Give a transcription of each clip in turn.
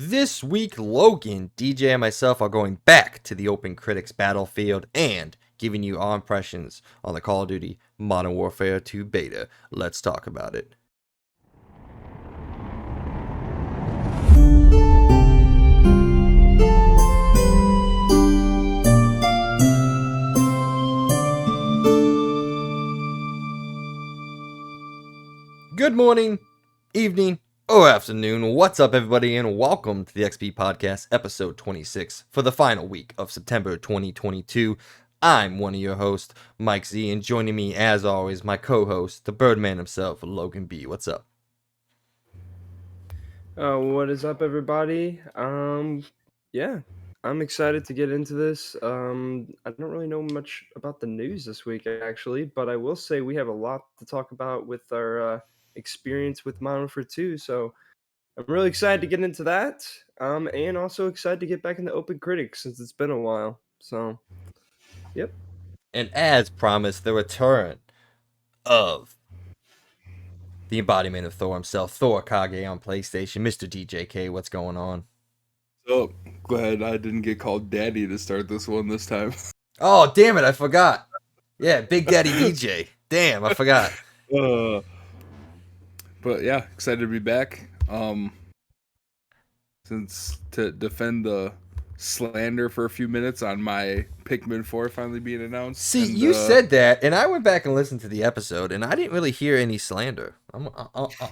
This week, Logan, DJ, and myself are going back to the OpenCritics battlefield and giving you our impressions on the Call of Duty Modern Warfare 2 beta. Let's talk about it. Good morning, evening, or afternoon. What's up, everybody, and welcome to the XP Podcast, episode 26, for the final week of September 2022. I'm one of your hosts, Mike Z, and joining me, as always, my co-host, the Birdman himself, Logan B. What's up? What is up, everybody? Yeah, I'm excited to get into this. I don't really know much about the news this week, actually, but I will say we have a lot to talk about with our experience with Modern Warfare 2. So I'm really excited to get into that. And also excited to get back into OpenCritics since it's been a while. So, yep. And as promised, the return of the embodiment of Thor himself, Thor Kage on PlayStation, Mr. DJK. What's going on? So glad I didn't get called Daddy to start this one this time. Oh, damn it, I forgot. Yeah, Big Daddy DJ. Damn, I forgot. But yeah, excited to be back. Since to defend the slander for a few minutes on my Pikmin 4 finally being announced. See, you said that, and I went back and listened to the episode, and I didn't really hear any slander. I'm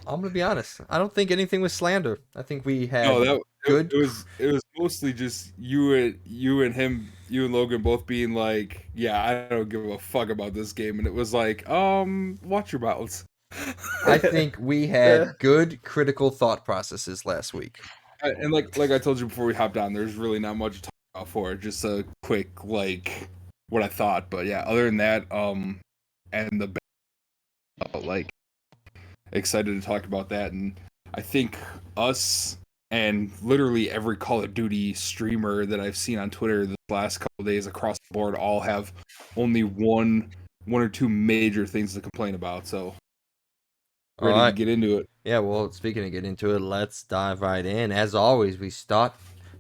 gonna be honest. I don't think anything was slander. I think we had good. It was mostly just you and him, you and Logan both being like, yeah, I don't give a fuck about this game, and it was like, watch your mouths. I think we had good critical thought processes last week. And like I told you before we hopped on, there's really not much to talk about for it. Just a quick what I thought. But yeah, other than that, and the excited to talk about that. And I think us and literally every Call of Duty streamer that I've seen on Twitter the last couple of days across the board all have only one or two major things to complain about. So ready to get into it. Yeah, well, speaking of getting into it, let's dive right in. As always, we start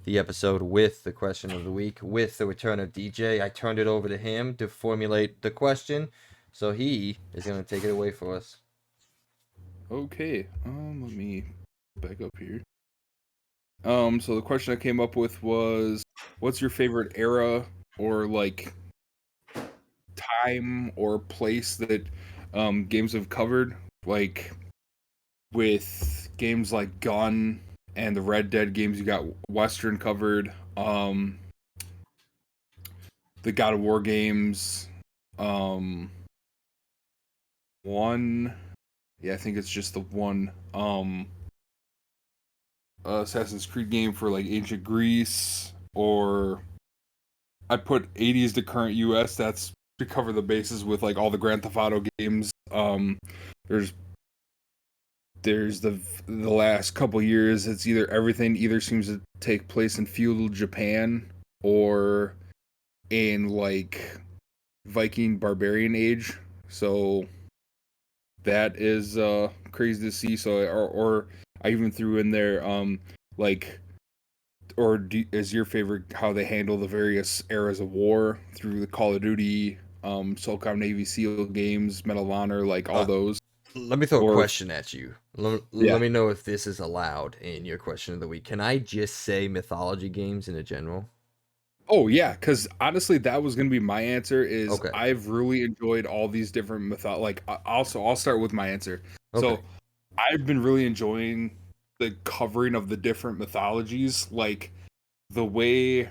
the episode with the question of the week, with the return of DJ. I turned it over to him to formulate the question, so he is going to take it away for us. Okay, let me back up here. So the question I came up with was, what's your favorite era or time or place that games have covered? Like with games like Gun and the Red Dead games, you got Western covered. The God of War games. One, yeah, I think it's just the one. Assassin's Creed game for like ancient Greece, or I put 80s to current US. That's to cover the bases with like all the Grand Theft Auto games. There's the last couple years, it's everything either seems to take place in feudal Japan or in like Viking barbarian age. So that is crazy to see. So or I even threw in there is your favorite how they handle the various eras of war through the Call of Duty, SOCOM Navy SEAL games, Medal of Honor, like all those. Let me throw a question at you. Let me know if this is allowed in your question of the week. Can I just say mythology games in general? Oh yeah, because honestly, that was gonna be my answer. I've really enjoyed all these different I'll start with my answer. Okay. So I've been really enjoying the covering of the different mythologies, like the way,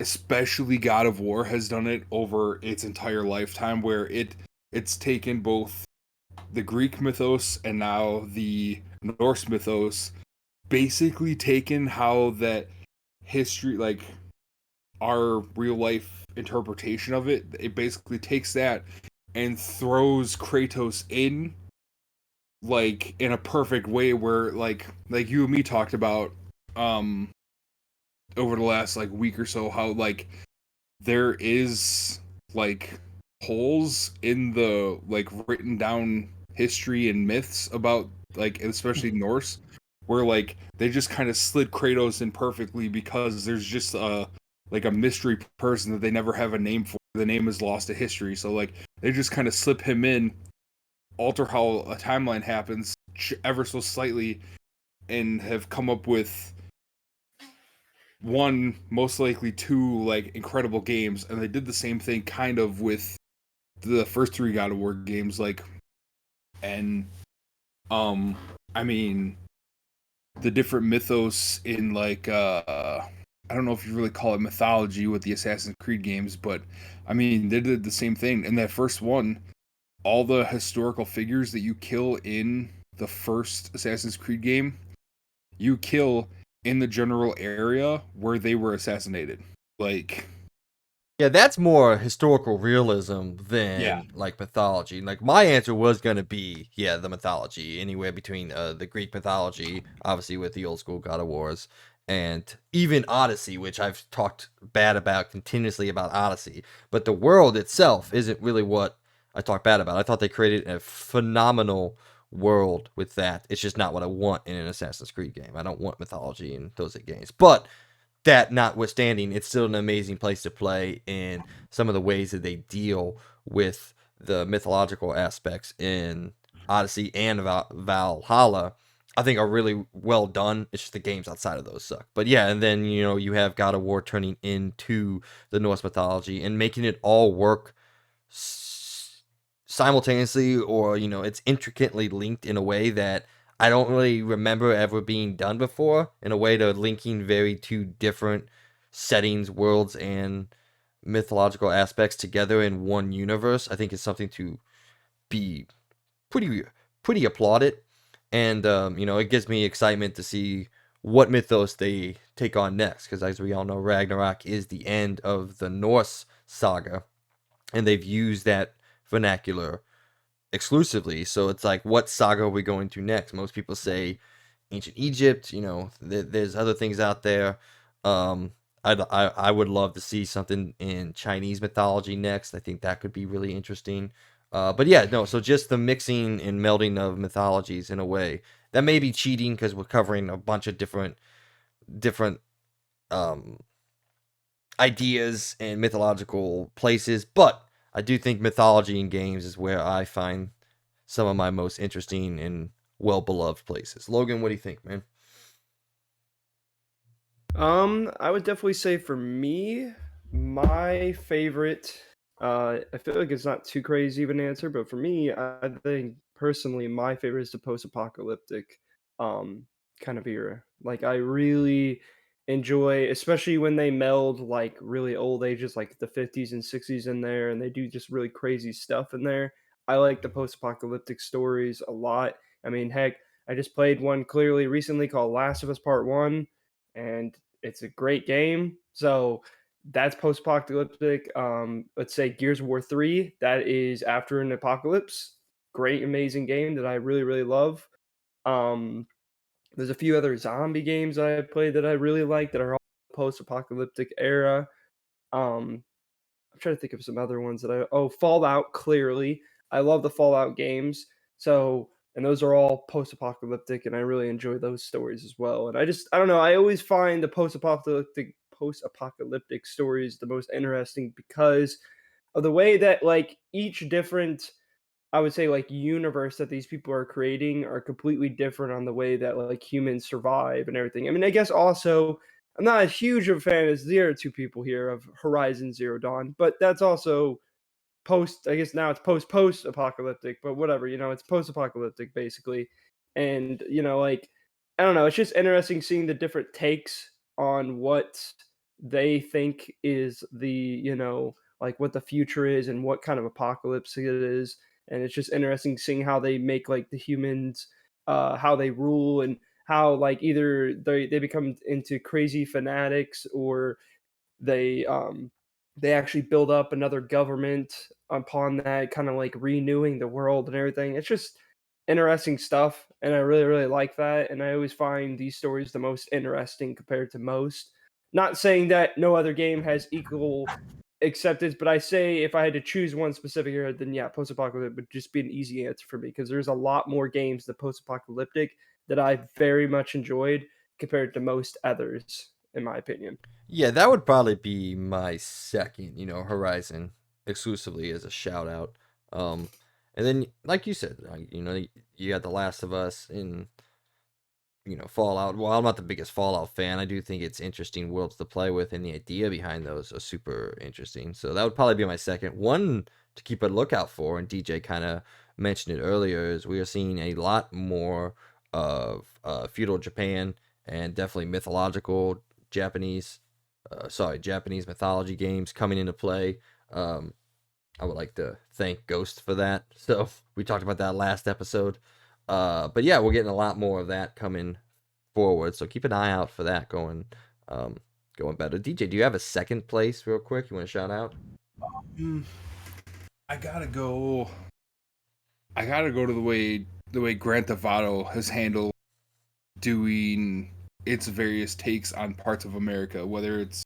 especially God of War has done it over its entire lifetime, where it's taken both the Greek mythos and now the Norse mythos, basically taken how that history, like our real life interpretation of it basically takes that and throws Kratos in like in a perfect way, where like you and me talked about over the last like week or so, how like there is like holes in the like written down history and myths about like especially Norse, where like they just kind of slid Kratos in perfectly because there's just like a mystery person that they never have a name for. The name is lost to history, so like they just kind of slip him in, alter how a timeline happens ever so slightly, and have come up with one, most likely two, like incredible games. And they did the same thing kind of with the first three God of War games, like, and I mean, the different mythos in like I don't know if you really call it mythology with the Assassin's Creed games, but I mean they did the same thing in that first one. All the historical figures that you kill in the first Assassin's Creed game, you kill in the general area where they were assassinated. Like, Yeah, that's more historical realism than Yeah. like mythology. Like my answer was gonna be the mythology, anywhere between the Greek mythology, obviously with the old school God of Wars, and even Odyssey, which I've talked bad about continuously about Odyssey. But the world itself isn't really what I talk bad about. I thought they created a phenomenal world with that. It's just not what I want in an Assassin's Creed game. I don't want mythology in those games. But that notwithstanding, it's still an amazing place to play, and some of the ways that they deal with the mythological aspects in Odyssey and Valhalla, I think are really well done. It's just the games outside of those suck. But yeah, and then you have God of War turning into the Norse mythology and making it all work simultaneously, or it's intricately linked in a way that I don't really remember ever being done before, in a way to linking very two different settings, worlds, and mythological aspects together in one universe. I think is something to be pretty applauded, and it gives me excitement to see what mythos they take on next, because as we all know, Ragnarok is the end of the Norse saga, and they've used that vernacular exclusively. So it's like, what saga are we going to next? Most people say ancient Egypt. There's other things out there. I would love to see something in Chinese mythology next. I think that could be really interesting. But yeah, no. So just the mixing and melding of mythologies in a way that may be cheating, because we're covering a bunch of different um, ideas and mythological places, but I do think mythology in games is where I find some of my most interesting and well-beloved places. Logan, what do you think, man? I would definitely say for me, my favorite, I feel like it's not too crazy of an answer, but for me, I think personally my favorite is the post-apocalyptic um kind of era. Like I really enjoy, especially when they meld like really old ages like the 50s and 60s in there, and they do just really crazy stuff in there. I like the post-apocalyptic stories a lot. I mean, heck, I just played one clearly recently called Last of Us Part 1, and it's a great game. So that's post-apocalyptic. Let's say Gears of War 3, that is after an apocalypse. Great, amazing game that I really, really love. Um, there's a few other zombie games I have played that I really like that are all post-apocalyptic era. I'm trying to think of some other ones that Fallout, clearly. I love the Fallout games. So, and those are all post-apocalyptic, and I really enjoy those stories as well. And I don't know, I always find the post-apocalyptic stories the most interesting because of the way that like each different, I would say, like universe that these people are creating are completely different on the way that like humans survive and everything. I mean, I guess also I'm not a huge of a fan as the other two people here of Horizon Zero Dawn, but that's also post. I guess now it's post apocalyptic, but whatever. It's post apocalyptic basically, and like I don't know. It's just interesting seeing the different takes on what they think is the like what the future is and what kind of apocalypse it is, and it's just interesting seeing how they make like the humans, how they rule, and how like either they become into crazy fanatics, or they actually build up another government upon that, kind of like renewing the world and everything. It's just interesting stuff, and I really really like that, and I always find these stories the most interesting compared to most. Not saying that no other game has equal acceptance, but I say if I had to choose one specific area, then yeah, post-apocalyptic would just be an easy answer for me because there's a lot more games than post-apocalyptic that I very much enjoyed compared to most others, in my opinion. Yeah, that would probably be my second, Horizon exclusively as a shout out. Um, and then, like you said, you got The Last of Us and Fallout. Well, I'm not the biggest Fallout fan. I do think it's interesting worlds to play with, and the idea behind those are super interesting. So that would probably be my second one to keep a lookout for. And DJ kind of mentioned it earlier, is we are seeing a lot more of feudal Japan and definitely mythological Japanese mythology games coming into play. I would like to thank Ghost for that. So we talked about that last episode. But yeah, we're getting a lot more of that coming forward. So keep an eye out for that going better. DJ, do you have a second place real quick you want to shout out? I gotta go. I gotta go to the way Grand Theft Auto has handled doing its various takes on parts of America. Whether it's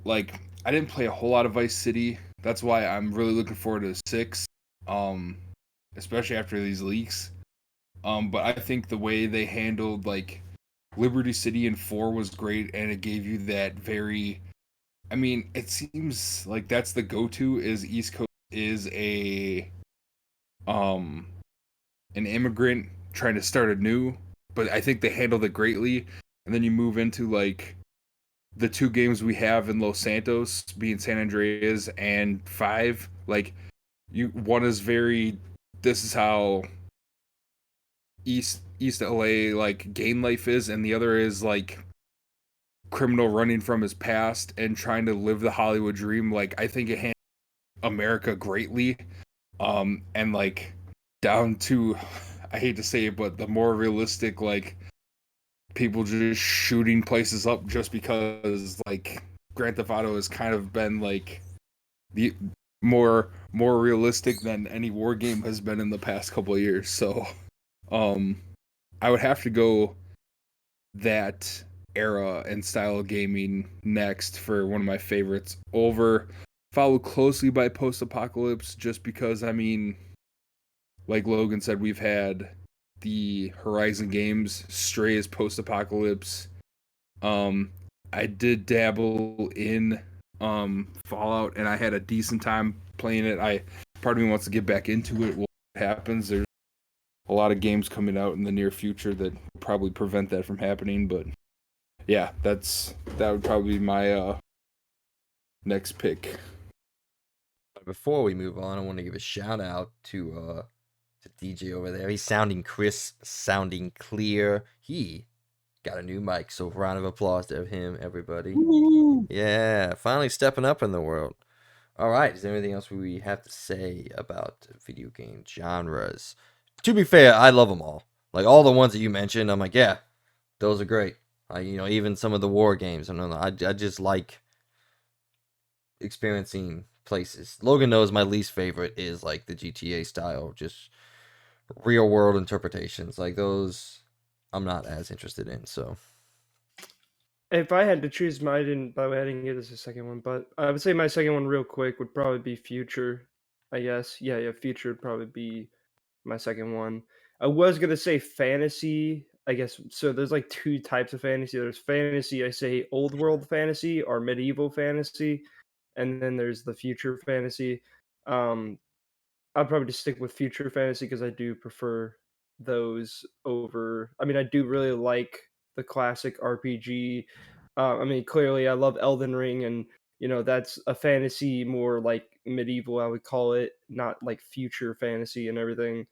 like I didn't play a whole lot of Vice City. That's why I'm really looking forward to 6. Um, especially after these leaks. But I think the way they handled like Liberty City in 4 was great, and it gave you that very. I mean, it seems like that's the go-to is East Coast is um an immigrant trying to start anew, but I think they handled it greatly. And then you move into like the 2 games we have in Los Santos, being San Andreas and 5. Like one is very. This is how East LA like gang life is, and the other is like criminal running from his past and trying to live the Hollywood dream. Like I think it handled America greatly, and like down to, I hate to say it, but the more realistic like people just shooting places up just because like Grand Theft Auto has kind of been like the more realistic than any war game has been in the past couple of years. So I would have to go that era and style of gaming next for one of my favorites, over followed closely by post-apocalypse, just because I mean, like Logan said, we've had the Horizon games. Stray is post-apocalypse. um I did dabble in Fallout, and I had a decent time playing it. Part of me wants to get back into it. What happens, there's a lot of games coming out in the near future that will probably prevent that from happening, but yeah, that would probably be my next pick. Before we move on, I want to give a shout out to DJ over there. He's sounding crisp, sounding clear. He got a new mic, so round of applause to him, everybody. Woo! Yeah, finally stepping up in the world. All right, is there anything else we have to say about video game genres? To be fair, I love them all. Like all the ones that you mentioned, I'm like, yeah, those are great. Even some of the war games. I just like experiencing places. Logan knows my least favorite is like the GTA style, just real world interpretations. Like those, I'm not as interested in. So If I had to choose my, by the way, I didn't get this a second one, but I would say my second one real quick would probably be Future, I guess. Yeah, Future would probably be my second one. I was gonna say fantasy, I guess. So there's like 2 types of fantasy. There's fantasy, I say old world fantasy or medieval fantasy, and then there's the future fantasy. Um, I'd probably just stick with future fantasy because I do prefer those over. I mean, I do really like the classic RPG. I mean, clearly, I love Elden Ring, and that's a fantasy, more like medieval, I would call it, not like future fantasy and everything.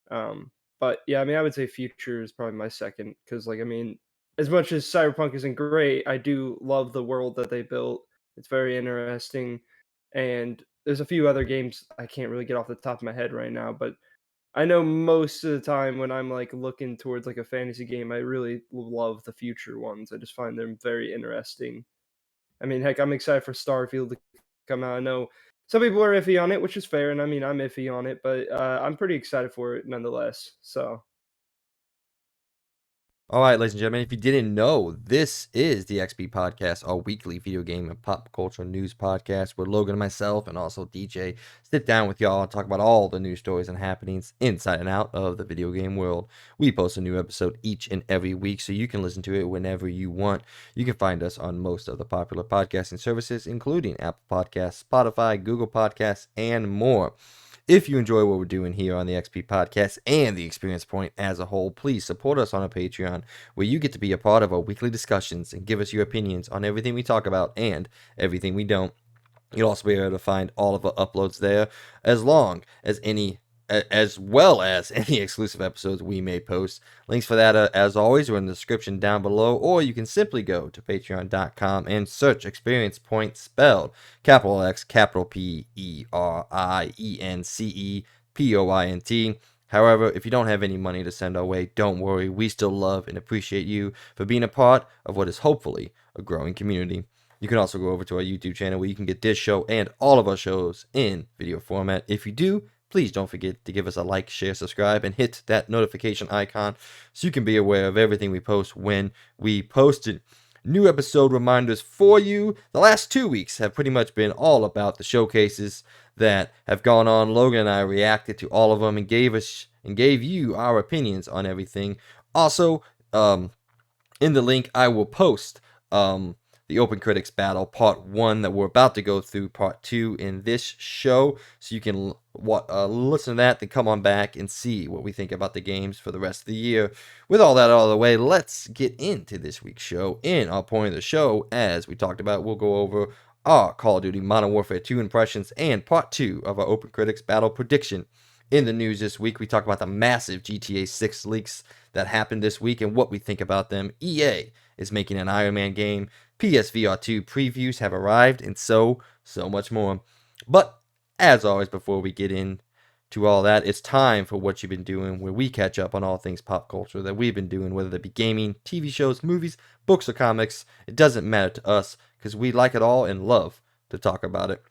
But yeah, I mean, I would say future is probably my second because, like, I mean, as much as Cyberpunk isn't great, I do love the world that they built. It's very interesting, and there's a few other games I can't really get off the top of my head right now, but I know most of the time when I'm like looking towards like a fantasy game, I really love the future ones. I just find them very interesting. I mean, heck, I'm excited for Starfield to come out. I know some people are iffy on it, which is fair, and I mean, I'm iffy on it, but I'm pretty excited for it nonetheless. So All right, ladies and gentlemen, if you didn't know, this is the XP Podcast, our weekly video game and pop culture news podcast where Logan and myself and also DJ sit down with y'all and talk about all the news stories and happenings inside and out of the video game world. We post a new episode each and every week, so you can listen to it whenever you want. You can find us on most of the popular podcasting services, including Apple Podcasts, Spotify, Google Podcasts, and more. If you enjoy what we're doing here on the XP Podcast and the Experience Point as a whole, please support us on our Patreon, where you get to be a part of our weekly discussions and give us your opinions on everything we talk about and everything we don't. You'll also be able to find all of our uploads there, as well as any exclusive episodes we may post. Links for that, as always, are in the description down below, or you can simply go to patreon.com and search Experience Point, spelled capital X, capital PERIENCEPOINT. However, if you don't have any money to send our way, don't worry. We still love and appreciate you for being a part of what is hopefully a growing community. You can also go over to our YouTube channel where you can get this show and all of our shows in video format. If you do, please don't forget to give us a like, share, subscribe, and hit that notification icon so you can be aware of everything we post when we post it. New episode reminders for you. The last 2 weeks have pretty much been all about the showcases that have gone on. Logan and I reacted to all of them and gave you our opinions on everything. Also, in the link I will post the OpenCritics battle part 1 that we're about to go through part 2 in this show, so you can listen to that, then come on back and see what we think about the games for the rest of the year. With all that out of the way, let's get into this week's show. In our point of the show, as we talked about, we'll go over our Call of Duty Modern Warfare 2 impressions and part 2 of our OpenCritics battle prediction. In the news this week, we talk about the massive GTA 6 leaks that happened this week and what we think about them. EA is making an Iron Man game. PSVR2 previews have arrived, and so much more. But, as always, before we get into all that, it's time for What You've Been Doing, where we catch up on all things pop culture that we've been doing, whether that be gaming, TV shows, movies, books, or comics. It doesn't matter to us, because we like it all and love to talk about it.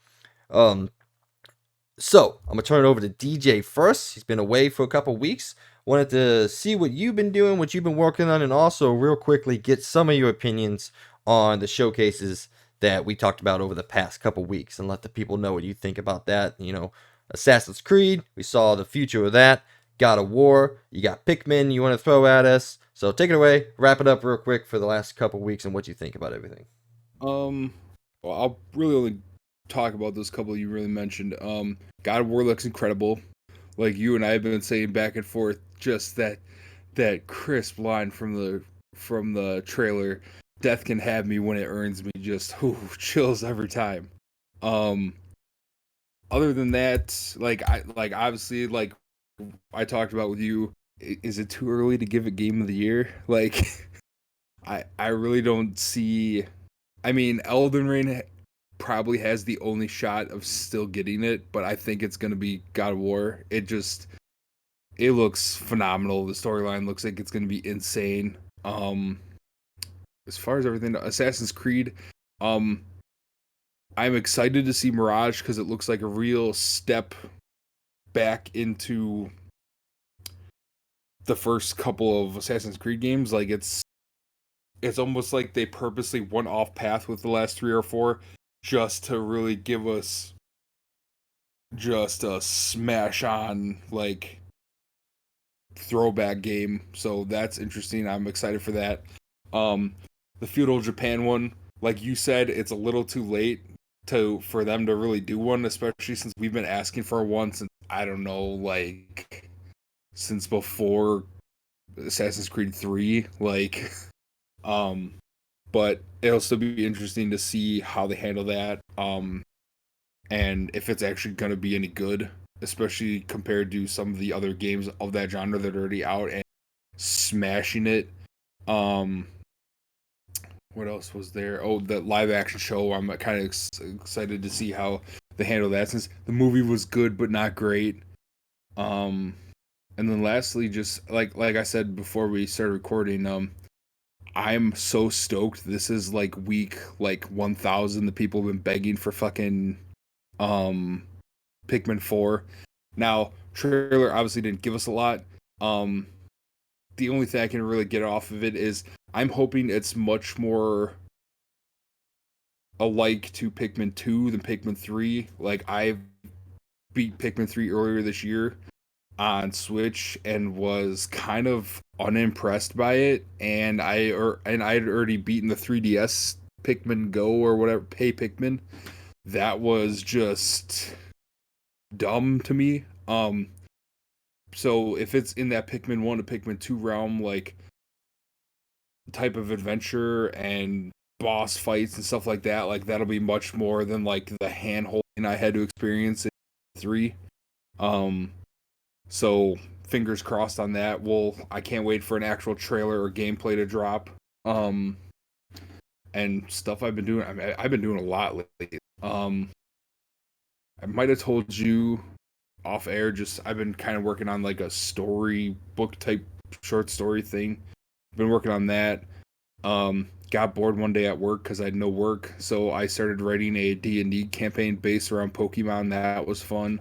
So, I'm going to turn it over to DJ first. He's been away for a couple weeks. Wanted to see what you've been doing, what you've been working on, and also, real quickly, get some of your opinions on the showcases that we talked about over the past couple weeks and let the people know what you think about that. You know, Assassin's Creed, we saw the future of that. God of War, you got Pikmin you want to throw at us. So take it away, wrap it up real quick for the last couple weeks and what you think about everything. Well, I'll really only talk about those couple you really mentioned. God of War looks incredible. Like you and I have been saying back and forth, just that crisp line from the trailer. Death can have me when it earns me. Just chills every time. Other than that, obviously, like I talked about with you, is it too early to give it Game of the Year? Like, I really don't see. I mean, Elden Ring probably has the only shot of still getting it, but I think it's gonna be God of War. It looks phenomenal. The storyline looks like it's gonna be insane. As far as everything, Assassin's Creed, I'm excited to see Mirage because it looks like a real step back into the first couple of Assassin's Creed games. Like it's almost like they purposely went off path with the last 3 or 4 just to really give us just a smash on like throwback game. So that's interesting. I'm excited for that. The feudal Japan one, like you said, it's a little too late for them to really do one, especially since we've been asking for one since, I don't know, like since before Assassin's Creed 3, like but it'll still be interesting to see how they handle that, and if it's actually going to be any good, especially compared to some of the other games of that genre that are already out and smashing it. What else was there? Oh, the live action show. I'm kind of excited to see how they handle that, since the movie was good but not great. And then lastly, just like I said before we started recording, I'm so stoked. This is like week 1000. The people have been begging for fucking Pikmin 4. Now, trailer obviously didn't give us a lot. the only thing I can really get off of it is I'm hoping it's much more alike to Pikmin 2 than Pikmin 3. Like, I beat Pikmin 3 earlier this year on Switch and was kind of unimpressed by it, and I'd already beaten the 3DS Pikmin Go or whatever, Pay Pikmin. That was just dumb to me. So if it's in that Pikmin 1 to Pikmin 2 realm, like type of adventure and boss fights and stuff like that, like that'll be much more than like the hand holding I had to experience in 3. So fingers crossed on that. I can't wait for an actual trailer or gameplay to drop. And stuff I've been doing. I mean, I've been doing a lot lately. I might have told you off air, just I've been kind of working on like a story book type short story thing. Been working on that. Got bored one day at work because I had no work, so I started writing a D&D campaign based around Pokemon. That was fun.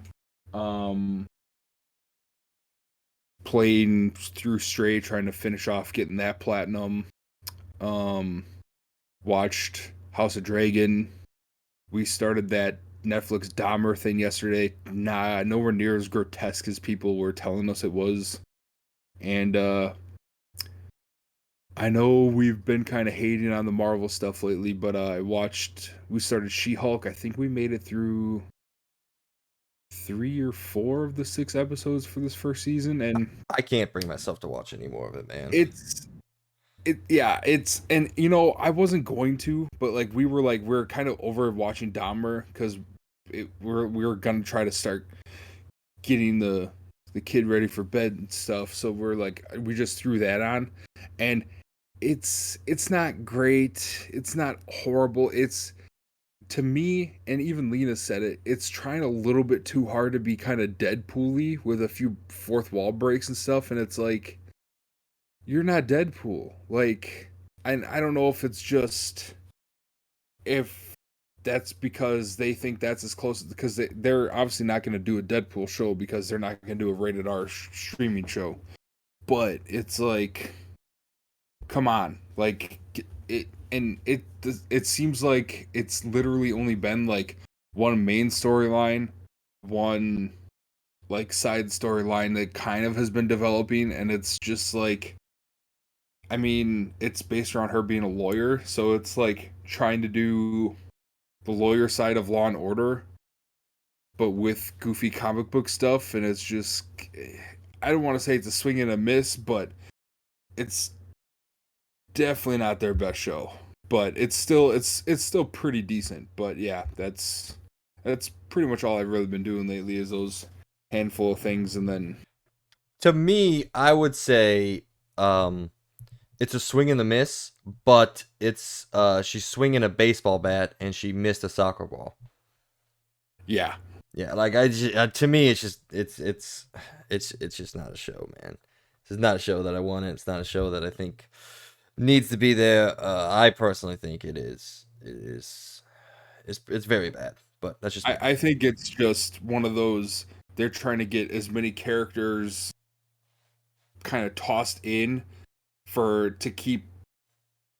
Playing through Stray, trying to finish off getting that platinum. Watched House of Dragon. We started that Netflix Dahmer thing yesterday. Nowhere near as grotesque as people were telling us it was. And I know we've been kind of hating on the Marvel stuff lately, but we started She-Hulk. I think we made it through 3 or 4 of the 6 episodes for this first season, and I can't bring myself to watch any more of it, man. And I wasn't going to, but like we were kind of over watching Dahmer because we were gonna try to start getting the kid ready for bed and stuff. So we just threw that on, and it's not great. It's not horrible. It's, to me, and even Lena said it, it's trying a little bit too hard to be kind of Deadpool-y with a few fourth wall breaks and stuff, and it's like, you're not Deadpool. Like, and I don't know if it's just, if that's because they think that's as close, because they're obviously not going to do a Deadpool show because they're not going to do a rated R streaming show. But it's like, come on, like it seems like it's literally only been like one main storyline, one like side storyline that kind of has been developing, and it's just like, I mean, it's based around her being a lawyer, so it's like trying to do the lawyer side of Law and Order, but with goofy comic book stuff, and it's just, I don't want to say it's a swing and a miss, but it's definitely not their best show. But it's still pretty decent. But yeah, that's pretty much all I've really been doing lately is those handful of things, and then To me, I would say it's a swing and a miss, but it's she's swinging a baseball bat and she missed a soccer ball. yeah. Yeah, like to me, it's just it's just not a show, man. This is not a show that I want. It's not a show that I think needs to be there. I personally think it is. It's very bad, but that's just. I think it's just one of those, they're trying to get as many characters kind of tossed in to keep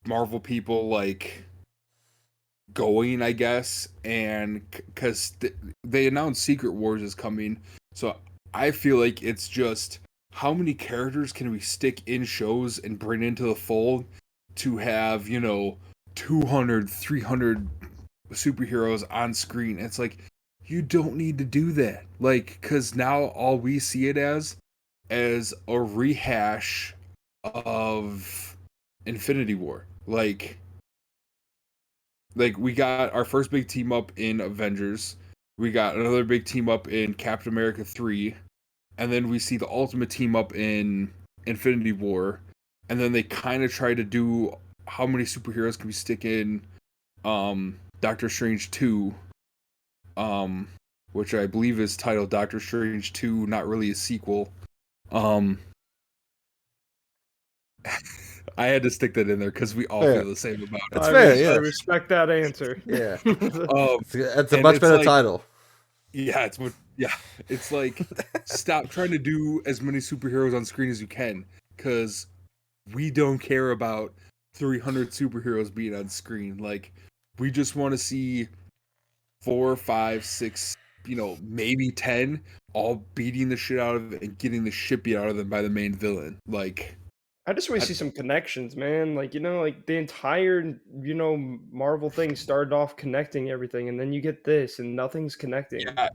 Marvel people like going, I guess, and because they announced Secret Wars is coming, so I feel like it's just, how many characters can we stick in shows and bring into the fold to have 200, 300 superheroes on screen? It's like, you don't need to do that, like, because now all we see it as a rehash of Infinity War. Like we got our first big team up in Avengers, we got another big team up in Captain America 3, and then we see the ultimate team up in Infinity War, and then they kind of try to do how many superheroes can we stick in Doctor Strange 2, which I believe is titled Doctor Strange 2, not really a sequel. I had to stick that in there because we all feel the same about it. That's fair, yeah. I respect that answer. Yeah. Um, It's a much better like, title. Yeah, it's like, stop trying to do as many superheroes on screen as you can. because we don't care about 300 superheroes being on screen. Like, we just want to see 4, 5, 6, maybe 10 all beating the shit out of it and getting the shit beat out of them by the main villain. Like, I just want to see some connections, man. Like, like the entire, Marvel thing started off connecting everything, and then you get this, and nothing's connecting. yeah,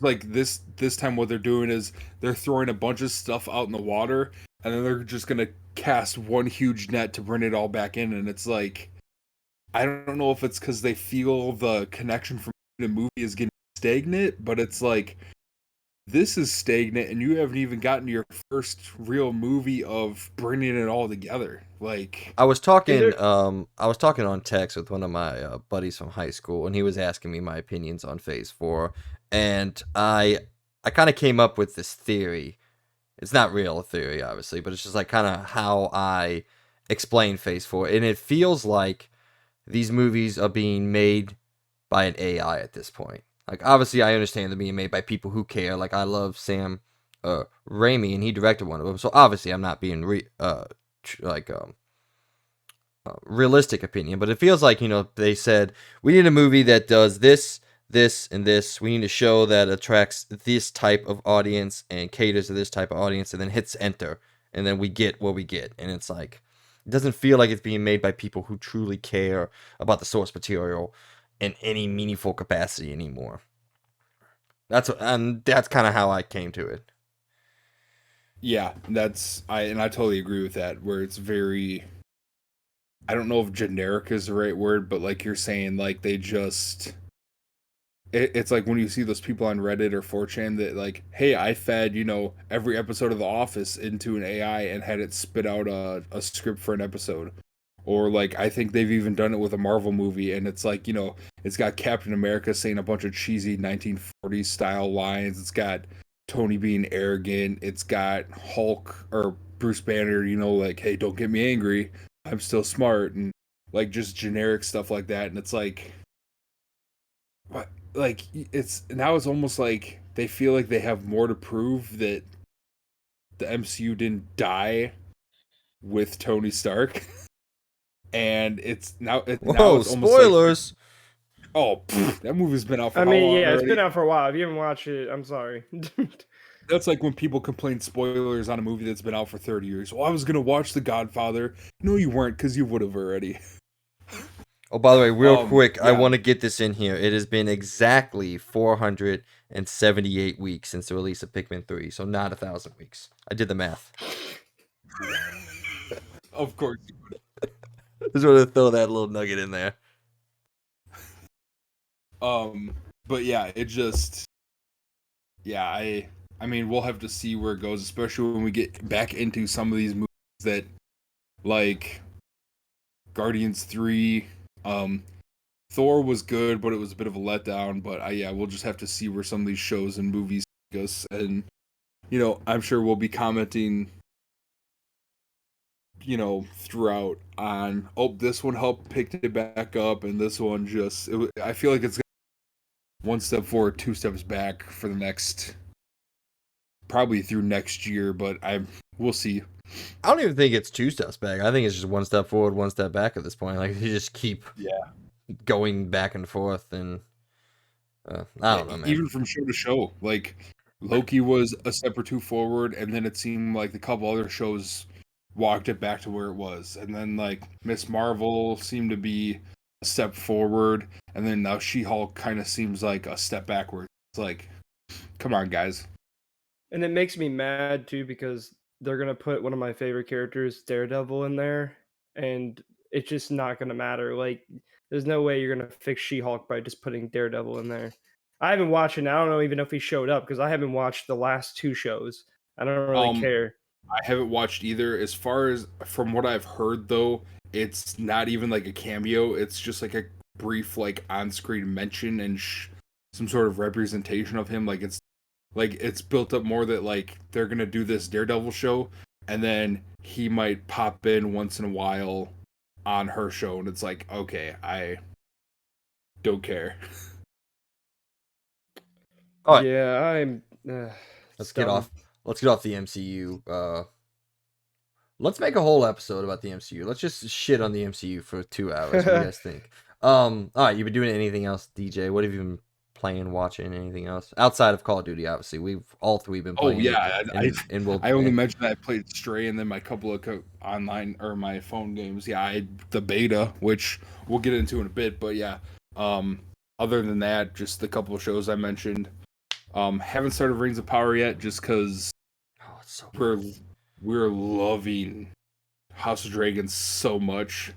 like this time what they're doing is they're throwing a bunch of stuff out in the water, and then they're just gonna cast one huge net to bring it all back in, and it's like, I don't know if it's because they feel the connection from the movie is getting stagnant, but it's like, this is stagnant, and you haven't even gotten to your first real movie of bringing it all together. Like, I was talking on text with one of my buddies from high school, and he was asking me my opinions on Phase 4, and I kind of came up with this theory. It's not real theory, obviously, but it's just like kind of how I explain Phase 4, and it feels like these movies are being made by an AI at this point. Like, obviously, I understand they're being made by people who care. Like, I love Sam Raimi, and he directed one of them, so obviously, I'm not being realistic opinion, but it feels like, they said, we need a movie that does this, this, and this. We need to show that attracts this type of audience and caters to this type of audience, and then hits enter, and then we get what we get. And it's like, it doesn't feel like it's being made by people who truly care about the source material in any meaningful capacity anymore. That's kind of how I came to it. yeah, I totally agree with that, where it's very, I don't know if generic is the right word, but like you're saying, like they just, it's like when you see those people on Reddit or 4chan that like, hey, I fed, every episode of The Office into an AI and had it spit out a script for an episode. Or like, I think they've even done it with a Marvel movie, and it's like, it's got Captain America saying a bunch of cheesy 1940s style lines. It's got Tony being arrogant. It's got Hulk or Bruce Banner, like, hey, don't get me angry, I'm still smart, and like just generic stuff like that. And it's like, what? Like, it's almost like they feel like they have more to prove that the MCU didn't die with Tony Stark. And now it's almost spoilers. Like, that movie's been out for I mean, how long yeah, already? it's been out for a while. If you haven't watched it, I'm sorry. That's like when people complain spoilers on a movie that's been out for 30 years. Well, I was going to watch The Godfather. No, you weren't, because you would have already. Oh, by the way, real quick, yeah. I want to get this in here. It has been exactly 478 weeks since the release of Pikmin 3, so not 1,000 weeks. I did the math. Of course. Just want to throw that little nugget in there. But yeah, it just, yeah, I mean, we'll have to see where it goes, especially when we get back into some of these movies that, like, Guardians 3, Thor was good, but it was a bit of a letdown. But yeah, we'll just have to see where some of these shows and movies take us. And, I'm sure we'll be commenting, throughout on, oh, this one helped pick it back up, and this one just, I feel like it's one step forward, two steps back for the next, probably through next year, but we'll see. I don't even think it's 2 steps back. I think it's just 1 step forward, 1 step back at this point. Like, you just keep going back and forth, and I don't know, man. Even from show to show, like Loki was a step or two forward, and then it seemed like a couple other shows walked it back to where it was, and then like Miss Marvel seemed to be a step forward, and then now She-Hulk kind of seems like a step backward. It's like, come on, guys. And it makes me mad too, because they're gonna put one of my favorite characters, Daredevil, in there, and it's just not gonna matter. Like, there's no way you're gonna fix She-Hulk by just putting Daredevil in there. I haven't watched it. I don't know even if he showed up, because I haven't watched the last 2 shows. I don't really care. I haven't watched either. As far as from what I've heard, though, it's not even like a cameo. It's just like a brief, like on-screen mention and some sort of representation of him. Like it's built up more that like they're gonna do this Daredevil show, and then he might pop in once in a while on her show, and it's like, okay, I don't care. All right. Yeah, I'm. Let's get off the MCU Let's make a whole episode about the MCU. Let's just shit on the MCU for 2 hours. What do you guys think? All right, you've been doing anything else, DJ? What have you been playing, watching, anything else outside of Call of Duty? Obviously, we've all three been Oh playing it, yeah, and we'll. I only mentioned that I played Stray and then my couple of online or my phone games. Yeah, the beta, which we'll get into in a bit. But yeah, other than that, just the couple of shows I mentioned. Haven't started Rings of Power yet, just because Oh, it's so we're loving House of Dragons so much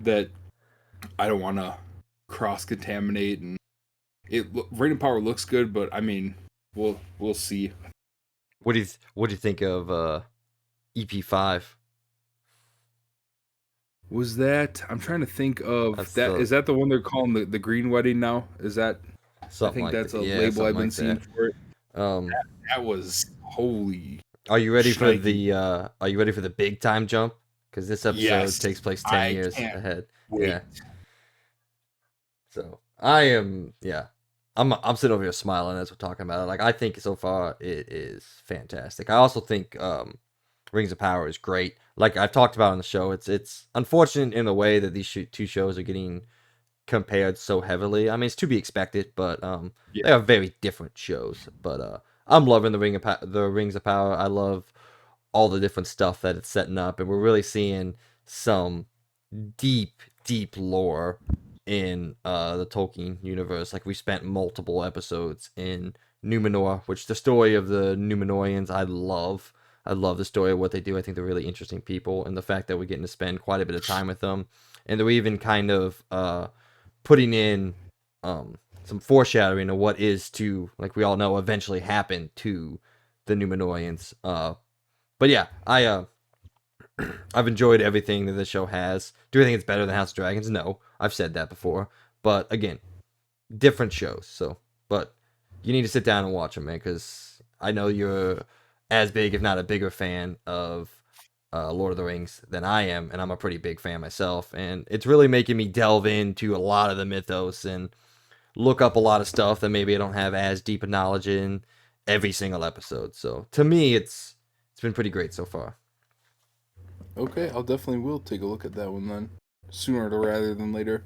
that I don't want to cross contaminate. And Ring of Power looks good, but I mean, we'll see. What do you think of EP5? Was that? I'm trying to think of That's that. the Is that the one they're calling the Green Wedding now? Is that? I something think like that's that. a Yeah, label I've something been like seeing that. for it. Um, That was holy. are you ready for Shnikes. the? Are you ready for the big time jump? Because this episode Yes, takes place 10 I years can't ahead. wait. Yeah. So I am. Yeah. I'm sitting over here smiling as we're talking about it. Like, I think so far it is fantastic. I also think Rings of Power is great. Like I've talked about on the show, it's unfortunate in the way that these two shows are getting compared so heavily. I mean, it's to be expected, but Yeah. they are very different shows. But I'm loving the Rings of Power. I love all the different stuff that it's setting up, and we're really seeing some deep lore in the Tolkien universe. Like, we spent multiple episodes in Numenor, which the story of the Numenorians I love. I love the story of what they do. I think they're really interesting people, and the fact that we're getting to spend quite a bit of time with them, and they're even kind of putting in some foreshadowing of what is to, like we all know, eventually happen to the Numenorians. But yeah, I've enjoyed everything that the show has. Do I think it's better than House of Dragons? No, I've said that before. But again, different shows. So, but you need to sit down and watch them, man, because I know you're as big, if not a bigger fan of Lord of the Rings than I am, and I'm a pretty big fan myself. And it's really making me delve into a lot of the mythos and look up a lot of stuff that maybe I don't have as deep a knowledge in every single episode. So to me, it's been pretty great so far. Okay, I'll definitely will take a look at that one then, sooner rather than later.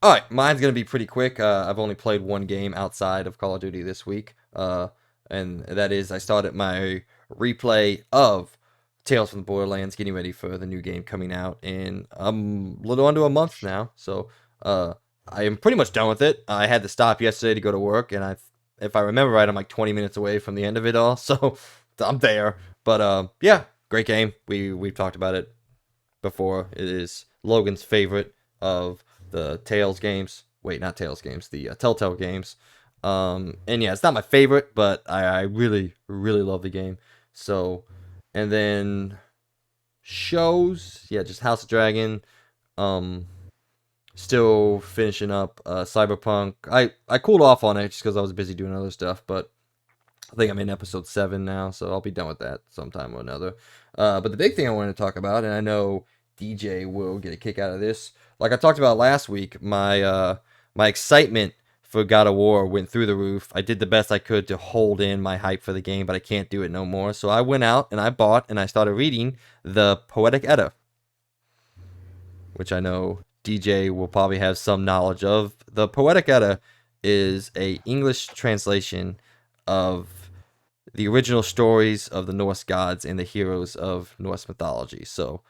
All right, mine's gonna be pretty quick. I've only played one game outside of Call of Duty this week, and that is I started my replay of Tales from the Borderlands, getting ready for the new game coming out in a little under a month now. So I am pretty much done with it. I had to stop yesterday to go to work, and if I remember right, I'm like 20 minutes away from the end of it all, so I'm there. But yeah, great game. We've talked about it before. It is Logan's favorite of the Tales games. Wait, not Tales games, the Telltale games. And yeah, it's not my favorite, but I really love the game. So, and then shows, yeah, just House of Dragon. Um, Still finishing up Cyberpunk. I cooled off on it just because I was busy doing other stuff, but I think I'm in episode 7 now, so I'll be done with that sometime or another. But the big thing I wanted to talk about, and I know DJ will get a kick out of this, like I talked about last week, my excitement for God of War went through the roof. I did the best I could to hold in my hype for the game, but I can't do it no more. So I went out and I bought and I started reading the Poetic Edda, which I know DJ will probably have some knowledge of. The Poetic Edda is a English translation of the original stories of the Norse gods and the heroes of Norse mythology. So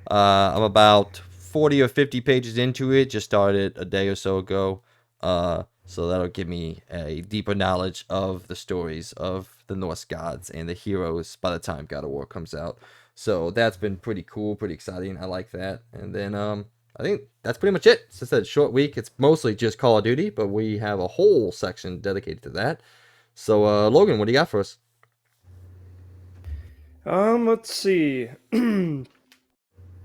I'm about 40 or 50 pages into it. Just started a day or so ago. So that'll give me a deeper knowledge of the stories of the Norse gods and the heroes by the time God of War comes out. So that's been pretty cool, pretty exciting. I like that. And then I think that's pretty much it. It's just a short week. It's mostly just Call of Duty, but we have a whole section dedicated to that. So Logan, what do you got for us? Let's see.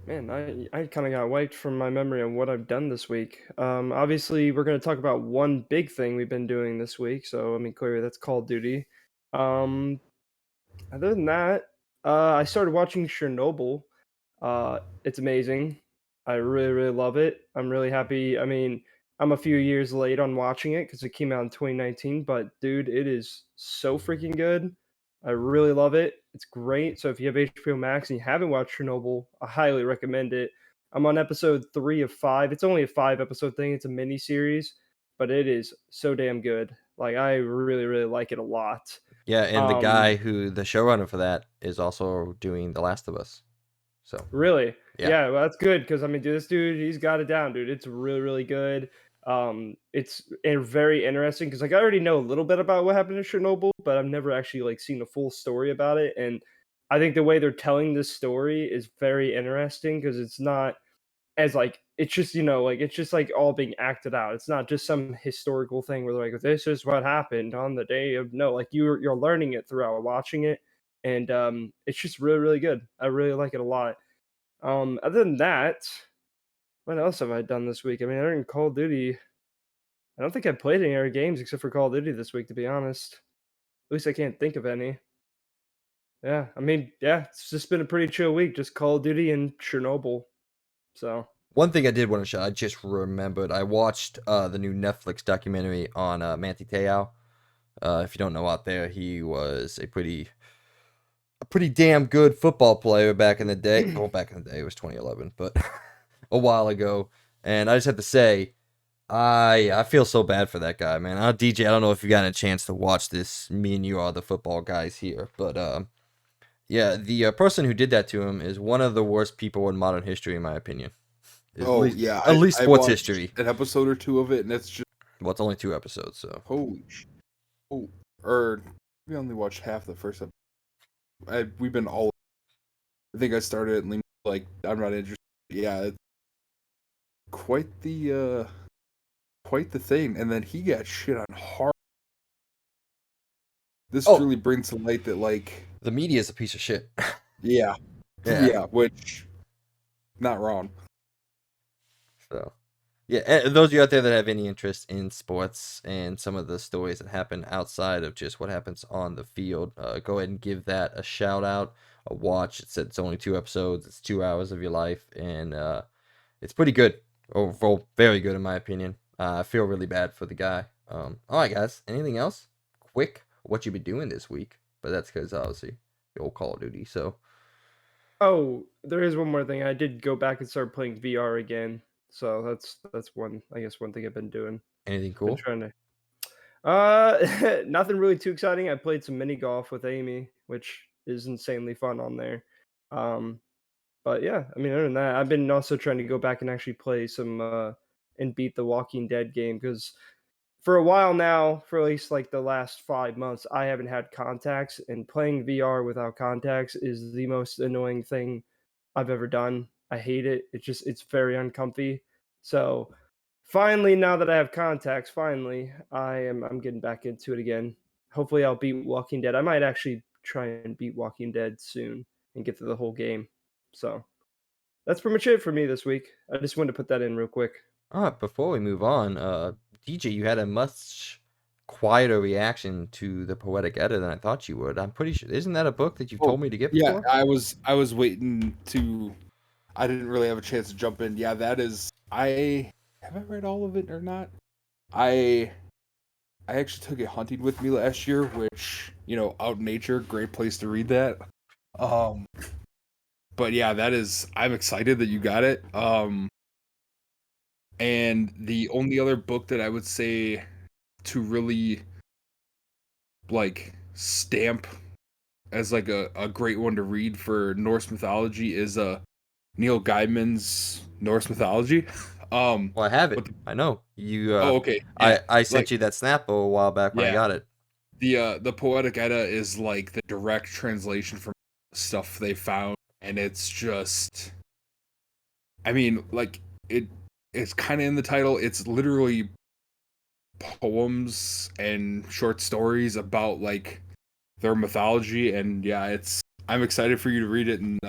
Man, I kind of got wiped from my memory on what I've done this week. Obviously, we're going to talk about one big thing we've been doing this week. So, I mean, clearly that's Call of Duty. Um, Other than that, I started watching Chernobyl. It's amazing. I really love it. I'm really happy. I mean, I'm a few years late on watching it because it came out in 2019, but dude, it is so freaking good. I really love it. It's great. So if you have HBO Max and you haven't watched Chernobyl, I highly recommend it. I'm on episode 3 of 5. It's only a 5-episode thing. It's a mini series, but it is so damn good. Like I really, really like it a lot. Yeah, and the guy who the showrunner for that is also doing The Last of Us. So Really? Yeah. Yeah, well, that's good because I mean, dude, this dude, he's got it down, dude. It's really, really good. It's very interesting because like I already know a little bit about what happened in Chernobyl, but I've never actually like seen a full story about it. And I think the way they're telling this story is very interesting because it's not as like it's just like it's just like all being acted out. It's not just some historical thing where they're like this is what happened on the day of no, like you're learning it throughout watching it, and it's just really, really good. I really like it a lot. Other than that, what else have I done this week? I mean, other than Call of Duty, I don't think I played any other games except for Call of Duty this week, to be honest. At least I can't think of any. Yeah, I mean, yeah, it's just been a pretty chill week, just Call of Duty and Chernobyl. So one thing I did want to show, I just remembered, I watched the new Netflix documentary on Manti Te'o. If you don't know out there, he was a pretty damn good football player back in the day. Well, back in the day, it was 2011, but a while ago. And I just have to say, I feel so bad for that guy, man. DJ, I don't know if you got a chance to watch this. Me and you are the football guys here, but yeah, the person who did that to him is one of the worst people in modern history, in my opinion. At least sports history. An episode or two of it, and it's just it's only 2 episodes, so holy or we only watched half the first episode. We've been all. I think I started it and like I'm not interested. Yeah, it's quite the thing, and then he got shit on hard. This really brings to light that like the media is a piece of shit. Yeah, which not wrong. So, yeah, those of you out there that have any interest in sports and some of the stories that happen outside of just what happens on the field, go ahead and give that a shout out, a watch. It said it's only 2 episodes. It's 2 hours of your life, and it's pretty good. Overall, very good in my opinion. I feel really bad for the guy. All right, guys. Anything else? Quick, what you been doing this week? But that's because obviously the old Call of Duty. So. Oh, there is one more thing. I did go back and start playing VR again. So that's one thing I've been doing. Anything cool? Been trying to nothing really too exciting. I played some mini golf with Amy, which is insanely fun on there. But yeah, I mean other than that, I've been also trying to go back and actually play some and beat the Walking Dead game because for a while now, for at least like the last 5 months, I haven't had contacts, and playing VR without contacts is the most annoying thing I've ever done. I hate it. It's very uncomfy. So finally, now that I have contacts, I'm getting back into it again. Hopefully I'll beat Walking Dead. I might actually try and beat Walking Dead soon and get through the whole game. So that's pretty much it for me this week. I just wanted to put that in real quick. All right, before we move on, DJ, you had a much quieter reaction to the Poetic Edda than I thought you would. I'm pretty sure, isn't that a book that you've told me to get before? Yeah, I was waiting to. I didn't really have a chance to jump in. Yeah, that is. I read all of it or not. I actually took it hunting with me last year, which out in nature, great place to read that. But yeah, that is. I'm excited that you got it. And the only other book that I would say to really like stamp as like a great one to read for Norse mythology is Neil Gaiman's Norse mythology. Well, I have it. I know you. Okay. Yeah. I sent you that snap a while back when I got it. The Poetic Edda is like the direct translation from stuff they found, and it's just. I mean, like it's kind of in the title. It's literally poems and short stories about like their mythology, and yeah, I'm excited for you to read it, and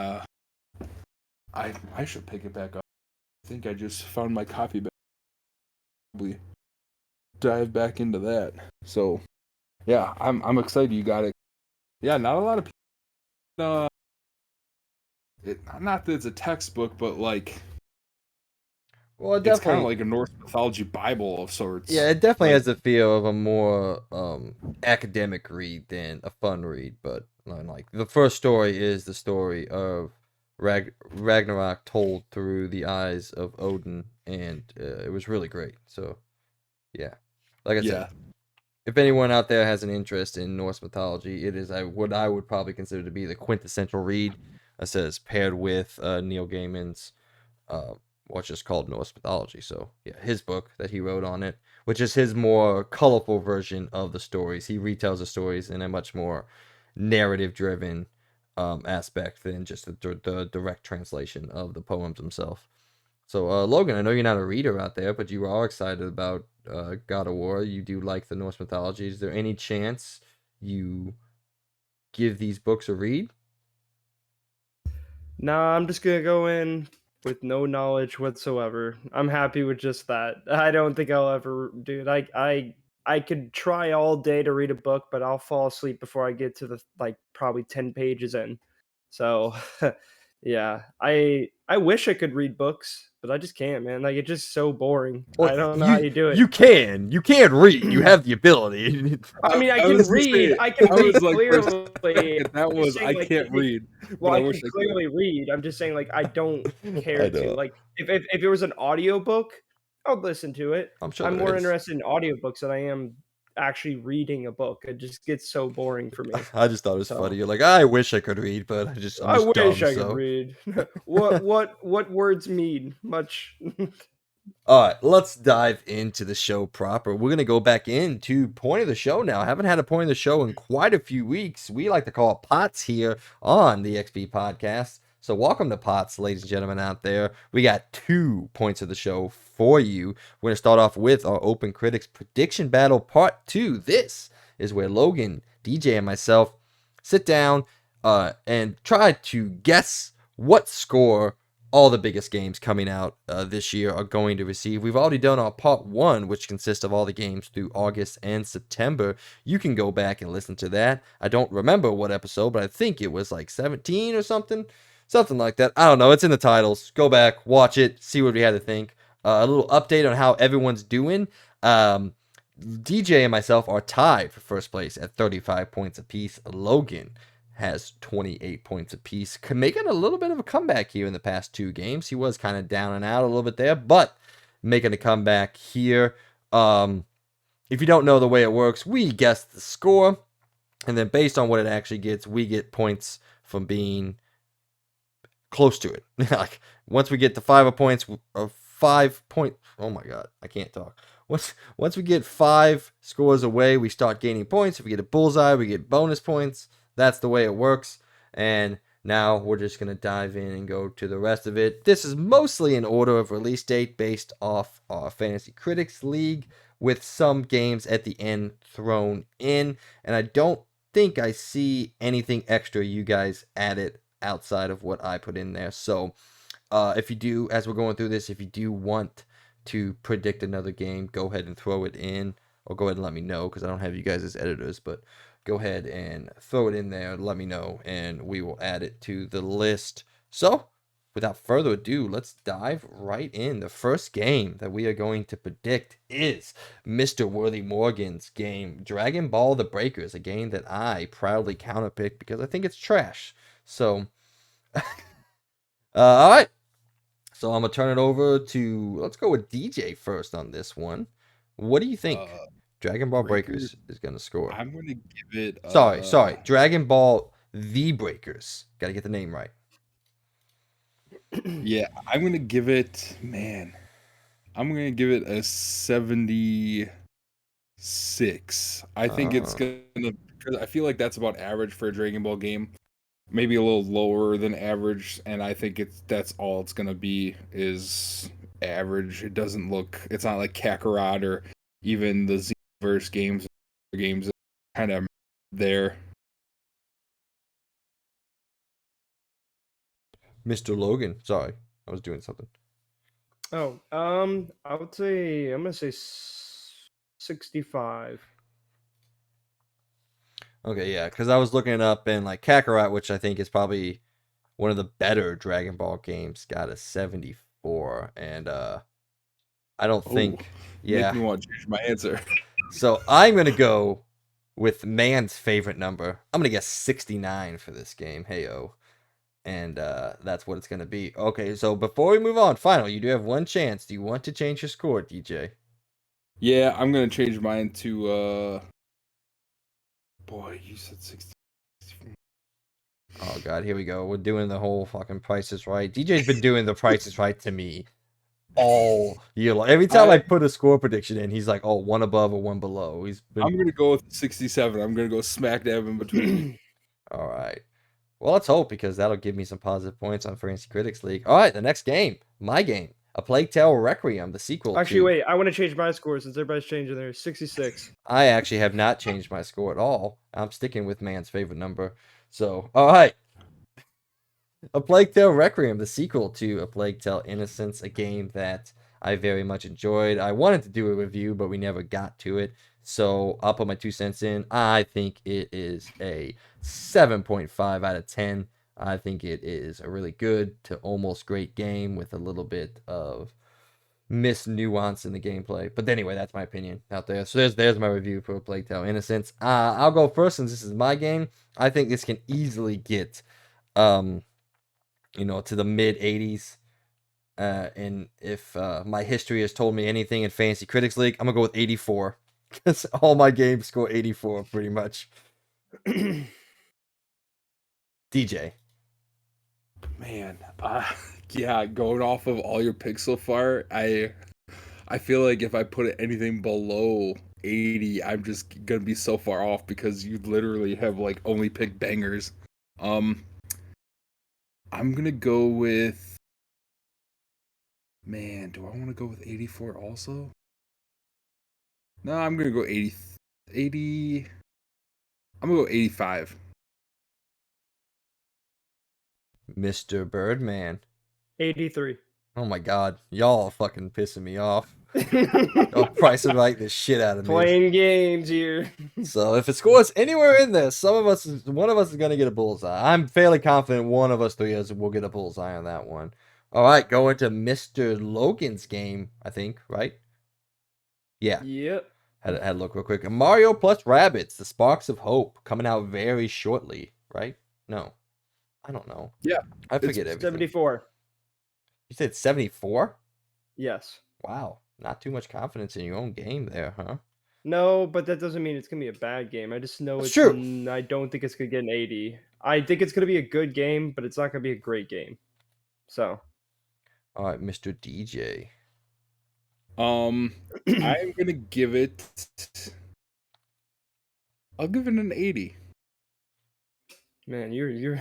I should pick it back up. I think I just found my copy back. Probably dive back into that. So yeah, I'm excited you got it. Yeah, not a lot of people. Not that it's a textbook, but like. Well, it's kind of like a Norse mythology Bible of sorts. Yeah, it definitely has the feel of a more academic read than a fun read, but And like the first story is the story of Ragnarok told through the eyes of Odin, and it was really great. So yeah, like I said, if anyone out there has an interest in Norse mythology, it is what I would probably consider to be the quintessential read. I says paired with Neil Gaiman's what's just called Norse mythology. So yeah, his book that he wrote on it, which is his more colorful version of the stories. He retells the stories in a much more narrative-driven aspect than just the direct translation of the poems themselves. So Logan, I know you're not a reader out there, but you are excited about God of War. You do like the Norse mythology. Is there any chance you give these books a read? Nah, I'm just gonna go in with no knowledge whatsoever. I'm happy with just that. I don't think I'll ever, dude. I could try all day to read a book, but I'll fall asleep before I get to the like probably 10 pages in. So, yeah, I wish I could read books, but I just can't, man. Like it's just so boring. Well, I don't know how you do it. you can read. You have the ability. I mean, I I can was gonna read. say, I can I read was like, for a clearly. second, that I'm just was saying, I like, can't read, well, but I I wish can I could. clearly read. I'm just saying, like, I don't care I to. know. Like, if it was an audiobook, I'd listen to it. I'm sure I'm there more is. interested in audiobooks than I am actually reading a book. It just gets so boring for me. I just thought it was funny. So You're like, I wish I could read, but I'm I just wish dumb. I could So read. What words mean much? all right, let's dive into the show proper. We're gonna go back into point of the show now. I haven't had a point of the show in quite a few weeks. We like to call it Pots here on the XP podcast. So welcome to Pots, ladies and gentlemen out there. We got 2 points of the show for you. We're gonna start off with our OpenCritics prediction battle part 2. This is where Logan, DJ, and myself sit down and try to guess what score all the biggest games coming out this year are going to receive. We've already done our part 1, which consists of all the games through August and September. You can go back and listen to that. I don't remember what episode, but I think it was like 17 or something. Something like that. I don't know. It's in the titles. Go back, watch it, see what we had to think. A little update on how everyone's doing. DJ and myself are tied for first place at 35 points apiece. Logan has 28 points apiece, making a little bit of a comeback here in the past 2 games. He was kind of down and out a little bit there, but making a comeback here. If you don't know the way it works, we guess the score, and then based on what it actually gets, we get points from being close to it. Like once we get to 5 points, or 5 point. Oh my god, I can't talk. Once we get 5 scores away, we start gaining points. If we get a bullseye, we get bonus points. That's the way it works. And now we're just going to dive in and go to the rest of it. This is mostly in order of release date based off our Fantasy Critics League, with some games at the end thrown in. And I don't think I see anything extra you guys added outside of what I put in there. So if you do, as we're going through this, if you do want to predict another game, go ahead and throw it in, or go ahead and let me know, because I don't have you guys as editors, but go ahead and throw it in there, let me know, and we will add it to the list. So without further ado, let's dive right in. The first game that we are going to predict is Mr. Worthy Morgan's game, Dragon Ball The Breakers, a game that I proudly counterpick because I think it's trash. So all right, so I'm gonna turn it over to, let's go with DJ first on this one. What do you think Dragon Ball Breakers is gonna score? I'm gonna give it. Sorry, Dragon Ball The Breakers. Got to get the name right. Yeah, I'm gonna give it. Man, I'm gonna give it a 76. I think it's gonna. Because I feel like that's about average for a Dragon Ball game. Maybe a little lower than average, and I think that's all it's gonna be is average. It doesn't look. It's not like Kakarot or even the Xenoverse games kind of there. Mr. Logan. Sorry, I was doing something. Oh, I would say I'm gonna say 65. Okay, yeah, because I was looking it up, and like Kakarot, which I think is probably one of the better Dragon Ball games, got a 74, and I don't think, Make me want to change my answer. So I'm gonna go with man's favorite number. I'm gonna guess 69 for this game. Heyo. And that's what it's gonna be. Okay, so before we move on, final, you do have one chance. Do you want to change your score, DJ? Yeah, I'm gonna change mine to boy, you said 60. Oh god, here we go. We're doing the whole fucking Price is Right. DJ's been doing the Price is Right to me all year long. Every time I put a score prediction in, he's like, "Oh, one above or one below." I'm gonna go with 67. I'm gonna go smack dab in between. All right. Well, let's hope, because that'll give me some positive points on Fantasy Critics League. All right, the next game, my game, A Plague Tale Requiem, the sequel. Actually, wait. I want to change my score since everybody's changing theirs. 66. I actually have not changed my score at all. I'm sticking with man's favorite number. So, all right. A Plague Tale Requiem, the sequel to A Plague Tale Innocence, a game that I very much enjoyed. I wanted to do a review, but we never got to it. So I'll put my 2 cents in. I think it is a 7.5 out of 10. I think it is a really good to almost great game with a little bit of missed nuance in the gameplay. But anyway, that's my opinion out there. So there's my review for A Plague Tale Innocence. I'll go first since this is my game. I think this can easily get to the mid 80s. And if my history has told me anything in Fantasy Critics League, I'm gonna go with 84. Because all my games score 84 pretty much. DJ. Man, yeah, going off of all your picks so far, I feel like if I put anything below 80, I'm just gonna be so far off because you literally have like only picked bangers. I'm gonna go with, man, do I want to go with 84 also? No, I'm gonna go 80. I'm gonna go 85. Mr. Birdman. 83. Oh my god. Y'all are fucking pissing me off. Y'all pricing right the shit out of me. Playing games here. So if it scores anywhere in this, one of us is gonna get a bullseye. I'm fairly confident one of us three will get a bullseye on that one. All right, going to Mr. Logan's game, I think, right? Yeah. Yep. Had to look real quick. Mario plus Rabbids, The Sparks of Hope, coming out very shortly, right? No. I don't know. Yeah. I forget everything. 74. You said 74? Yes. Wow. Not too much confidence in your own game there, huh? No, but that doesn't mean it's gonna be a bad game. I just know It's it's true. I don't think it's gonna get an 80. I think it's gonna be a good game, but it's not gonna be a great game. So. All right, Mr. DJ. I'm gonna give it. I'll give it an 80. Man, you're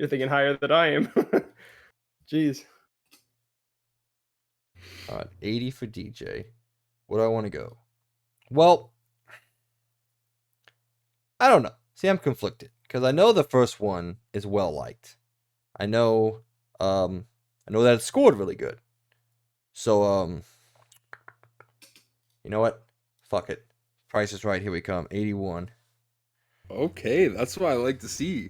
thinking higher than I am. Jeez. All right, 80 for DJ. What do I want to go? Well, I don't know. See, I'm conflicted because I know the first one is well liked. I know that it scored really good. So, you know what? Fuck it. Price is Right. Here we come. 81. Okay, that's what I like to see.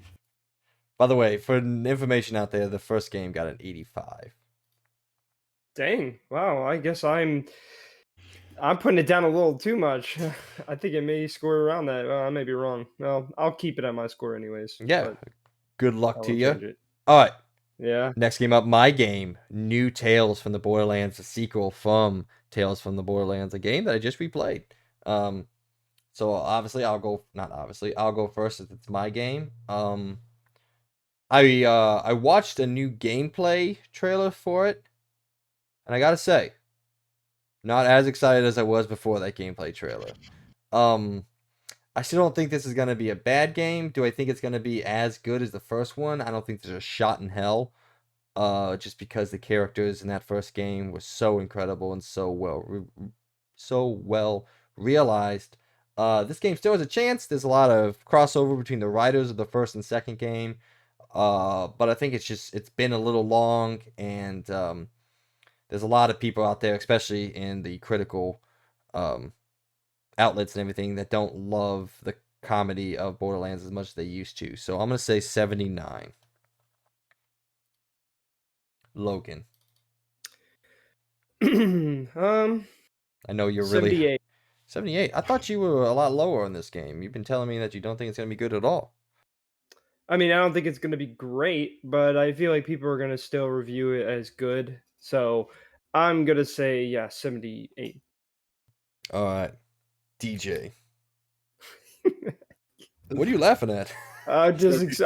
By the way, for information out there, the first game got an 85. Dang. Wow. I guess I'm putting it down a little too much. I think it may score around that. I may be wrong. Well, I'll keep it at my score anyways. Yeah. Good luck to you. It. All right. Yeah. Next game up, my game, New Tales from the Borderlands, a sequel from Tales from the Borderlands, a game that I just replayed. So obviously I'll go first since it's my game. I watched a new gameplay trailer for it, and I gotta say, not as excited as I was before that gameplay trailer. I still don't think this is gonna be a bad game. Do I think it's gonna be as good as the first one? I don't think there's a shot in hell. Just because the characters in that first game were so incredible and so well realized. This game still has a chance. There's a lot of crossover between the writers of the first and second game. But I think it's been a little long, and there's a lot of people out there, especially in the critical outlets and everything, that don't love the comedy of Borderlands as much as they used to. So I'm gonna say 79. Logan. I know you're really 78. 78. I thought you were a lot lower on this game. You've been telling me that you don't think it's going to be good at all. I mean, I don't think it's going to be great, but I feel like people are going to still review it as good. So I'm going to say, yeah, 78. All right. DJ. What are you laughing at? I just,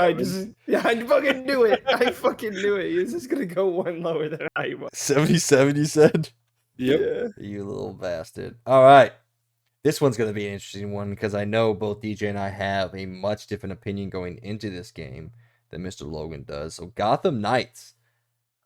yeah, I fucking knew it. I fucking knew it. He's just going to go one lower than I was. 77, you said? Yep. Yeah. You little bastard. All right. This one's going to be an interesting one because I know both DJ and I have a much different opinion going into this game than Mr. Logan does. So Gotham Knights,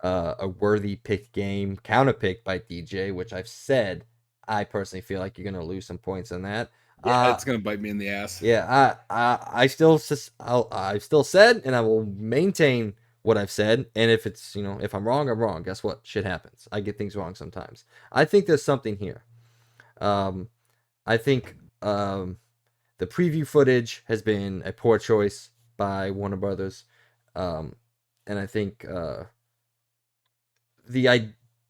a worthy pick game, counterpicked by DJ, which I've said I personally feel like you're going to lose some points on that. Yeah, it's gonna bite me in the ass. Yeah, I still said, and I will maintain what I've said. And if it's if I'm wrong, I'm wrong. Guess what? Shit happens. I get things wrong sometimes. I think there's something here. I think the preview footage has been a poor choice by Warner Brothers, and I think the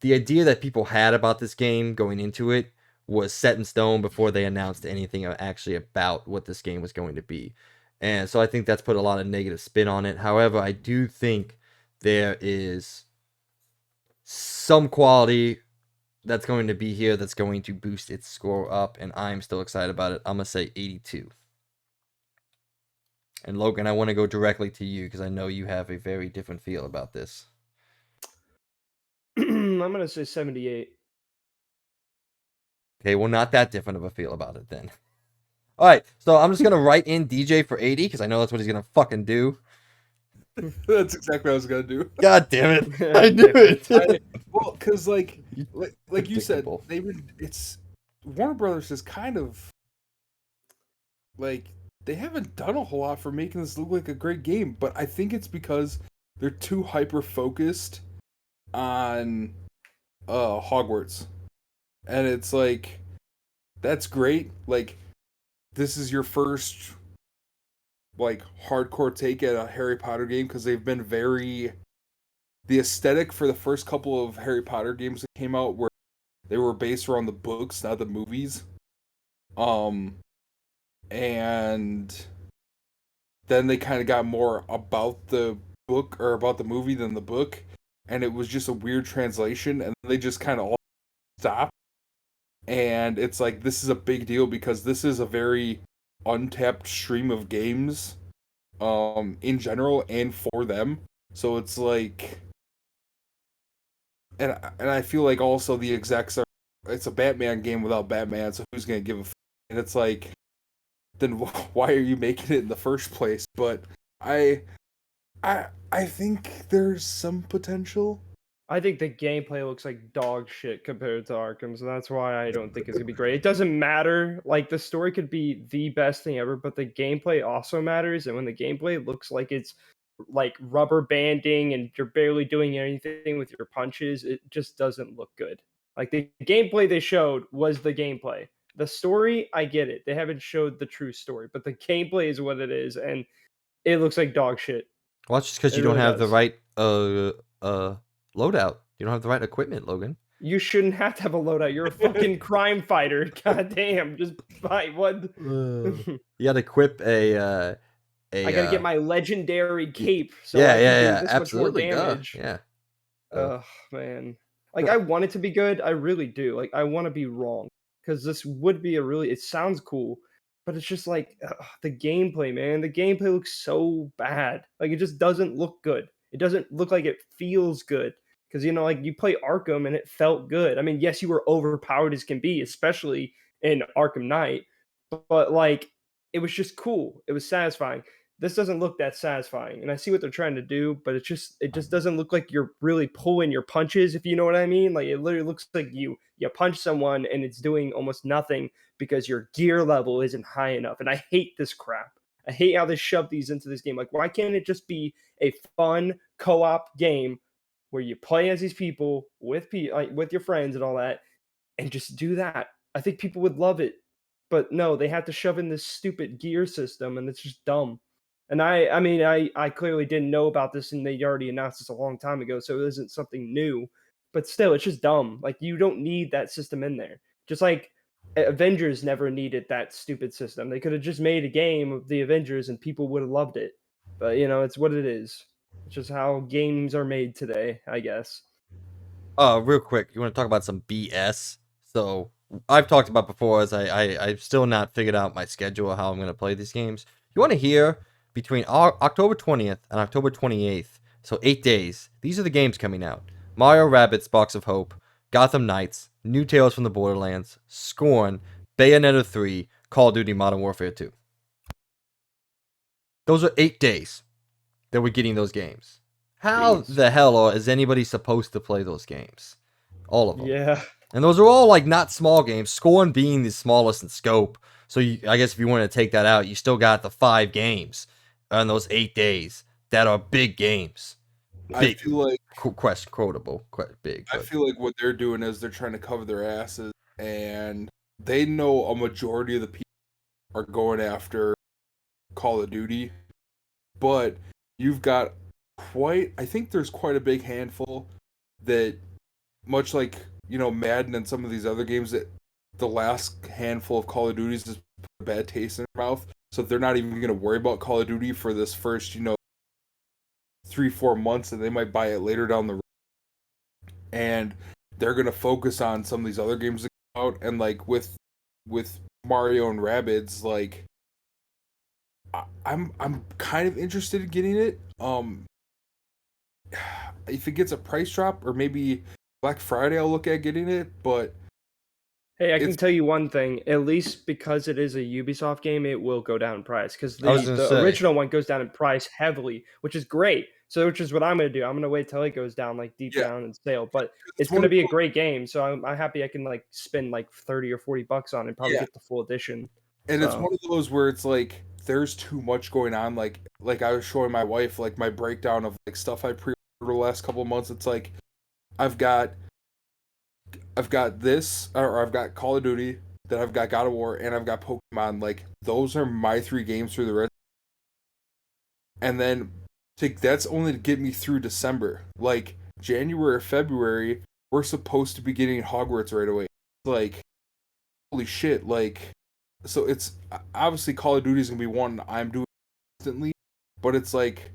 idea that people had about this game going into it was set in stone before they announced anything actually about what this game was going to be. And so I think that's put a lot of negative spin on it. However, I do think there is some quality that's going to be here that's going to boost its score up, and I'm still excited about it. I'm going to say 82. And Logan, I want to go directly to you because I know you have a very different feel about this. I'm going to say 78. Okay, well, not that different of a feel about it then. All right, so I'm just going to write in DJ for 80 because I know that's what he's going to fucking do. That's exactly what I was gonna do. God damn it. I knew it. Well, because like you said, Predictable. it's Warner Brothers is kind of like they haven't done a whole lot for making this look like a great game, but I think it's because they're too hyper focused on Hogwarts. And it's like that's great. Like this is your first like hardcore take at a Harry Potter game because they've been the aesthetic for the first couple of Harry Potter games that came out where they were based around the books, not the movies. And then they kind of got more about the book or about the movie than the book, and it was just a weird translation, and they just kind of all stopped. And it's like this is a big deal because this is a very untapped stream of games in general and for them. So it's like and I feel like also the execs are it's a Batman game without Batman, so who's gonna give a and it's like then why are you making it in the first place? But I think there's some potential. I think the gameplay looks like dog shit compared to Arkham, so that's why I don't think it's gonna be great. It doesn't matter. Like the story could be the best thing ever, but the gameplay also matters. And when the gameplay looks like it's like rubber banding and you're barely doing anything with your punches, it just doesn't look good. Like the gameplay they showed was the gameplay. The story, I get it. They haven't showed the true story, but the gameplay is what it is, and it looks like dog shit. Well, that's just because you don't have the right loadout. You don't have the right equipment, Logan. You shouldn't have to have a loadout. You're a fucking crime fighter. God damn. Just buy one. You got to equip a I gotta get my legendary cape. So yeah, I can yeah, do yeah, this absolutely. much more damage. Yeah. Oh man. Like I want it to be good. I really do. Like I want to be wrong because this would be a really. It sounds cool, but it's just like the gameplay, man. The gameplay looks so bad. Like it just doesn't look good. It doesn't look like it feels good because like you play Arkham and it felt good. I mean, yes, you were overpowered as can be, especially in Arkham Knight, but like it was just cool. It was satisfying. This doesn't look that satisfying, and I see what they're trying to do, but it just doesn't look like you're really pulling your punches, if you know what I mean. Like it literally looks like you punch someone and it's doing almost nothing because your gear level isn't high enough. And I hate this crap. I hate how they shove these into this game. Like why can't it just be a fun co-op game where you play as these people with with your friends and all that, and just do that? I think people would love it, but no, they have to shove in this stupid gear system, and it's just dumb. And I mean, I clearly didn't know about this, and they already announced this a long time ago, so it isn't something new. But still, it's just dumb. Like you don't need that system in there. Just like Avengers never needed that stupid system. They could have just made a game of the Avengers and people would have loved it. But it's what it is. It's just how games are made today, I guess. Real quick, you want to talk about some BS? So I've talked about before as I've still not figured out my schedule, how I'm going to play these games. You want to hear between October 20th and October 28th, so 8 days, these are the games coming out. Mario Rabbids Sparks of Hope, Gotham Knights, New Tales from the Borderlands, Scorn, Bayonetta 3, Call of Duty Modern Warfare 2. Those are 8 days that we're getting those games. How Jeez. the hell is anybody supposed to play those games? All of them. Yeah. And those are all like not small games. Scorn being the smallest in scope. So I guess if you want to take that out, you still got the 5 games on those 8 days that are big games. Big, I feel like quotable, big. I feel like what they're doing is they're trying to cover their asses, and they know a majority of the people are going after Call of Duty, but you've got I think there's quite a big handful that, much like, Madden and some of these other games, that the last handful of Call of Duties just put a bad taste in their mouth, so they're not even going to worry about Call of Duty for this first, 3-4 months, and they might buy it later down the road. And they're going to focus on some of these other games that come out, and like with Mario and Rabbids, like I'm kind of interested in getting it. If it gets a price drop, or maybe Black Friday, I'll look at getting it. But Hey, I can tell you one thing. At least because it is a Ubisoft game, it will go down in price. Because the original one goes down in price heavily, which is great. So, which is what I'm going to do. I'm going to wait till it goes down, like deep down in sale. But it's going to be a great game. So I'm happy I can like spend like $30 or $40 on it and probably get the full edition. And it's one of those where it's like there's too much going on. Like I was showing my wife like my breakdown of like stuff I pre-ordered the last couple of months. It's like I've got this, or I've got Call of Duty, then I've got God of War, and I've got Pokemon. Like those are my 3 games through the rest. And then that's only to get me through December. Like January or February, we're supposed to be getting Hogwarts right away. Like, holy shit! Like, so it's obviously Call of Duty is gonna be one I'm doing constantly, but it's like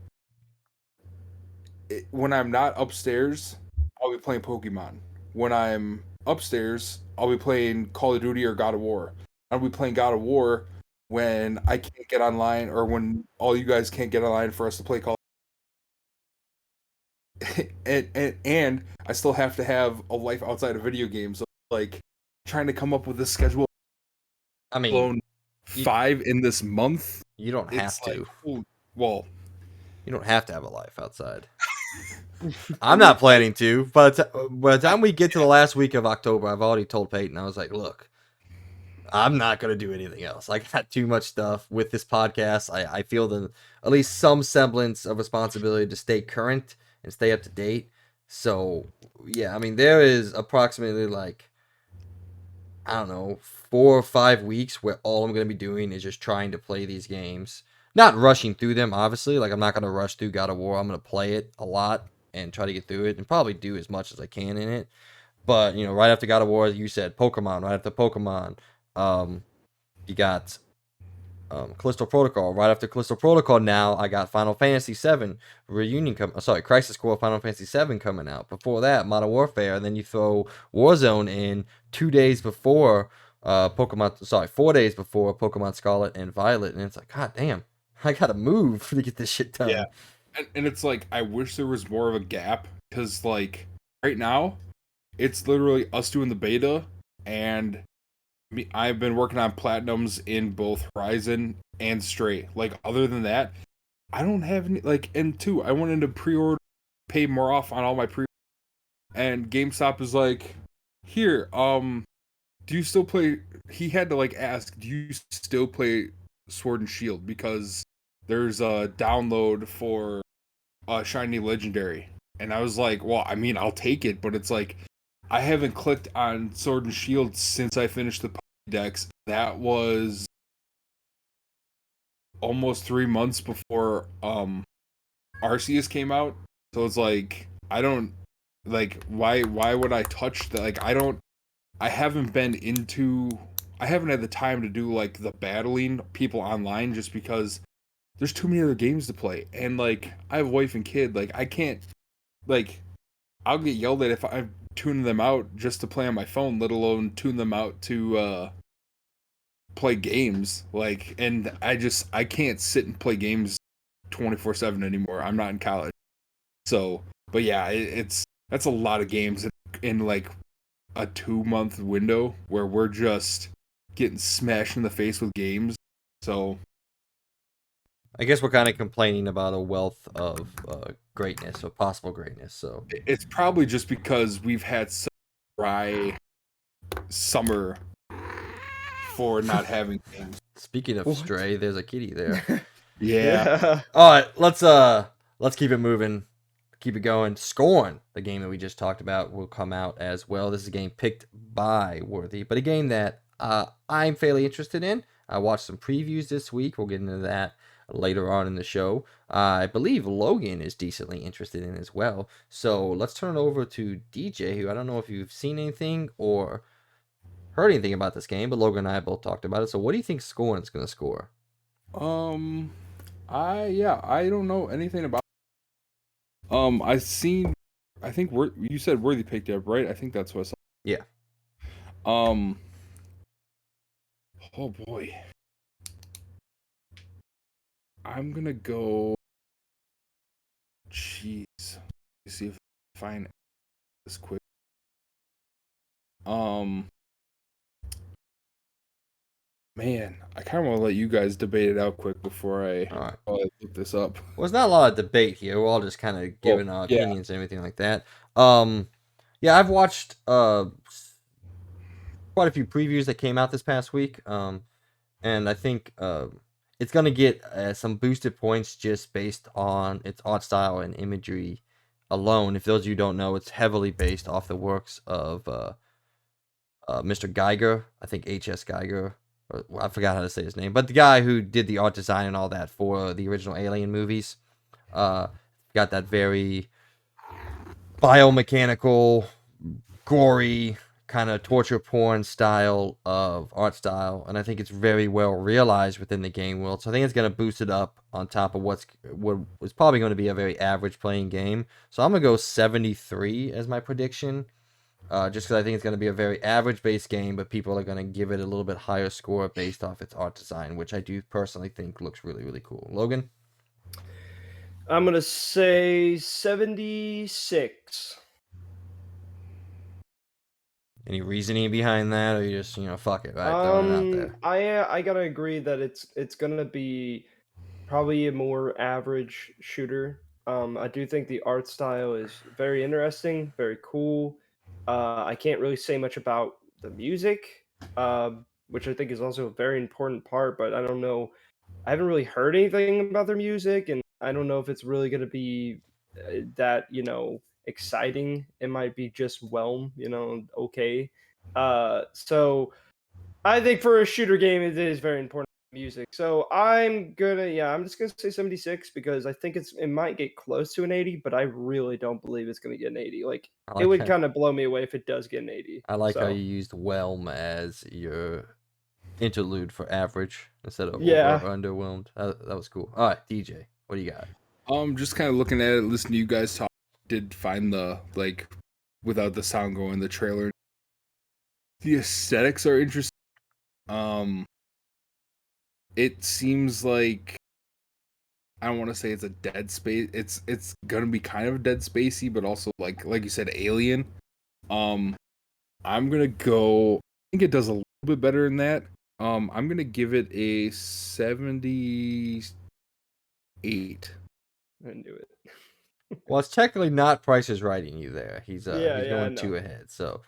when I'm not upstairs, I'll be playing Pokemon. When I'm upstairs, I'll be playing Call of Duty or God of War. I'll be playing God of War when I can't get online, or when all you guys can't get online for us to play Call. And I still have to have a life outside of video games. So like trying to come up with a schedule. I mean, 5 in this month. You don't have to. Well, you don't have to have a life outside. I'm not planning to, but by the time we get to the last week of October, I've already told Peyton, I was like, look, I'm not going to do anything else. I got too much stuff with this podcast. I feel at least some semblance of responsibility to stay current and stay up to date. So, yeah, I mean, there is approximately like, I don't know, 4 or 5 weeks where all I'm going to be doing is just trying to play these games. Not rushing through them, obviously. Like, I'm not going to rush through God of War. I'm going to play it a lot and try to get through it and probably do as much as I can in it. But, right after God of War, you said Pokemon. Right after Pokemon, you got Callisto Protocol. Right after Callisto Protocol, now I got Final Fantasy VII Crisis Core Final Fantasy VII coming out. Before that, Modern Warfare. And then you throw Warzone in 2 days before 4 days before Pokemon Scarlet and Violet. And it's like, God damn, I gotta move to get this shit done. Yeah. And it's like, I wish there was more of a gap, because like right now it's literally us doing the beta, and I've been working on platinums in both Horizon and Stray. Like, other than that, I don't have any, like, and 2, I wanted to pre-order, pay more off on all my pre, and GameStop is like, here, do you still play, he had to like ask, do you still play Sword and Shield, because there's a download for Shiny Legendary. And I was like, well, I mean, I'll take it, but it's like, I haven't clicked on Sword and Shield since I finished the Pokédex. That was almost 3 months before Arceus came out. So it's like, I don't, like, why would I touch that? Like, I haven't been into I haven't had the time to do like the battling people online just because there's too many other games to play. And like I have a wife and kid, like I can't like I'll get yelled at if I tune them out just to play on my phone, let alone tune them out to play games. Like and I can't sit and play games 24/7 anymore. I'm not in college. So, but yeah, that's a lot of games in like a 2-month window where we're just getting smashed in the face with games. So I guess we're kind of complaining about a wealth of greatness or possible greatness. So it's probably just because we've had such a dry summer for not having games. speaking of What? Stray, there's a kitty there. Yeah. All right, let's keep it moving. Keep it going. Scorn, the game that we just talked about, will come out as well. This is a game picked by Worthy, but a game that I'm fairly interested in. I watched some previews this week. We'll get into that later on in the show. I believe Logan is decently interested in as well. So let's turn it over to DJ, who I don't know if you've seen anything or heard anything about this game, but Logan and I both talked about it. So what do you think Scorn is going to score? I don't know anything about. I seen. I think you said Worthy picked it up, right? I think that's what I saw. Yeah. Oh boy. I'm gonna go. Jeez. Let me see if I can find this quick. Man, I kind of want to let you guys debate it out quick before I All right. look this up. Well, there's not a lot of debate here. We're all just kind of giving our yeah. opinions and everything like that. Yeah, I've watched quite a few previews that came out this past week. And I think it's gonna get some boosted points just based on its art style and imagery alone. If those of you don't know, it's heavily based off the works of Mr. Geiger. I think H.S. Geiger. I forgot how to say his name, but the guy who did the art design and all that for the original Alien movies. Got that very biomechanical, gory, kind of torture porn style of art style, and I think it's very well realized within the game world. So I think it's going to boost it up on top of what was probably going to be a very average playing game. So I'm going to go 73 as my prediction. Just because I think it's going to be a very average base game, but people are going to give it a little bit higher score based off its art design, which I do personally think looks really, really cool. Logan? I'm going to say 76. Any reasoning behind that, or you just, fuck it, right? Throwing it out there. I gotta agree that it's gonna be probably a more average shooter. I do think the art style is very interesting, very cool. I can't really say much about the music, which I think is also a very important part, but I don't know. I haven't really heard anything about their music, and I don't know if it's really gonna be that exciting. It might be just okay. So I think for a shooter game, it is very important music. So I'm just gonna say 76 because I think it might get close to an 80, but I really don't believe it's gonna get an 80. Like I it like would how, kind of blow me away if it does get an 80. I like how So you used whelm as your interlude for average instead of yeah, over or underwhelmed. That was cool. All right, DJ, what do you got? Just kind of looking at it, listening to you guys talk. Did find the without the sound going, the trailer. The aesthetics are interesting. It seems like I don't want to say it's a Dead Space. It's gonna be kind of Dead Spacey, but also like you said, Alien. I'm gonna go. I think it does a little bit better than that. I'm gonna give it a 78. I knew it. Well, it's technically not Price is writing you there. He's Yeah, he's I going know. 2 ahead. So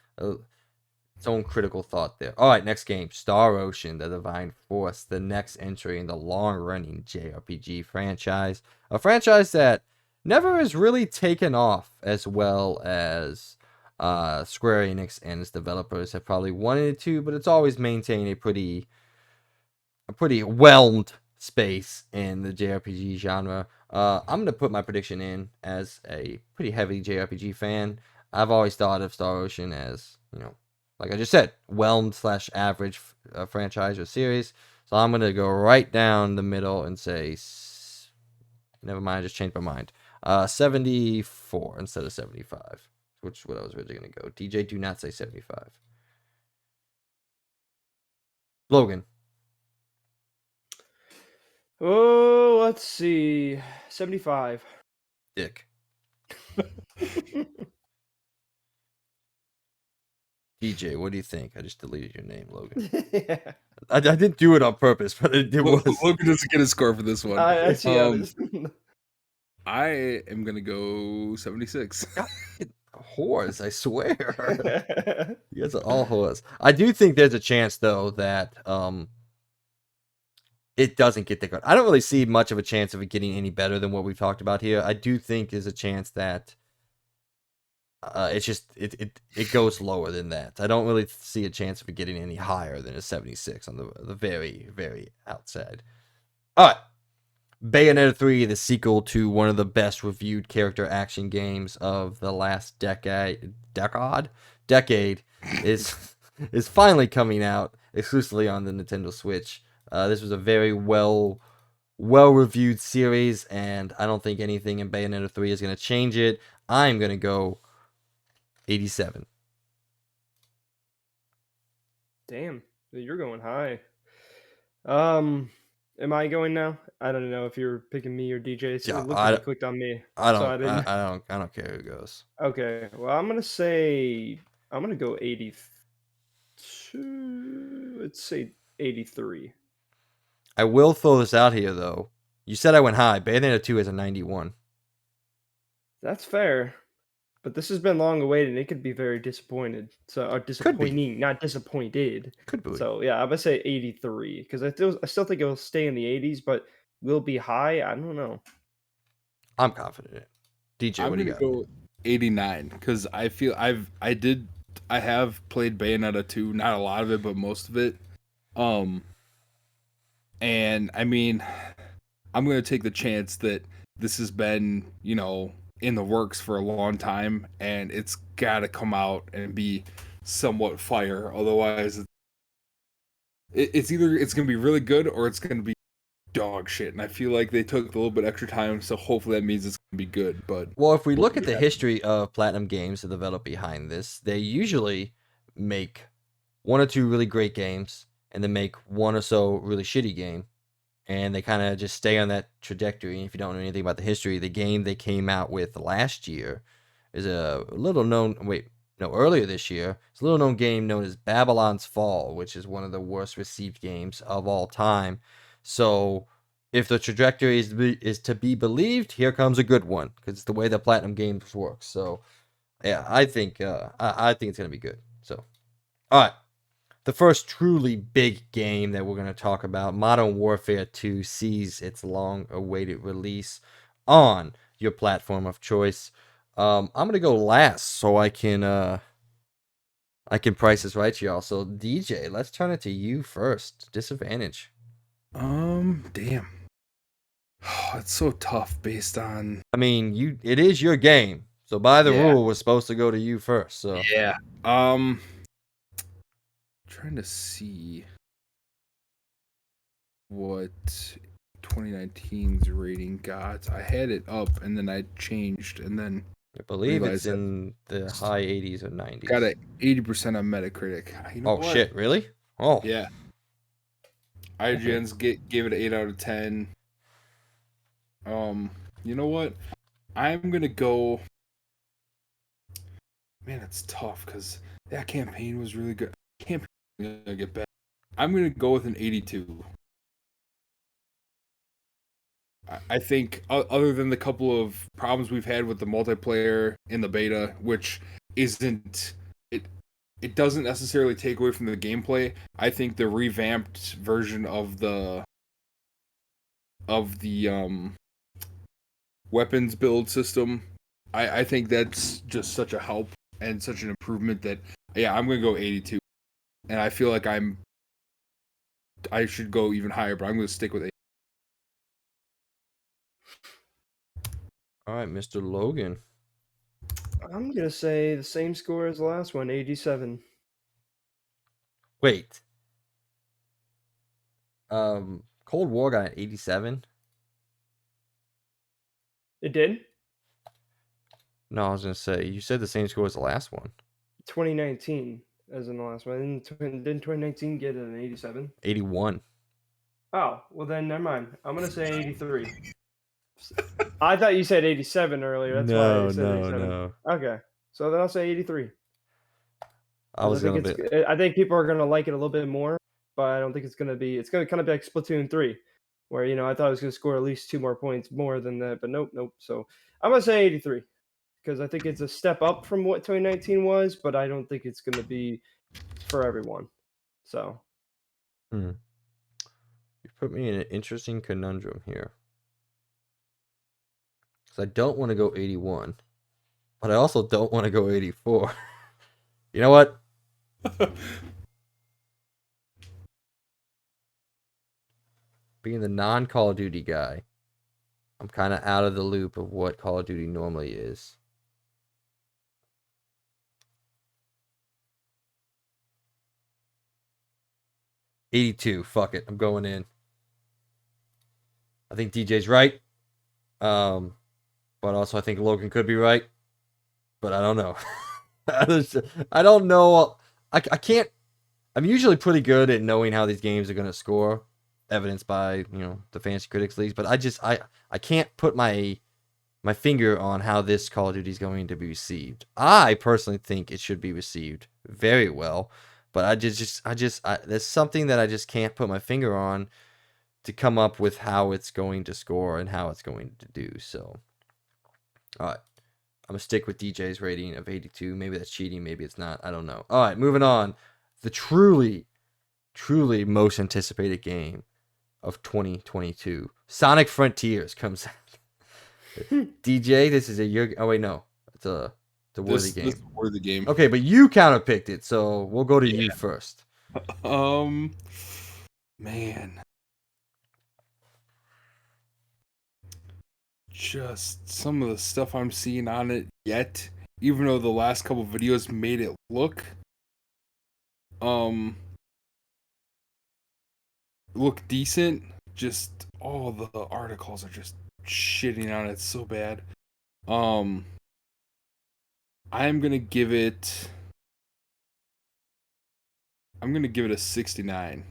its own critical thought there. All right, next game, Star Ocean: The Divine Force, the next entry in the long-running JRPG franchise, a franchise that never has really taken off as well as Square Enix and its developers have probably wanted it to, but it's always maintained a pretty whelmed space in the JRPG genre. I'm gonna put my prediction in as a pretty heavy JRPG fan. I've always thought of Star Ocean as like I just said, whelmed/average franchise or series. So I'm gonna go right down the middle and say, never mind, I just changed my mind. 74 instead of 75, which is what I was originally gonna go. DJ, do not say 75. Logan. Oh, let's see. 75. Dick. DJ, what do you think? I just deleted your name, Logan. Yeah. I didn't do it on purpose, but it was. Logan doesn't get a score for this one. I see how it is. I am gonna go 76. Whores, I swear. You guys are all whores. I do think there's a chance though that it doesn't get that good. I don't really see much of a chance of it getting any better than what we've talked about here. I do think there's a chance that it's just it goes lower than that. I don't really see a chance of it getting any higher than a 76 on the very, very outside. All right. Bayonetta 3, the sequel to one of the best reviewed character action games of the last decade is finally coming out exclusively on the Nintendo Switch. This was a very well reviewed series, and I don't think anything in Bayonetta 3 is going to change it. I'm going to go 87. Damn, you're going high. Am I going now? I don't know if you're picking me or DJ. So Yeah, it looked like you clicked on me. I So don't. I didn't. I don't care who goes. Okay. Well, I'm gonna go 82. Let's say 83. I will throw this out here though. You said I went high. Bayonetta 2 is a 91. That's fair. But this has been long awaited, and it could be very disappointed. So, or disappointing, not disappointed. Could be. So, yeah, I'm gonna say 83 because I still think it'll stay in the 80s, but will be high. I don't know. I'm confident in it. DJ, I'm what do you gonna got? go 89 because I feel I have played Bayonetta 2, not a lot of it, but most of it. And I mean, I'm gonna take the chance that this has been, in the works for a long time, and it's gotta come out and be somewhat fire. Otherwise, it's either it's gonna be really good or it's gonna be dog shit. And I feel like they took a little bit extra time, so hopefully that means it's gonna be good. But Well, if we look at the history of Platinum Games that develop behind this, they usually make one or two really great games and then make one or so really shitty game. And they kind of just stay on that trajectory. And if you don't know anything about the history, the game they came out with last year is a little known. Earlier this year, it's a little known game known as Babylon's Fall, which is one of the worst received games of all time. So, if the trajectory is to be believed, here comes a good one because it's the way that Platinum Games works. So, yeah, I think it's gonna be good. So, all right. The first truly big game that we're going to talk about, Modern Warfare 2, sees its long-awaited release on your platform of choice. I'm going to go last so I can price this right to y'all. So DJ, let's turn it to you first. Disadvantage. Damn. It's so tough based on. I mean, it is your game, so by the rule, we're supposed to go to you first. So yeah. Trying to see what 2019's rating got. I had it up and then I changed and then I believe it's in the high 80s or 90s. Got it 80% on Metacritic. Shit, really? Oh. Yeah. IGN's gave it an 8 out of 10. You know what? I'm gonna go. Man, it's tough because that campaign was really good. Campaign gonna get better. I'm gonna go with an 82. I think other than the couple of problems we've had with the multiplayer in the beta, which isn't it doesn't necessarily take away from the gameplay. I think the revamped version of the weapons build system, I think that's just such a help and such an improvement that I'm gonna go 82. And I feel like I should go even higher, but I'm gonna stick with 80. All right, Mr. Logan. I'm gonna say the same score as the last one, 87. Wait. Cold War got an 87. It did. No, I was gonna say you said the same score as the last one. 2019, as in the last one. Didn't 2019 get an 87? 81. Oh, well then never mind. I'm gonna say 83. I thought you said 87 earlier. That's why I said 87. No. Okay, so then I'll say 83. I was think gonna it's. be. I think people are gonna like it a little bit more, but I don't think it's gonna be. It's gonna kind of be like Splatoon 3, where I thought I was gonna score at least 2 more points more than that, but nope. So I'm gonna say 83 because I think it's a step up from what 2019 was, but I don't think it's gonna be for everyone. So You put me in an interesting conundrum here. Because I don't want to go 81, but I also don't want to go 84. You know what? Being the non-Call of Duty guy, I'm kind of out of the loop of what Call of Duty normally is. '82. Fuck it. I'm going in. I think DJ's right. But also I think Logan could be right. But I don't know. I don't know. I can't. I'm usually pretty good at knowing how these games are going to score, evidenced by the Fantasy Critics leagues. But I can't put my finger on how this Call of Duty is going to be received. I personally think it should be received very well, but I there's something that I just can't put my finger on to come up with how it's going to score and how it's going to do. So, all right. I'm going to stick with DJ's rating of 82. Maybe that's cheating. Maybe it's not. I don't know. All right, moving on. The truly most anticipated game of 2022. Sonic Frontiers comes out. DJ, this is oh, wait, no. It's a worthy game. This is a worthy game. Okay, but you counterpicked it, so we'll go to you first. Man. Just some of the stuff I'm seeing on it yet, even though the last couple videos made it look decent, just all the articles are just shitting on it so bad. I'm gonna give it a 69.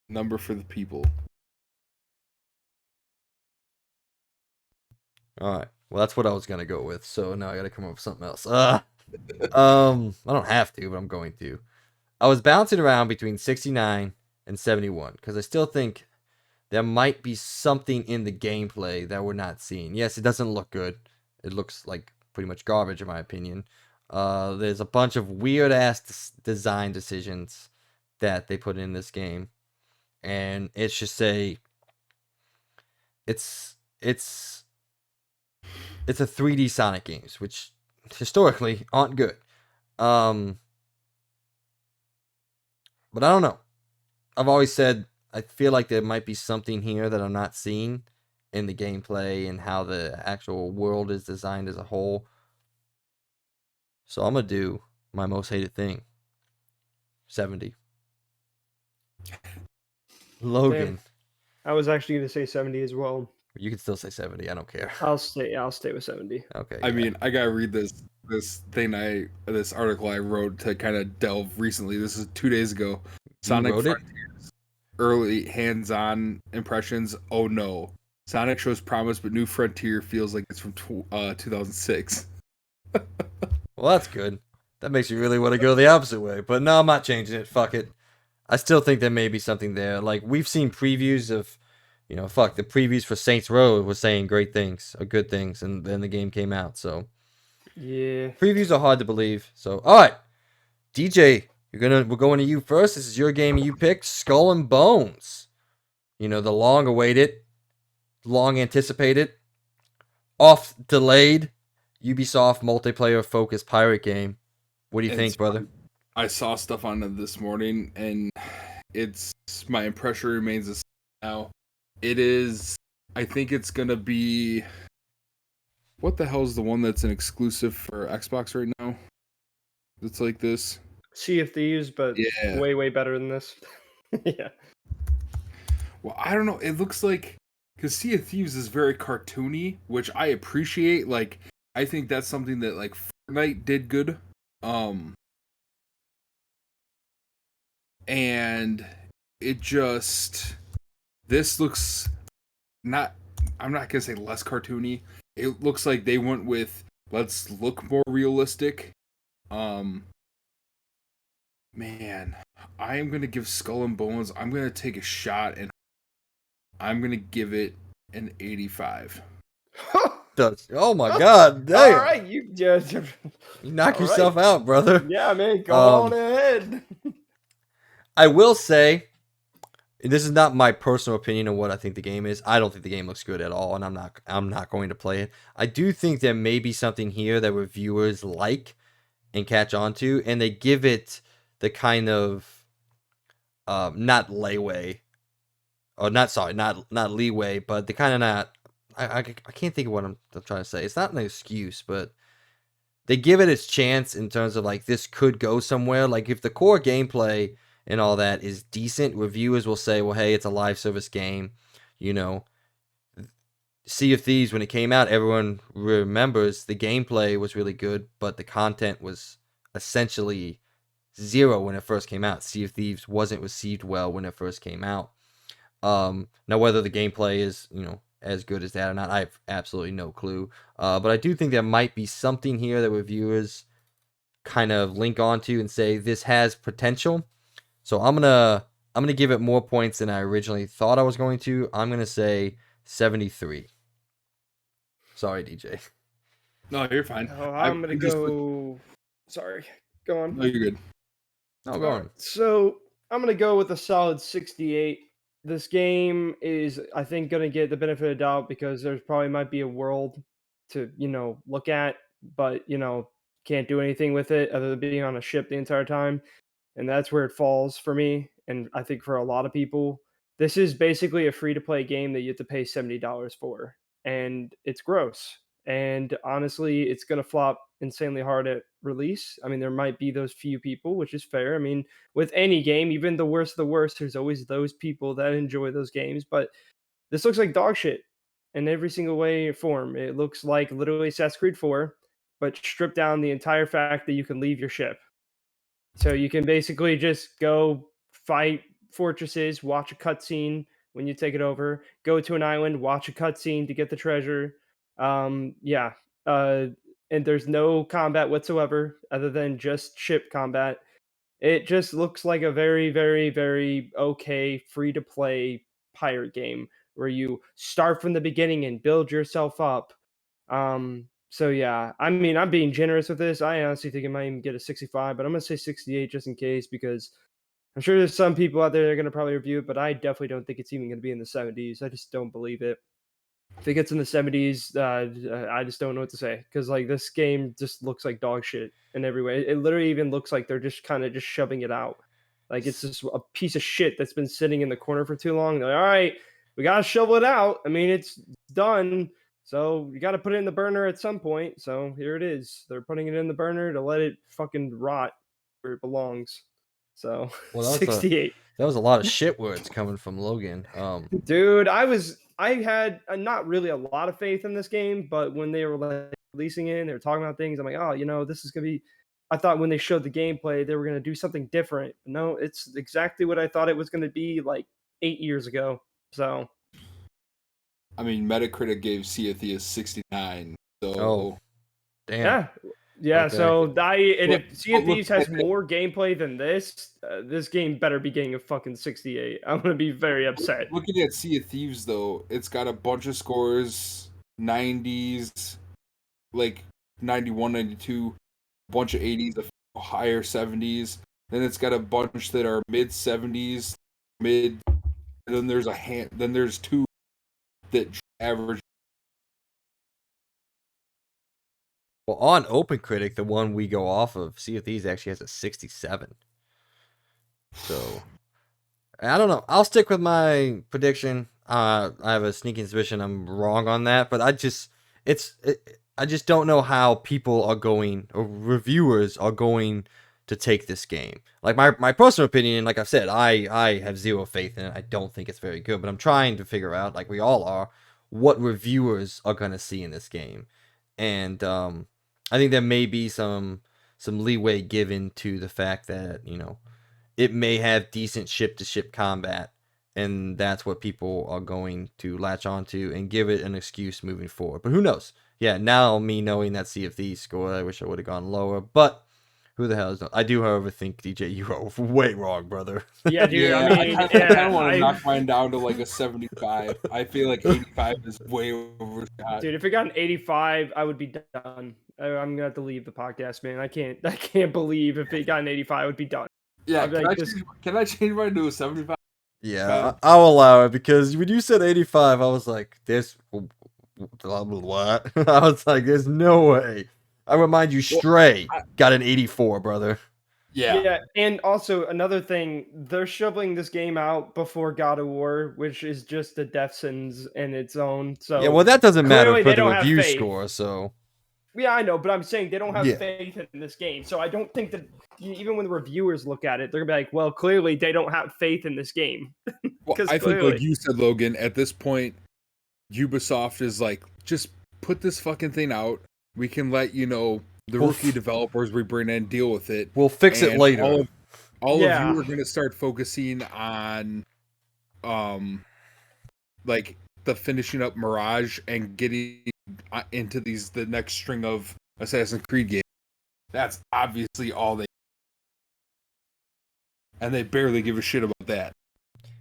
Number for the people. All right. Well, that's what I was going to go with. So now I got to come up with something else. I don't have to, but I'm going to. I was bouncing around between 69 and 71 because I still think there might be something in the gameplay that we're not seeing. Yes, it doesn't look good. It looks like pretty much garbage in my opinion. There's a bunch of weird ass design decisions that they put in this game, and it's just it's a 3D Sonic games, which historically aren't good. But I don't know. I've always said I feel like there might be something here that I'm not seeing in the gameplay and how the actual world is designed as a whole. So I'm going to do my most hated thing. 70. Logan. Damn. I was actually going to say 70 as well. You can still say 70. I don't care. I'll stay with 70. Okay. I mean, I gotta read this article I wrote to kind of delve recently. This is 2 days ago. Sonic Frontiers early hands-on impressions. Oh no, Sonic shows promise, but new frontier feels like it's from 2006. Well, that's good. That makes you really want to go the opposite way. But no, I'm not changing it. Fuck it. I still think there may be something there. Like, we've seen previews of, the previews for Saints Row was saying great things, or good things, and then the game came out. So, yeah, previews are hard to believe. So, all right, DJ, we're going to you first. This is your game you picked, Skull and Bones. The long-awaited, long-anticipated, oft-delayed Ubisoft multiplayer-focused pirate game. What do you think, brother? I saw stuff on it this morning, and my impression remains the same now. It is. I think it's gonna be. What the hell is the one that's an exclusive for Xbox right now? It's like this. Sea of Thieves, but Yeah. way better than this. Yeah. Well, I don't know. It looks like because Sea of Thieves is very cartoony, which I appreciate. Like, I think that's something that like Fortnite did good. And it just this looks not. I'm not gonna say less cartoony. It looks like they went with let's look more realistic. Man, I am gonna give Skull and Bones. I'm gonna take a shot and I'm gonna give it an 85. Oh my god, damn. All right, you just You knock all yourself right. out, brother. Yeah, man, go on ahead. I will say, this is not my personal opinion of what I think the game is. I don't think the game looks good at all, and I'm not going to play it. I do think there may be something here that reviewers like and catch on to, and they give it the kind of not leeway, or not leeway, but the kind of not. I can't think of what I'm trying to say. It's not an excuse, but they give it its chance in terms of like this could go somewhere. Like if the core gameplay and all that is decent, reviewers will say, well, hey, it's a live service game. You know, Sea of Thieves, when it came out, everyone remembers the gameplay was really good, but the content was essentially zero when it first came out. Sea of Thieves wasn't received well when it first came out. Now whether the gameplay is, as good as that or not, I have absolutely no clue. But I do think there might be something here that reviewers kind of link onto and say this has potential. So I'm gonna give it more points than I originally thought I was going to. I'm gonna say 73. Sorry, DJ. No, you're fine. Oh, I'm gonna go. Sorry, go on. No, you're good. No, go on. So I'm gonna go with a solid 68. This game is, I think, gonna get the benefit of the doubt because there's probably might be a world to look at, but can't do anything with it other than being on a ship the entire time, and that's where it falls for me. And I think for a lot of people, this is basically a free to play game that you have to pay $70 for, and it's gross. And honestly, it's gonna flop insanely hard at release. I mean, there might be those few people, which is fair. I mean, with any game, even the worst of the worst, there's always those people that enjoy those games. But this looks like dog shit in every single way or form. It looks like literally Assassin's Creed 4, but stripped down the entire fact that you can leave your ship. So you can basically just go fight fortresses, watch a cutscene when you take it over, go to an island, watch a cutscene to get the treasure. Yeah. And there's no combat whatsoever other than just ship combat. It just looks like a very okay free to play pirate game where you start from the beginning and build yourself up. So yeah, I mean, I'm being generous with this. I honestly think it might even get a 65, but I'm gonna say 68 just in case because I'm sure there's some people out there that are gonna probably review it, but I definitely don't think it's even gonna be in the 70s. I just don't believe it. If it gets in the 70s, I just don't know what to say because like this game just looks like dog shit in every way. It literally even looks like they're just kind of just shoving it out. Like it's just a piece of shit that's been sitting in the corner for too long. They're like, all right, we gotta shovel it out. I mean, it's done. So you got to put it in the burner at some point. So here it is. They're putting it in the burner to let it fucking rot where it belongs. So Well, 68. That was a lot of shit words coming from Logan. Dude, I had not really a lot of faith in this game, but when they were like releasing it, and they were talking about things. I'm like, oh, this is gonna be. I thought when they showed the gameplay, they were gonna do something different. No, it's exactly what I thought it was gonna be like 8 years ago. So. I mean, Metacritic gave Sea of Thieves 69. So Oh, damn. Yeah. Okay. So if Sea of look, Thieves has more gameplay than this, this game better be getting a fucking 68. I'm gonna be very upset. Looking at Sea of Thieves, though, it's got a bunch of scores, 90s, like 91, 92, a bunch of 80s, a higher 70s. Then it's got a bunch that are mid 70s, mid. And then there's Then there's two that average. Well, on OpenCritic, the one we go off of, Sea of Thieves actually has a 67. So, I don't know. I'll stick with my prediction. I have a sneaking suspicion I'm wrong on that, but I just don't know how people are going, or reviewers are going to take this game. Like my personal opinion, like I've said, I have zero faith in it. I don't think it's very good, but I'm trying to figure out, like we all are, what reviewers are gonna see in this game. And I think there may be some leeway given to the fact that, it may have decent ship to ship combat, and that's what people are going to latch onto and give it an excuse moving forward. But who knows? Yeah, now me knowing that Sea of Thieves score, I wish I would have gone lower, but who the hell is? I do, however, think DJ, you are way wrong, brother. Yeah, dude. Yeah, I mean, I kind of want to knock mine down to like a 75. I feel like 85 is way overshot. dude, if it got an 85, I would be done. I'm gonna have to leave the podcast, man. I can't believe if it got an 85, I would be done. Yeah, I'd be like, can I change mine to a 75? Yeah, I'll allow it, because when you said 85, I was like, "This what?" I was like, "There's no way." I remind you, Stray got an 84, brother. Yeah, and also another thing, they're shoveling this game out before God of War, which is just a death sentence in its own. So Yeah, well, that doesn't matter clearly for they the don't have review faith. score, so. Yeah, I know, but I'm saying they don't have Yeah. faith in this game. So I don't think that even when the reviewers look at it, they're gonna be like, "Well, clearly they don't have faith in this game." Well, I think, clearly- like you said, Logan, at this point, Ubisoft is like, just put this fucking thing out. We can let the rookie developers we bring in deal with it. We'll fix it And later. All Yeah. of you are going to start focusing on, like the finishing up Mirage and getting into the next string of Assassin's Creed games. That's obviously all they. And they barely give a shit about that.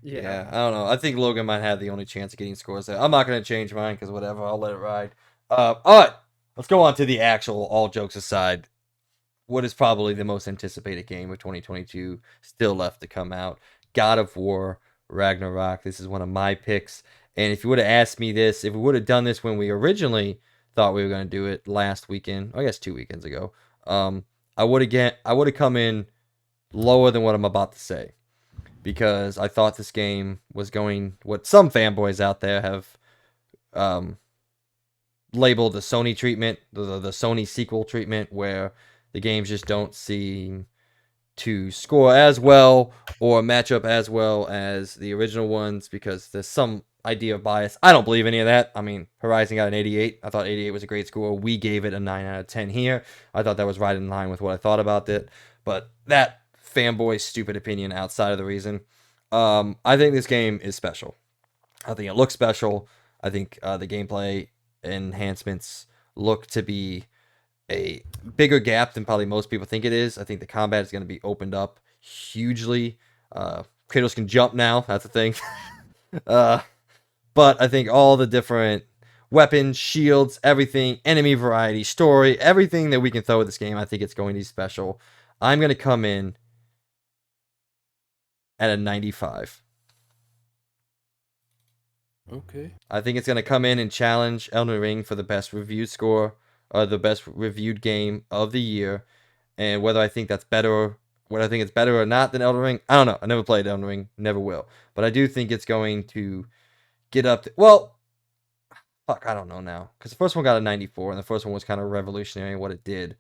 Yeah, I don't know. I think Logan might have the only chance of getting scores there. I'm not going to change mine, because whatever, I'll let it ride. All right, let's go on to the actual, all jokes aside, what is probably the most anticipated game of 2022 still left to come out. God of War Ragnarok. This is one of my picks. And if you would have asked me this, if we would have done this when we originally thought we were going to do it last weekend, I guess 2 weekends ago, I would have come in lower than what I'm about to say, because I thought this game was going what some fanboys out there have labeled the Sony treatment, the Sony sequel treatment, where the games just don't seem to score as well or match up as well as the original ones, because there's some idea of bias. I don't believe any of that. I mean, Horizon got an 88. I thought 88 was a great score. We gave it a 9 out of 10 here. I thought that was right in line with what I thought about it. But that fanboy stupid opinion outside of the reason, I think this game is special. I think it looks special. I think the gameplay enhancements look to be a bigger gap than probably most people think it is. I think the combat is going to be opened up hugely. Kratos can jump now. That's a thing. But I think all the different weapons, shields, everything, enemy variety, story, everything that we can throw at this game, I think it's going to be special. I'm going to come in at a 95. Okay. I think it's going to come in and challenge Elden Ring for the best reviewed score, or the best reviewed game of the year. And whether I think that's better, whether I think it's better or not than Elden Ring, I don't know. I never played Elden Ring, never will. But I do think it's going to get up to, well, fuck, I don't know now, because the first one got a 94, and the first one was kind of revolutionary in what it did.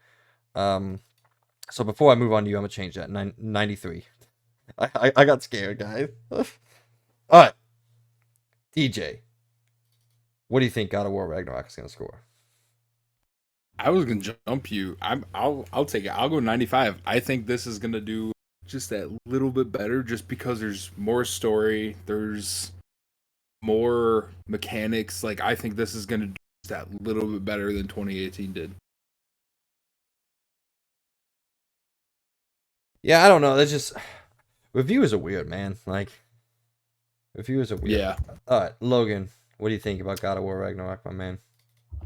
So before I move on to you, I'm going to change that. 93. I got scared, guys. All right. DJ, what do you think God of War Ragnarok is going to score? I was gonna jump you. I'll take it. I'll go 95. I think this is gonna do just that little bit better, just because there's more story, there's more mechanics. Like, I think this is gonna do just that little bit better than 2018 did. Yeah, I don't know. That's just, reviewers are weird, man. Like, reviewers are weird. Yeah. All right, Logan, what do you think about God of War Ragnarok, my man?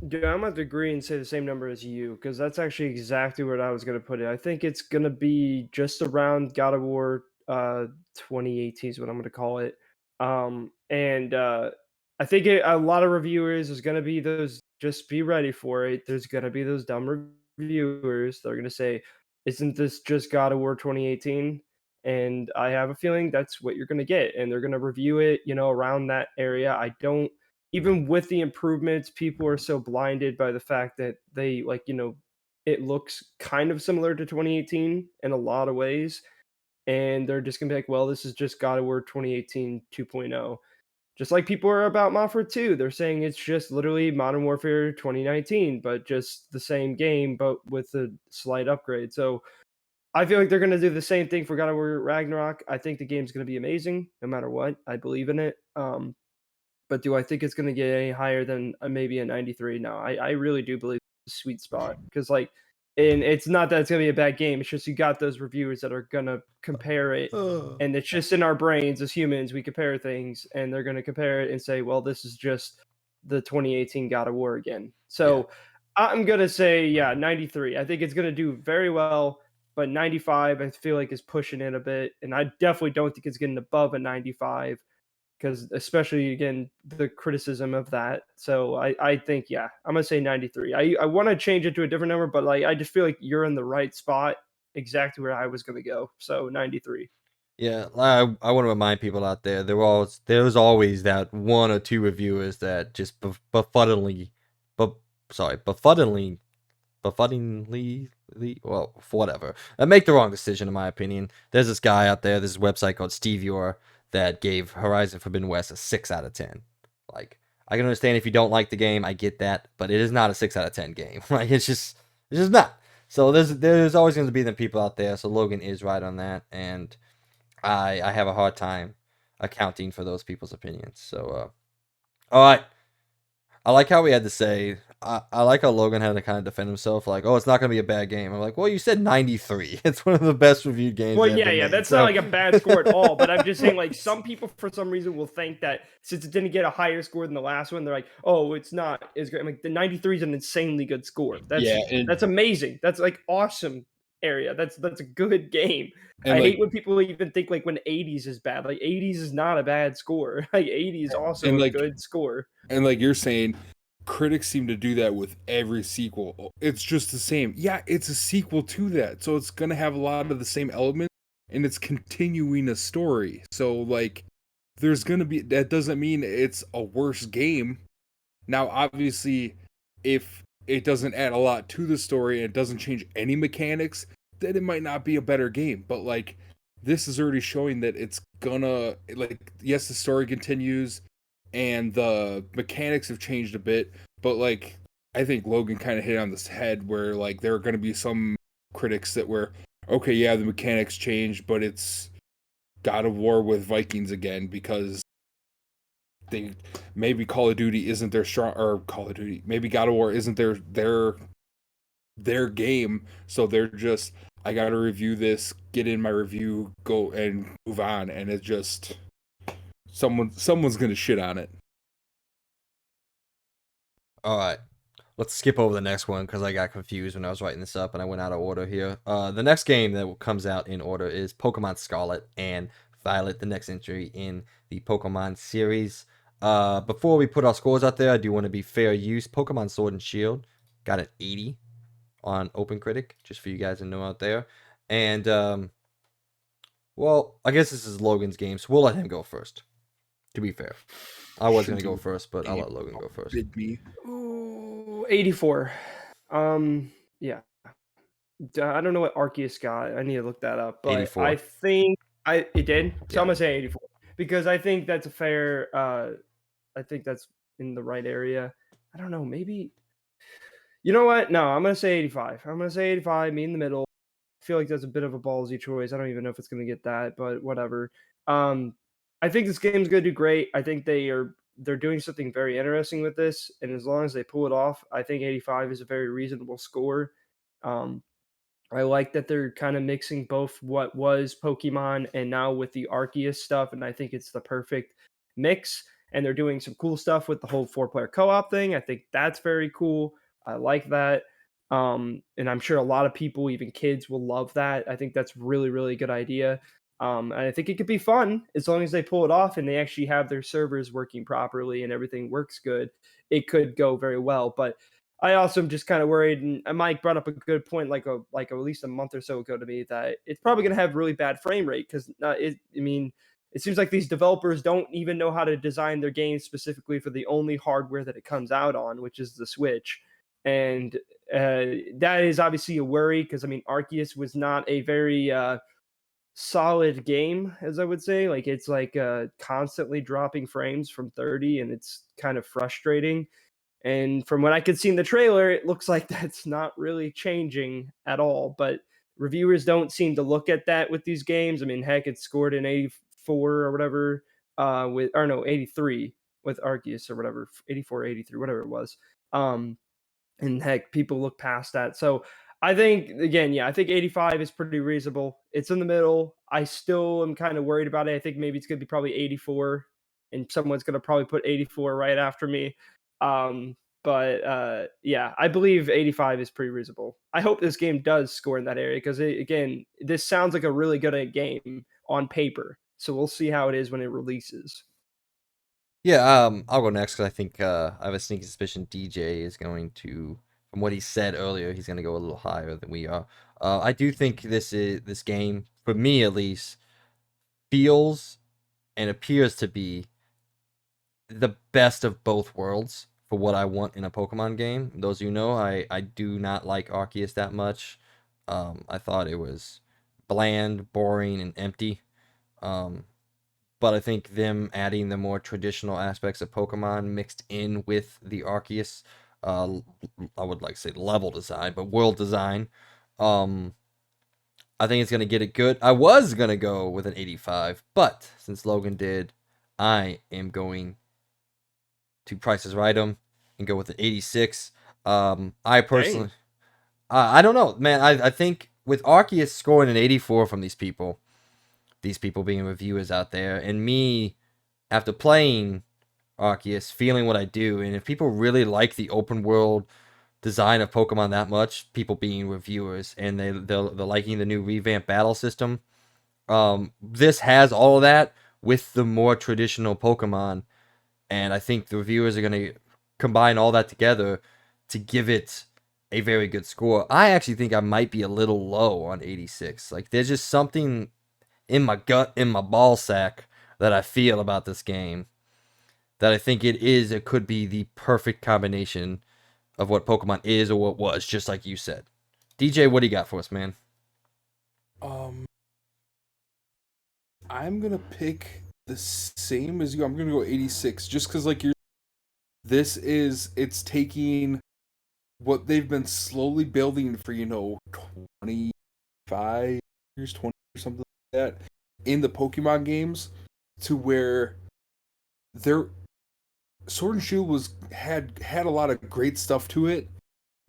Dude, I'm going to agree and say the same number as you, because that's actually exactly where I was going to put it. I think it's going to be just around God of War 2018 is what I'm going to call it. And I think a lot of reviewers is going to be those, just be ready for it. There's going to be those dumb reviewers that are going to say, isn't this just God of War 2018? And I have a feeling that's what you're going to get. And they're going to review it, around that area. Even with the improvements, people are so blinded by the fact that they it looks kind of similar to 2018 in a lot of ways, and they're just gonna be like, well, this is just God of War 2018 2.0. Just like people are about Modern Warfare 2, they're saying it's just literally Modern Warfare 2019, but just the same game, but with a slight upgrade. So I feel like they're going to do the same thing for God of War Ragnarok. I think the game's going to be amazing no matter what. I believe in it. But do I think it's going to get any higher than maybe a 93? No, I really do believe it's a sweet spot because, like, and it's not that it's going to be a bad game. It's just you got those reviewers that are going to compare it. And it's just in our brains as humans, we compare things and they're going to compare it and say, well, this is just the 2018 God of War again. So I'm going to say, yeah, 93. I think it's going to do very well, but 95, I feel like is pushing it a bit. And I definitely don't think it's getting above a 95 because especially again, the criticism of that. So I think, yeah, I'm going to say 93. I want to change it to a different number, but like, I just feel like you're in the right spot exactly where I was going to go. So 93. Yeah, I want to remind people out there there's always that one or two reviewers that just befuddlingly, well, whatever, make the wrong decision in my opinion. There's this guy out there, this website called Stevior that gave Horizon Forbidden West a 6 out of 10. Like, I can understand if you don't like the game, I get that, but it is not a 6 out of 10 game. Like, it's just not. So there's always going to be the people out there. So Logan is right on that, and I have a hard time accounting for those people's opinions. So, all right. I like how we had to say, I like how Logan had to kind of defend himself, like, oh, it's not going to be a bad game. I'm like, well, you said 93. It's one of the best reviewed games. Well, ever yeah, made, that's so. not like a bad score at all. But I'm just saying, like, some people for some reason will think that since it didn't get a higher score than the last one, they're like, oh, it's not as great. I'm like, the 93 is an insanely good score. That's amazing. That's like awesome area. That's a good game. I hate when people even think like when 80s is bad. Like 80s is not a bad score. Like 80 is also a good score. And like you're saying, critics seem to do that with every sequel. It's just the same. Yeah, it's a sequel to that, so it's gonna have a lot of the same elements, and it's continuing a story. So like, there's gonna be, that doesn't mean it's a worse game. Now, obviously, if it doesn't add a lot to the story and it doesn't change any mechanics, then it might not be a better game. But like, this is already showing that it's gonna, like, yes, the story continues and the mechanics have changed a bit, but like, I think Logan kind of hit on this head where like there are going to be some critics that were, okay, yeah, the mechanics changed, but it's God of War with Vikings again because they maybe Call of Duty isn't their strong, or Call of Duty, maybe God of War isn't their game, so they're just, I got to review this, get in my review, go and move on, and it just, someone's gonna shit on it. All right, let's skip over the next one because I got confused when I was writing this up and I went out of order here. The next game that comes out in order is Pokemon Scarlet and Violet, the next entry in the Pokemon series. Before we put our scores out there, I do want to be fair use. Pokemon Sword and Shield got an 80 on OpenCritic, just for you guys to know out there. And well, I guess this is Logan's game, so we'll let him go first. To be fair, I was gonna go first, but I'll let Logan go first. Ooh, 84. Yeah. I don't know what Arceus got. I need to look that up. But 84. I think it did. So Yeah. I'm gonna say 84 because I think that's a fair. I think that's in the right area. I don't know. Maybe. You know what? No, I'm gonna say 85. I'm gonna say 85. Me in the middle. I feel like that's a bit of a ballsy choice. I don't even know if it's gonna get that, but whatever. I think this game's gonna do great. I think they're doing something very interesting with this, and as long as they pull it off, I think 85 is a very reasonable score. I like that they're kind of mixing both what was Pokemon and now with the Arceus stuff, and I think it's the perfect mix. And they're doing some cool stuff with the whole 4-player co-op thing. I think that's very cool. I like that. And I'm sure a lot of people, even kids, will love that. I think that's really, really good idea. And I think it could be fun as long as they pull it off and they actually have their servers working properly and everything works good. It could go very well. But I also am just kind of worried, and Mike brought up a good point, like at least a month or so ago to me, that it's probably going to have really bad frame rate because it seems like these developers don't even know how to design their games specifically for the only hardware that it comes out on, which is the Switch. And that is obviously a worry because I mean Arceus was not a very solid game, as I would say. Like it's like constantly dropping frames from 30, and it's kind of frustrating. And from what I could see in the trailer, it looks like that's not really changing at all. But reviewers don't seem to look at that with these games. I mean, heck, it scored an 84 or whatever, with or no 83 with Arceus or whatever, 84, 83, whatever it was. And heck, people look past that. So I think again, yeah, I think 85 is pretty reasonable. It's in the middle. I still am kind of worried about it. I think maybe it's gonna be probably 84, and someone's gonna probably put 84 right after me. But yeah, I believe 85 is pretty reasonable. I hope this game does score in that area because again, this sounds like a really good game on paper. So we'll see how it is when it releases. Yeah, I'll go next because I think I have a sneaky suspicion DJ is going to, from what he said earlier, he's going to go a little higher than we are. I do think this game, for me at least, feels and appears to be the best of both worlds for what I want in a Pokemon game. Those of you know, I do not like Arceus that much. I thought it was bland, boring, and empty. But I think them adding the more traditional aspects of Pokemon mixed in with the Arceus, I would like to say level design, but world design, I think it's going to get it good. I was going to go with an 85, but since Logan did, I am going to Price is Right him and go with an 86. I personally, I don't know, man. I think with Arceus scoring an 84 from these people being reviewers out there, and me after playing Arceus, feeling what I do, and if people really like the open world design of Pokemon that much, people being reviewers, and they're liking the new revamped battle system, this has all of that with the more traditional Pokemon, and I think the reviewers are going to combine all that together to give it a very good score. I actually think I might be a little low on 86. Like, there's just something in my gut, in my ball sack, that I feel about this game, that I think it could be the perfect combination of what Pokemon is or what was, just like you said. DJ, what do you got for us, man? I'm gonna pick the same as you. I'm gonna go 86, just because like it's taking what they've been slowly building for 25 years, 20 or something like that in the Pokemon games, to where their Sword and Shield had a lot of great stuff to it,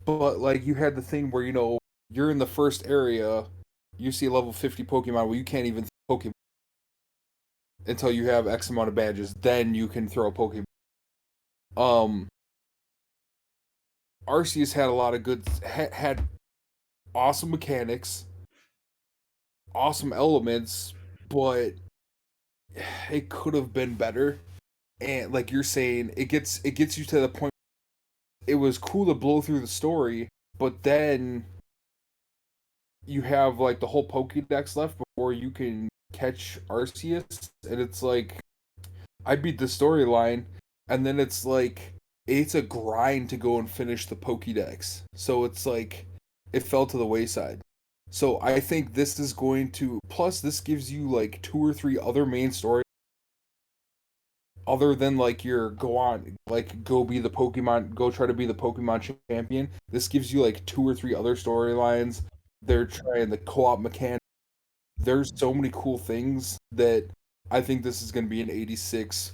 but like you had the thing where you're in the first area, you see a level 50 Pokemon where you can't even throw Pokemon until you have X amount of badges, then you can throw a Pokemon. Arceus had a lot of had awesome mechanics, awesome elements, but it could have been better. And like you're saying, it gets you to the point. It was cool to blow through the story, but then you have like the whole Pokédex left before you can catch Arceus, and it's like I beat the storyline, and then it's like it's a grind to go and finish the Pokédex. So it's like it fell to the wayside. So I think this is going to, plus this gives you like 2 or 3 other main stories other than like your go be the Pokemon, go try to be the Pokemon champion. This gives you like 2 or 3 other storylines. They're trying the co-op mechanic. There's so many cool things that I think this is going to be an 86,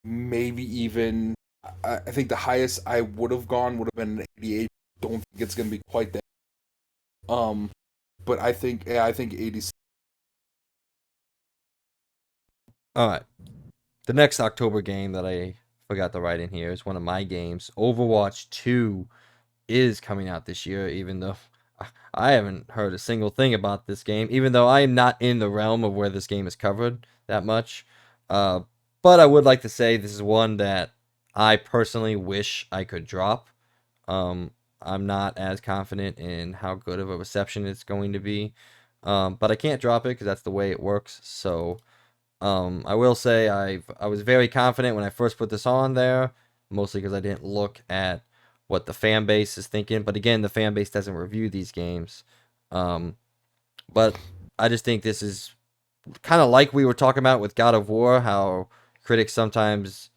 maybe even. I think the highest I would have gone would have been an 88. Don't think it's going to be quite that. But I think 86. All right. The next October game that I forgot to write in here is one of my games. Overwatch 2 is coming out this year, even though I haven't heard a single thing about this game, even though I am not in the realm of where this game is covered that much. But I would like to say this is one that I personally wish I could drop. I'm not as confident in how good of a reception it's going to be. But I can't drop it because that's the way it works. So I will say I was very confident when I first put this on there, mostly because I didn't look at what the fan base is thinking. But again, the fan base doesn't review these games. But I just think this is kind of like we were talking about with God of War, how critics sometimes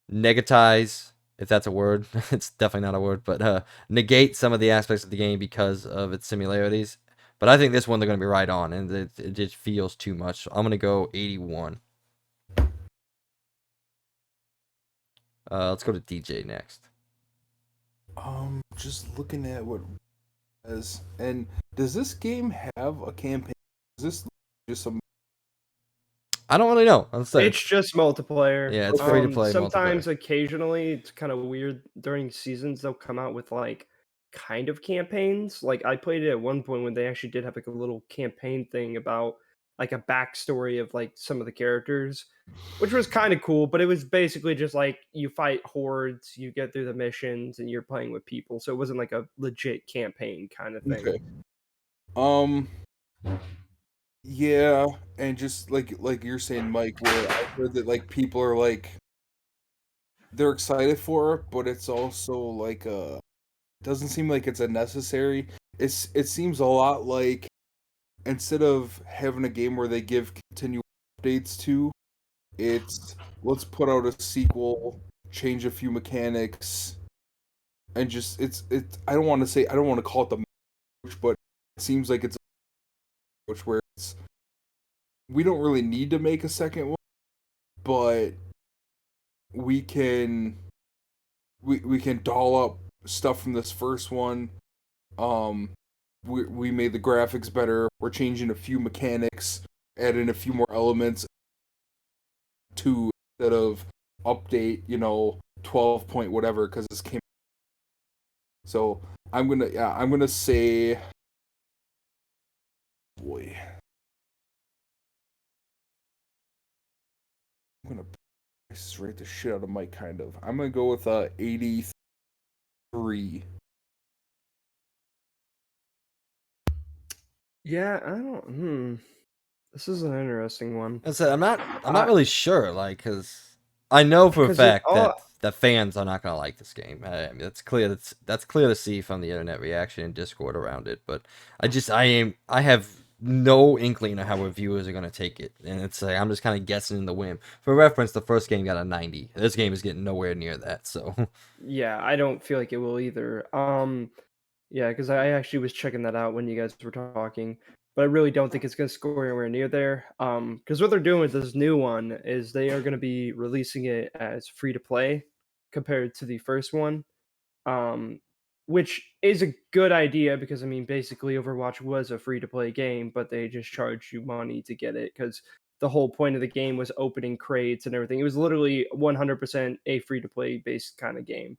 negatize, if that's a word. It's definitely not a word, but negate some of the aspects of the game because of its similarities. But I think this one they're going to be right on, and it just feels too much. I'm going to go 81. Let's go to DJ next. Just looking at what it says, and does this game have a campaign? Is this just some? I don't really know. It's just multiplayer. Yeah, it's free to play Sometimes, multiplayer. occasionally, it's kind of weird during seasons. They'll come out with like kind of campaigns. Like I played it at one point when they actually did have like a little campaign thing about like a backstory of like some of the characters, which was kind of cool. But it was basically just like you fight hordes, you get through the missions, and you're playing with people. So it wasn't like a legit campaign kind of thing. Okay. Yeah, and just like you're saying, Mike, where I heard that like people are like they're excited for it, but it's also like doesn't seem like it's a necessary. It seems a lot like instead of having a game where they give continual updates to, it's let's put out a sequel, change a few mechanics, and just it's I don't want to call it the approach, but it seems like it's a approach where it's we don't really need to make a second one, but we can we can doll up stuff from this first one. We made the graphics better. We're changing a few mechanics, adding a few more elements to instead of update, 12 point whatever because this came. So I'm gonna say, boy, I'm gonna rate the shit out of Mike kind of. I'm gonna go with 83. Yeah, I don't. This is an interesting one. I said I'm not really sure, like, because I know for a 'Cause fact that the fans are not gonna like this game. I mean, that's clear. That's clear to see from the internet reaction and Discord around it. But I have no inkling of how reviewers are gonna take it, and it's like I'm just kind of guessing in the whim. For reference, the first game got a 90. This game is getting nowhere near that. So Yeah, I don't feel like it will either. Yeah, because I actually was checking that out when you guys were talking, but I really don't think it's going to score anywhere near there. Because what they're doing with this new one is they are going to be releasing it as free to play compared to the first one, um, which is a good idea because I mean, basically, Overwatch was a free to play game, but they just charged you money to get it because the whole point of the game was opening crates and everything. It was literally 100% a free to play based kind of game.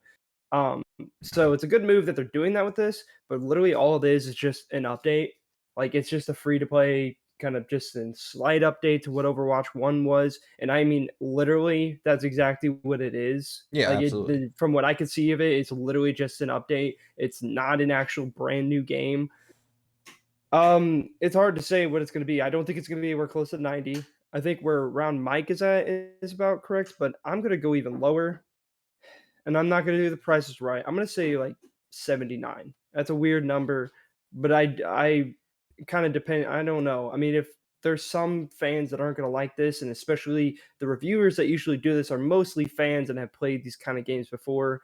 Um, so it's a good move that they're doing that with this, but literally all it is just an update. Like it's just a free to play kind of just a slight update to what Overwatch 1 was. And I mean literally that's exactly what it is. yeah, Like absolutely. from what I could see of it, it's literally just an update. It's not an actual brand new game. It's hard to say what it's going to be. I don't think it's going to be anywhere close to 90. I think where around Mike is at is about correct, but I'm going to go even lower and I'm not going to do the prices right. I'm going to say like 79. That's a weird number, but I kind of depend. I don't know. I mean, if there's some fans that aren't going to like this, and especially the reviewers that usually do this are mostly fans and have played these kind of games before,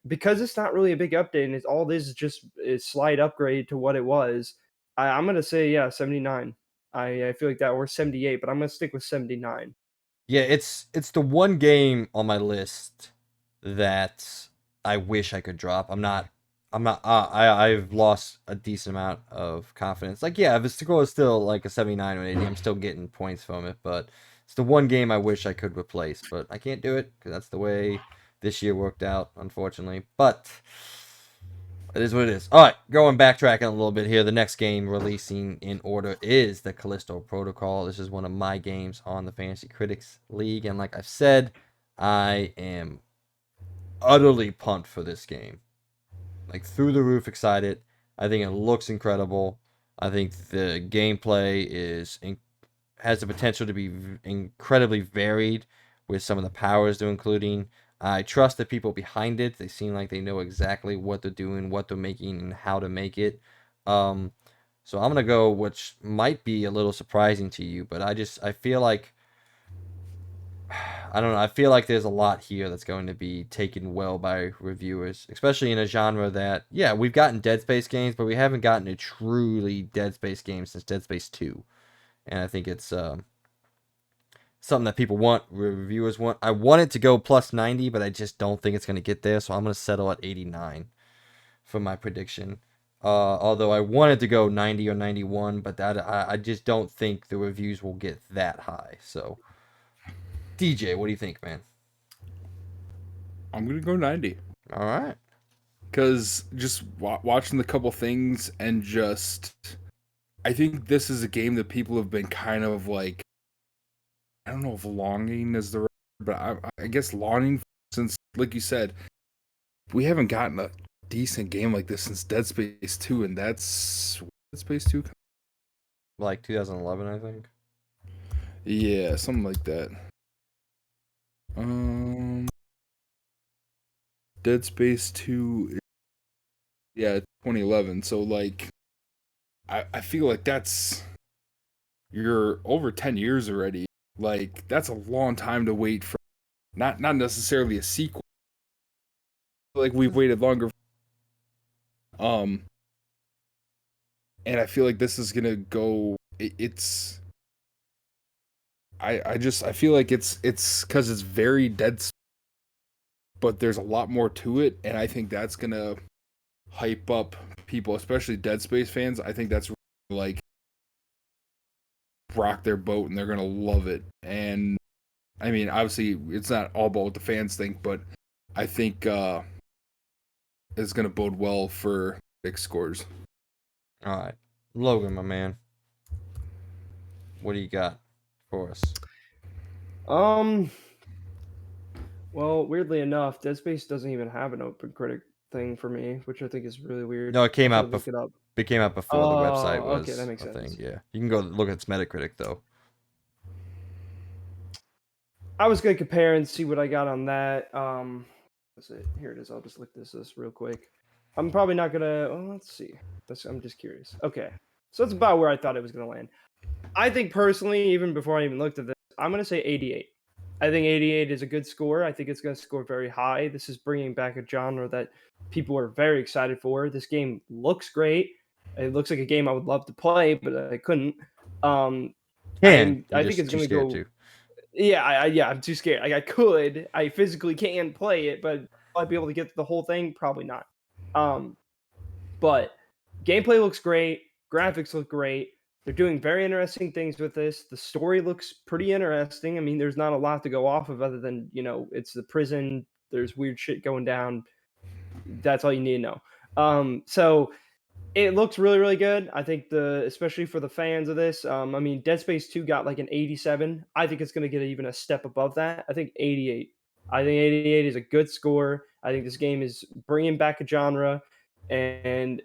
because it's not really a big update and it's all this is just a slight upgrade to what it was. I'm going to say, yeah, 79. I feel like that, or 78, but I'm going to stick with 79. Yeah, it's the one game on my list that I wish I could drop. I've lost a decent amount of confidence. Like, yeah, if its score is still like a 79 or 80, I'm still getting points from it, but it's the one game I wish I could replace, but I can't do it because that's the way this year worked out, unfortunately. But it is what it is. All right, backtracking a little bit here. The next game releasing in order is the Callisto Protocol. This is one of my games on the Fantasy Critics League, and like I've said, I am utterly pumped for this game. Like through the roof excited. I think it looks incredible. I think the gameplay has the potential to be incredibly varied with some of the powers they're including. I trust the people behind it. They seem like they know exactly what they're doing, what they're making, and how to make it. So I'm gonna go, which might be a little surprising to you, but I feel like I don't know. I feel like there's a lot here that's going to be taken well by reviewers, especially in a genre that, yeah, we've gotten Dead Space games, but we haven't gotten a truly Dead Space game since Dead Space 2. And I think it's something that people want, reviewers want. I want it to go plus 90, but I just don't think it's going to get there, so I'm going to settle at 89 for my prediction. Although I wanted to go 90 or 91, but I just don't think the reviews will get that high. So, DJ, what do you think, man? I'm gonna go 90. All right. Because just watching the couple things and I think this is a game that people have been kind of like, I don't know if longing is the right word, but I guess longing since, like you said, we haven't gotten a decent game like this since Dead Space 2, and that's Dead Space 2? Like 2011, I think. Yeah, something like that. Dead Space 2, yeah, 2011. So like, I feel like you're over 10 years already. Like, that's a long time to wait for not necessarily a sequel. Like, we've waited longer. And I feel like this is gonna go. It's. I feel like it's because it's very but there's a lot more to it, and I think that's gonna hype up people, especially Dead Space fans. I think that's like rock their boat, and they're gonna love it. And I mean, obviously, it's not all about what the fans think, but I think it's gonna bode well for big scores. All right. Logan, my man. What do you got for us? Well, weirdly enough, Dead Space doesn't even have an OpenCritic thing for me, which I think is really weird. No, it came I'll out look it up. It came out before the website Oh, okay, that was makes a thing. sense. Yeah, you can go look at its Metacritic though. I was gonna compare and see what I got on that. What's it? Here it is. I'll just look this real quick. I'm probably not gonna. Well, let's see. I'm just curious. Okay, so that's about where I thought it was gonna land. I think personally, even before I even looked at this, I'm gonna say 88. I think 88 is a good score. I think it's gonna score very high. This is bringing back a genre that people are very excited for. This game looks great. It looks like a game I would love to play, but I couldn't. You're I think just it's too gonna scared go. to. Yeah, I'm too scared. Like I physically can play it, but will I be able to get the whole thing? Probably not. But gameplay looks great. Graphics look great. They're doing very interesting things with this. The story looks pretty interesting. I mean, there's not a lot to go off of other than, it's the prison. There's weird shit going down. That's all you need to know. So it looks really, really good. I think especially for the fans of this. I mean, Dead Space 2 got like an 87. I think it's going to get even a step above that. I think 88. I think 88 is a good score. I think this game is bringing back a genre, and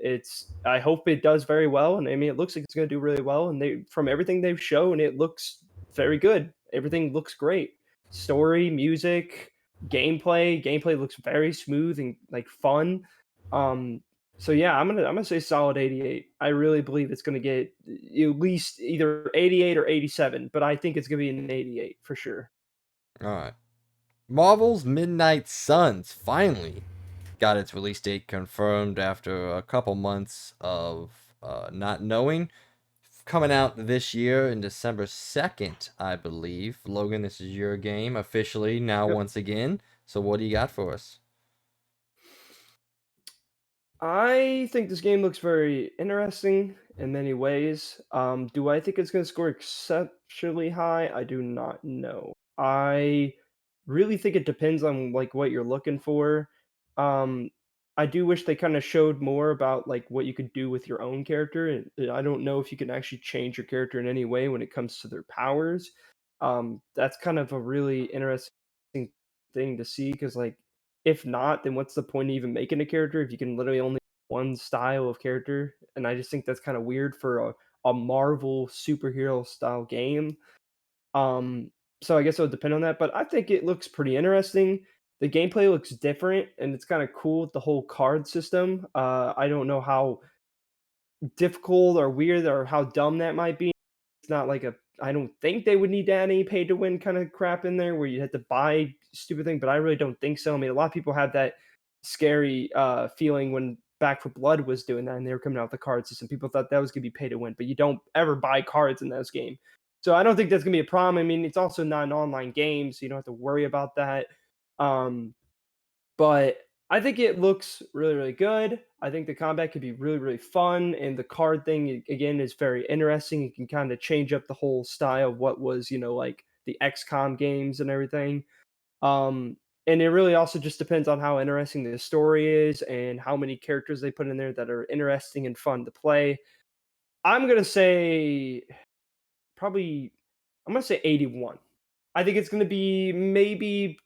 I hope it does very well. And I mean, it looks like it's going to do really well. And from everything they've shown, it looks very good. Everything looks great. Story, music, gameplay looks very smooth and like fun. So yeah, I'm gonna say solid 88. I really believe it's gonna get at least either 88 or 87, but I think it's gonna be an 88 for sure. All right. Marvel's Midnight Suns finally got its release date confirmed after a couple months of not knowing. Coming out this year in December 2nd, I believe. Logan, this is your game officially now Yep. once again. So what do you got for us? I think this game looks very interesting in many ways. Do I think it's going to score exceptionally high? I do not know. I really think it depends on like what you're looking for. Um, I do wish they kind of showed more about like what you could do with your own character. And I don't know if you can actually change your character in any way when it comes to their powers. That's kind of a really interesting thing to see because like if not, then what's the point of even making a character if you can literally only one style of character? And I just think that's kind of weird for a Marvel superhero style game. So I guess it would depend on that, but I think it looks pretty interesting. The gameplay looks different, and it's kind of cool with the whole card system. I don't know how difficult or weird or how dumb that might be. It's not like a I don't think they would need to add any pay to win kind of crap in there where you had to buy stupid thing, but I really don't think so. I mean, a lot of people had that scary feeling when Back for Blood was doing that and they were coming out with the card system. People thought that was gonna be pay to win, but you don't ever buy cards in this game. So I don't think that's gonna be a problem. I mean, it's also not an online game, so you don't have to worry about that. Um, but I think it looks really, really good. I think the combat could be really, really fun, and the card thing again is very interesting. You can kind of change up the whole style of what was, like the XCOM games and everything. Um, and it really also just depends on how interesting the story is and how many characters they put in there that are interesting and fun to play. I'm gonna say probably I'm gonna say 81. I think it's going to be maybe,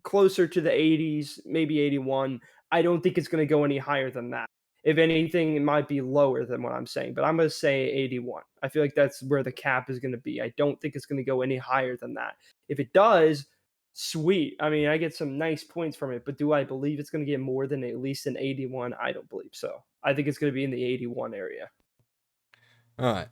closer to the 80s, maybe 81. I don't think it's going to go any higher than that. If anything, it might be lower than what I'm saying, but I'm going to say 81. I feel like that's where the cap is going to be. I don't think it's going to go any higher than that. If it does, sweet. I mean, I get some nice points from it, but do I believe it's going to get more than at least an 81? I don't believe so. I think it's going to be in the 81 area. All right.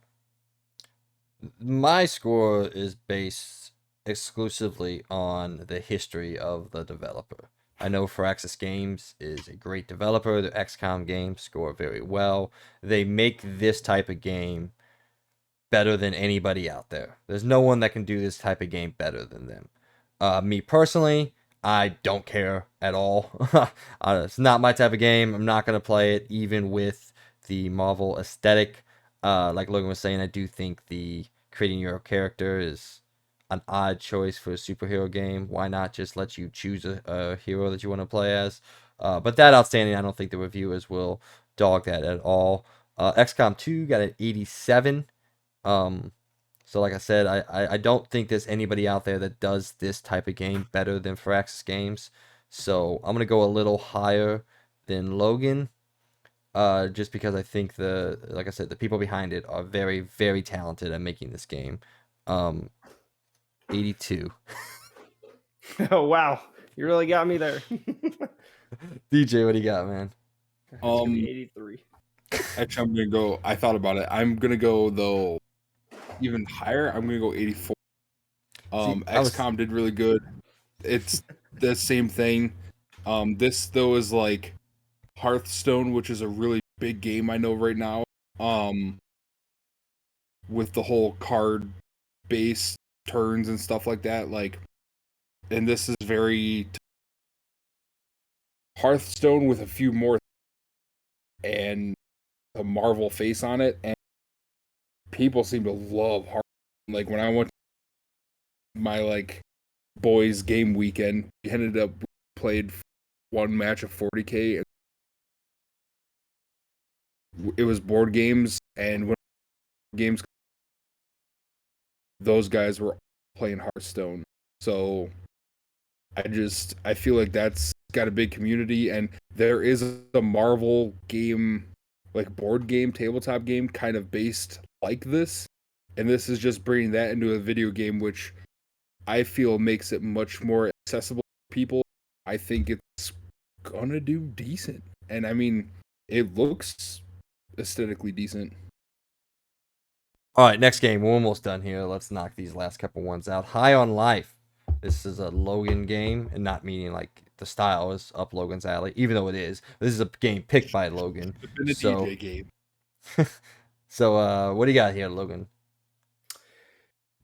My score is based exclusively on the history of the developer. I know Firaxis Games is a great developer. Their XCOM games score very well. They make this type of game better than anybody out there. There's no one that can do this type of game better than them. Me personally, I don't care at all. It's not my type of game. I'm not going to play it, even with the Marvel aesthetic. Like Logan was saying, I do think the creating your character is an odd choice for a superhero game. Why not just let you choose a hero that you want to play as? But that outstanding, I don't think the reviewers will dog that at all. XCOM 2 got an 87. So like I said, I don't think there's anybody out there that does this type of game better than Firaxis Games. So I'm gonna go a little higher than Logan. Just because I think like I said, the people behind it are very, very talented at making this game. 82. Oh, wow. You really got me there. DJ, what do you got, man? It's going to be 83. Actually, I'm gonna go. I thought about it. I'm gonna go though even higher. I'm gonna go 84. XCOM did really good. It's the same thing. This though is like Hearthstone, which is a really big game I know right now. With the whole card base turns and stuff like that. And this is very Hearthstone with a few more and a Marvel face on it, and people seem to love Hearthstone. Like when I went to my boys game weekend, we ended up played one match of 40K. It was board games, and when games, those guys were playing Hearthstone. So I feel like that's got a big community, and there is a Marvel game, like board game, tabletop game, kind of based like this. And this is just bringing that into a video game, which I feel makes it much more accessible to people. I think it's gonna do decent. And I mean, it looks aesthetically decent. All right, next game. We're almost done here. Let's knock these last couple ones out. High on Life. This is a Logan game, and not meaning like the style is up Logan's alley, even though it is. This is a game picked by Logan. It's been a So, DJ game. so what do you got here, Logan?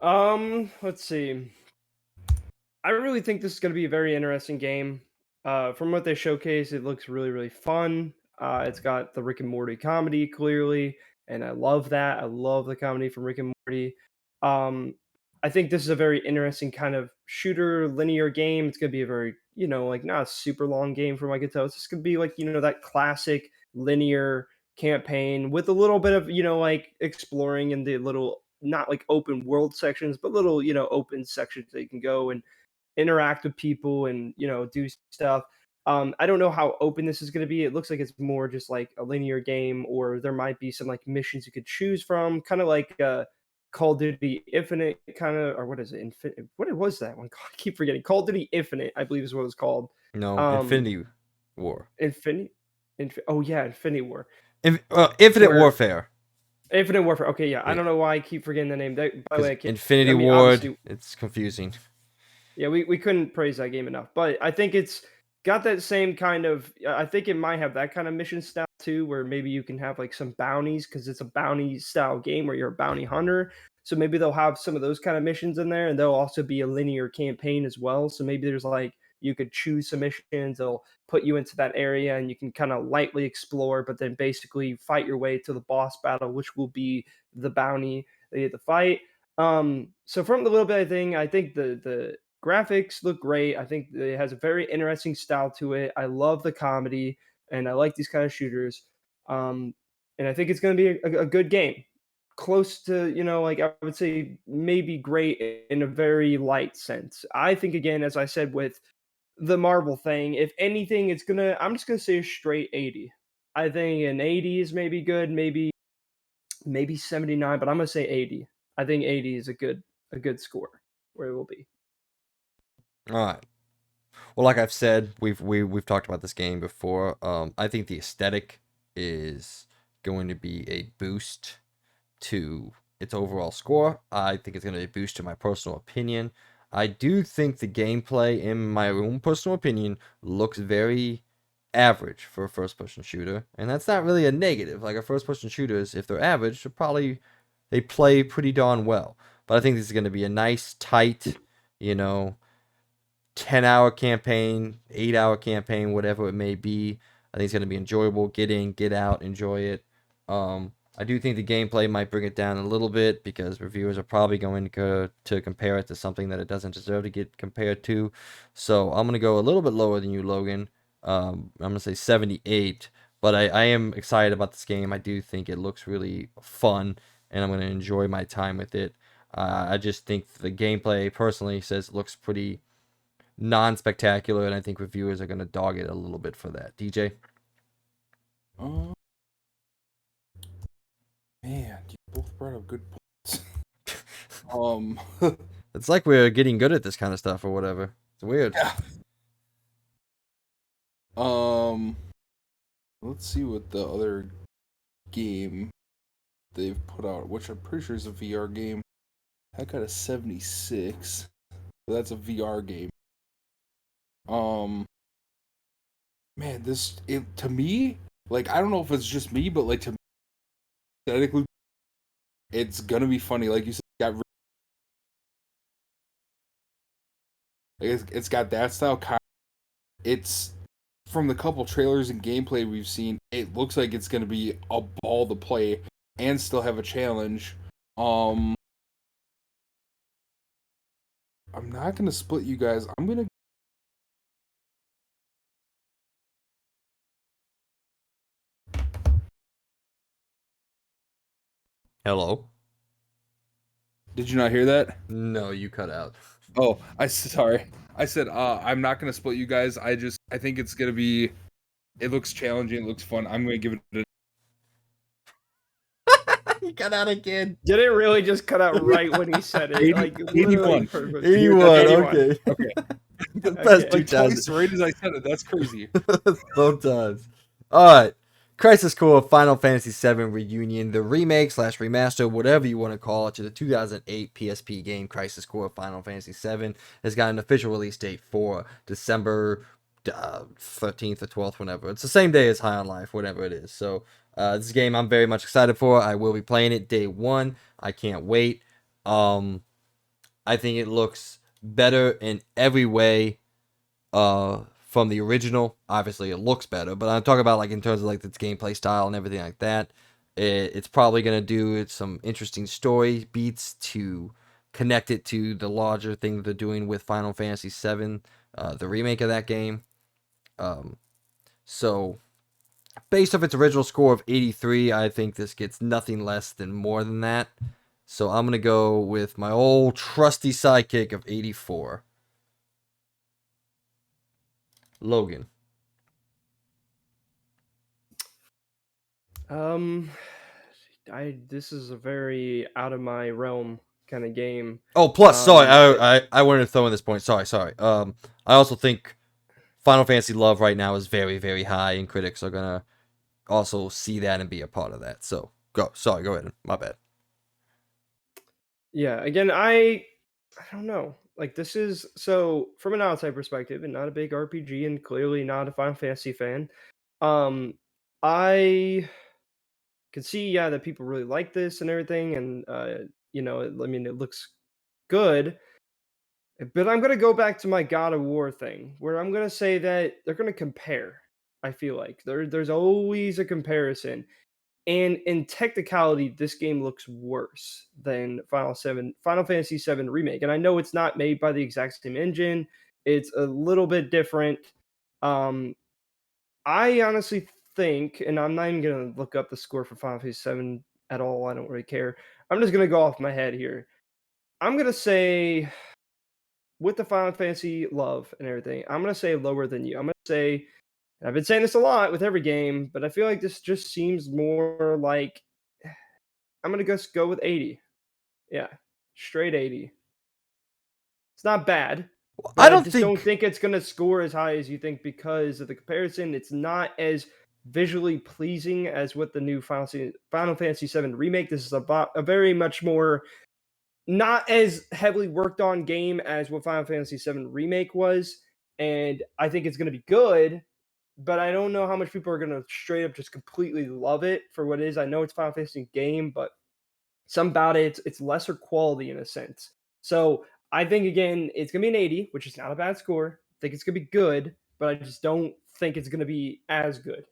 Let's see. I really think this is going to be a very interesting game. From what they showcase, it looks really, really fun. It's got the Rick and Morty comedy clearly, and I love that. I love the comedy from Rick and Morty. Um, I think this is a very interesting kind of shooter linear game. It's going to be a very, like not a super long game from what I could tell. It's just going to be like, that classic linear campaign with a little bit of, like exploring in the little, not like open world sections, but little, open sections that you can go and interact with people and do stuff. I don't know how open this is going to be. It looks like it's more just like a linear game, or there might be some like missions you could choose from, kind of like Call of Duty Infinite kind of, or what is it? Infinite? What was that one? I keep forgetting. Call of Duty Infinite, I believe is what it's called. No, Infinity War. Oh yeah, Infinity War. Infinite Warfare. Infinite Warfare. Okay, yeah. I don't know why I keep forgetting the name. By the way, Infinity Ward. It's confusing. Yeah, we couldn't praise that game enough, but I think it's got that same kind of. I think it might have that kind of mission style too, where maybe you can have like some bounties because it's a bounty style game where you're a bounty hunter. So maybe they'll have some of those kind of missions in there, and there'll also be a linear campaign as well. So maybe there's like you could choose some missions. They'll put you into that area, and you can kind of lightly explore, but then basically fight your way to the boss battle, which will be the bounty that you have to fight. So from the little bit of thing, I think the graphics look great. I think it has a very interesting style to it. I love the comedy, and I like these kind of shooters. And I think it's going to be a good game. Close to, like I would say maybe great in a very light sense. I think, again, as I said with the Marvel thing, if anything, I'm just going to say a straight 80. I think an 80 is maybe good, maybe 79, but I'm going to say 80. I think 80 is a good score where it will be. All right. Well, like I've said, we've talked about this game before. I think the aesthetic is going to be a boost to its overall score. I think it's going to be a boost to my personal opinion. I do think the gameplay, in my own personal opinion, looks very average for a first-person shooter, and that's not really a negative. Like, a first-person shooters, if they're average, they play pretty darn well. But I think this is going to be a nice, tight, 10-hour campaign, 8-hour campaign, whatever it may be. I think it's going to be enjoyable. Get in, get out, enjoy it. I do think the gameplay might bring it down a little bit because reviewers are probably going to compare it to something that it doesn't deserve to get compared to. So I'm going to go a little bit lower than you, Logan. I'm going to say 78. But I am excited about this game. I do think it looks really fun, and I'm going to enjoy my time with it. I just think the gameplay, personally, says it looks pretty non-spectacular, and I think reviewers are going to dog it a little bit for that. DJ? Man, you both brought up good points. It's like we're getting good at this kind of stuff or whatever. It's weird. Yeah. Let's see what the other game they've put out, which I'm pretty sure is a VR game. I got a 76. So that's a VR game. Man, to me, like, I don't know if it's just me, but like, to me, aesthetically, it's gonna be funny. Like you said, it's got that style. It's from the couple trailers and gameplay we've seen. It looks like it's gonna be a ball to play and still have a challenge. I'm not gonna split you guys. I'm gonna. Hello? Did you not hear that? No, you cut out. Oh, sorry. I said I'm not gonna split you guys. I think it's gonna be. It looks challenging. It looks fun. I'm gonna give it a. He cut out again. Did it really just cut out right when he said it? 81. 81, okay. The best like times. twice right as I said it. That's crazy. Both times. Alright. Crisis Core Final Fantasy VII Reunion, the remake / remaster, whatever you want to call it, to the 2008 PSP game Crisis Core Final Fantasy VII has got an official release date for December 13th or 12th, whenever. It's the same day as High on Life, whatever it is. So this game I'm very much excited for. I will be playing it day one. I can't wait. I think it looks better in every way from the original. Obviously it looks better, but I'm talking about like in terms of like its gameplay style and everything like that. It's probably going to do some interesting story beats to connect it to the larger thing that they're doing with Final Fantasy VII, the remake of that game. So based off its original score of 83, I think this gets nothing less than more than that. So I'm going to go with my old trusty sidekick of 84. Logan. this is a very out of my realm kind of game. Oh, plus, sorry, But I wanted to throw in this point. Sorry. I also think Final Fantasy love right now is very, very high, and critics are gonna also see that and be a part of that. So go ahead. My bad. yeah, again, I don't know. Like this is so from an outside perspective, and not a big RPG, and clearly not a Final Fantasy fan. I could see, yeah, that people really like this and everything, and I mean, it looks good. But I'm gonna go back to my God of War thing, where I'm gonna say that they're gonna compare. I feel like there's always a comparison, and in technicality, this game looks worse than Final Fantasy VII Remake. And I know it's not made by the exact same engine; it's a little bit different. Um, I honestly think, and I'm not even gonna look up the score for Final Fantasy VII at all. I don't really care. I'm just gonna go off my head here. I'm gonna say with the Final Fantasy love and everything, I'm gonna say lower than you. I'm gonna say, and I've been saying this a lot with every game, but I feel like this just seems more like I'm gonna just go with 80. Yeah, straight 80. It's not bad, but I I don't just don't think think it's gonna score as high as you think because of the comparison. It's not as visually pleasing as what the new Final Fantasy VII remake. This is about a very much more not as heavily worked on game as what Final Fantasy VII remake was, and I think it's gonna be good. But I don't know how much people are gonna straight up just completely love it for what it is. I know it's Final Fantasy game, but some about it, it's lesser quality in a sense. So I think again, it's gonna be an 80, which is not a bad score. I think it's gonna be good, but I just don't think it's gonna be as good.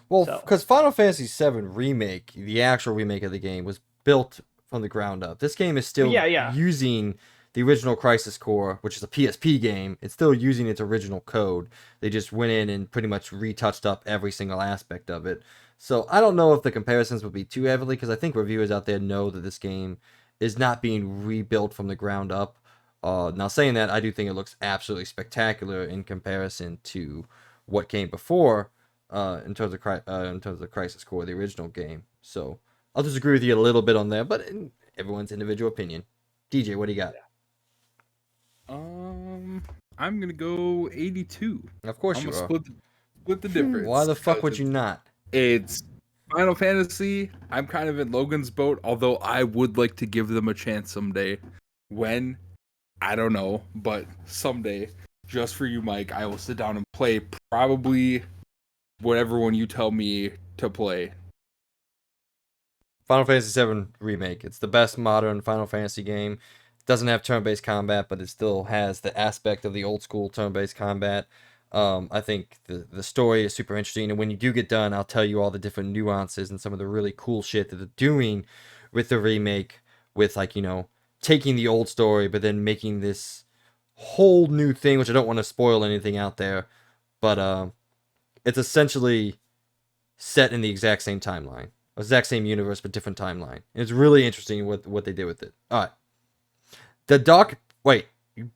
well, So because Final Fantasy VII Remake, the actual remake of the game, was built from the ground up. This game is well, still yeah. using the original Crisis Core, which is a PSP game. It's still using its original code. They just went in and pretty much retouched up every single aspect of it. So I don't know if the comparisons would be too heavily, because I think reviewers out there know that this game is not being rebuilt from the ground up. Now, saying that, I do think it looks absolutely spectacular in comparison to what came before, in terms of the Crisis Core, the original game. So I'll disagree with you a little bit on there, but in everyone's individual opinion. DJ, what do you got? I'm gonna go 82. Of course I'm you gonna are. split the difference. Why the fuck 'cause would you not? it's Final Fantasy. I'm kind of in Logan's boat, although I would like to give them a chance someday. When? I don't know, but someday, just for you, Mike, I will sit down and play probably whatever one you tell me to play. Final Fantasy VII Remake. It's the best modern Final Fantasy game. It doesn't have turn-based combat, but it still has the aspect of the old school turn-based combat. I think the story is super interesting, and when you do get done, I'll tell you all the different nuances and some of the really cool shit that they're doing with the remake, with taking the old story, but then making this whole new thing, which I don't want to spoil anything out there, but it's essentially set in the exact same timeline, exact same universe, but different timeline. And it's really interesting what they did with it. All right, the Dark. Wait,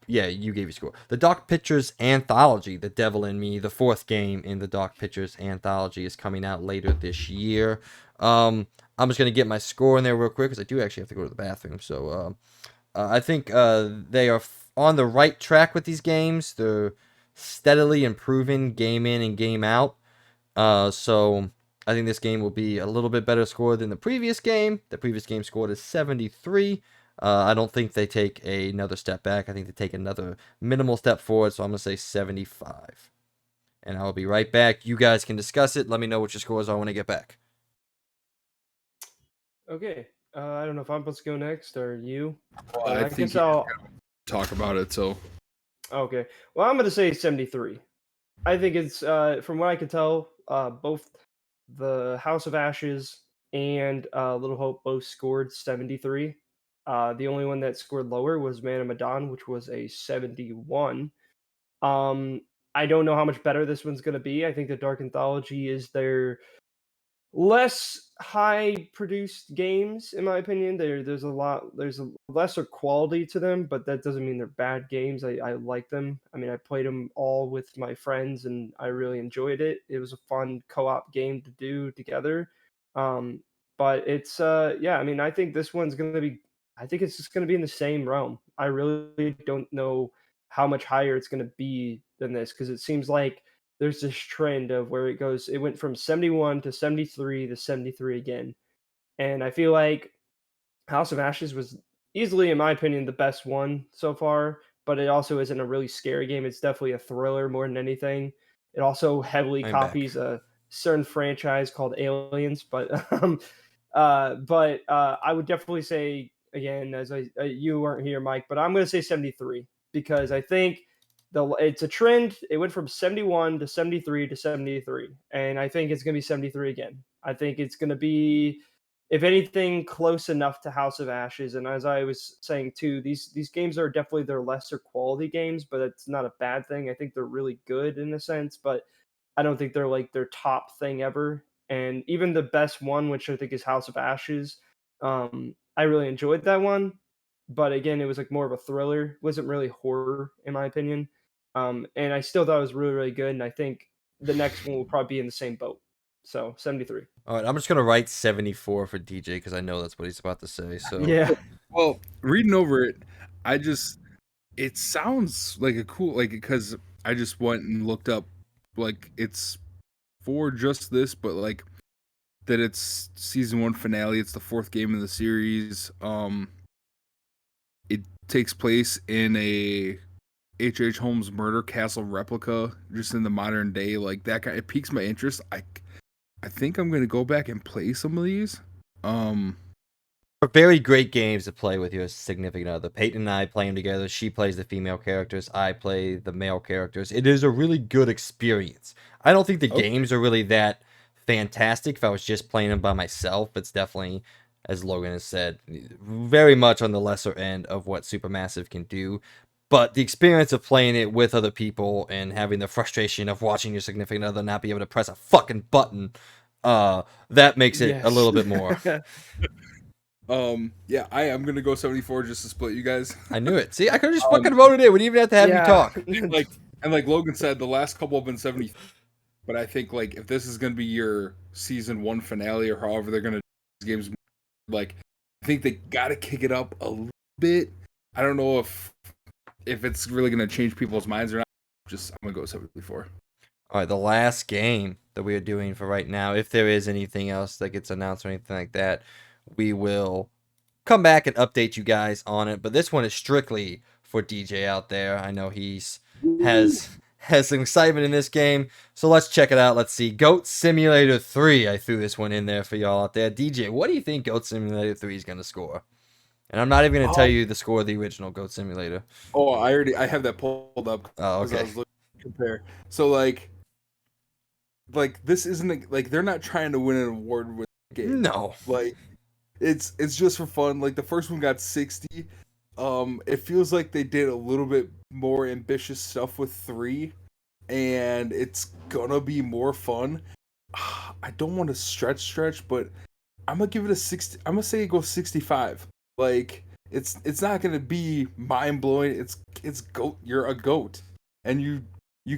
yeah, you gave your score. The Dark Pictures Anthology, The Devil in Me, the fourth game in the Dark Pictures Anthology, is coming out later this year. I'm just gonna get my score in there real quick because I do actually have to go to the bathroom. So I think they are on the right track with these games. They're steadily improving game in and game out. So I think this game will be a little bit better score than the previous game. The previous game scored a 73. I don't think they take another step back. I think they take another minimal step forward. So I'm going to say 75. And I'll be right back. You guys can discuss it. Let me know what your scores are when I get back. Okay. I don't know if I'm supposed to go next or you. Well, But I I think guess you I'll. talk about it. So Okay. Well, I'm gonna say 73. I think it's from what I can tell, both the House of Ashes and Little Hope both scored 73. The only one that scored lower was Man of Medan, which was a 71. Um, I don't know how much better this one's going to be. I think the Dark Anthology is their less high produced games, in my opinion. There's a lesser quality to them, but that doesn't mean they're bad games. I like them. I mean, I played them all with my friends and I really enjoyed it. It was a fun co-op game to do together. But it's yeah, I mean, I think this one's gonna be. I think it's just gonna be in the same realm. I really don't know how much higher it's gonna be than this because it seems like there's this trend of where it goes. It went from 71 to 73 to 73 again, and I feel like House of Ashes was easily, in my opinion, the best one so far, but it also isn't a really scary game. It's definitely a thriller more than anything. It also heavily I'm back. copies a certain franchise called Aliens, but I would definitely say again, as you weren't here, Mike, but I'm going to say 73 because I think it's a trend. It went from 71 to 73 to 73, and I think it's going to be 73 again. I think it's going to be, if anything, close enough to House of Ashes. And as I was saying too, these games are definitely their lesser quality games, but it's not a bad thing. I think they're really good in a sense, but I don't think they're like their top thing ever. And even the best one, which I think is House of Ashes, I really enjoyed that one. But again, it was like more of a thriller. It wasn't really horror, in my opinion. And I still thought it was really, really good. And I think the next one will probably be in the same boat. So 73. All right, I'm just gonna write 74 for DJ because I know that's what he's about to say. So Yeah. Well, reading over it, it sounds like a cool, like, because I just went and looked up, like, it's for just this, but like that it's season 1 finale. It's the 4th game in the series. It takes place in a H.H. Holmes murder castle replica, just in the modern day. Like that guy, it piques my interest. I think I'm gonna go back and play some of these. are very great games to play with your significant other. Peyton and I play them together. She plays the female characters. I play the male characters. It is a really good experience. I don't think the Okay. games are really that fantastic. If I was just playing them by myself, it's definitely, as Logan has said, very much on the lesser end of what Supermassive can do. But the experience of playing it with other people and having the frustration of watching your significant other not be able to press a fucking button, that makes it a little bit more. Yeah, I am gonna go 74 just to split you guys. I knew it. See, I could have just fucking voted it. We didn't even have to have you talk. Like Logan said, the last couple have been 70. But I think like if this is gonna be your season 1 finale or however they're gonna do these games, like I think they gotta kick it up a little bit. I don't know if it's really gonna change people's minds or not. I'm gonna go 74. All right, the last game that we are doing for right now, if there is anything else that gets announced or anything like that, we will come back and update you guys on it. But this one is strictly for DJ out there. I know has some excitement in this game, so let's check it out. Let's see, Goat Simulator 3. I threw this one in there for y'all out there. DJ, what do you think Goat Simulator 3 is going to score? And I'm not even going to tell you the score of the original Goat Simulator. Oh, I have that pulled up. Oh, okay. I was looking to compare. So like this isn't like they're not trying to win an award with the game. No. Like it's just for fun. Like the first one got 60. It feels like they did a little bit more ambitious stuff with 3, and it's gonna be more fun. I don't want to stretch, but I'm gonna give it a 60. I'm gonna say it goes 65. Like it's not gonna be mind blowing. It's goat. You're a goat, and you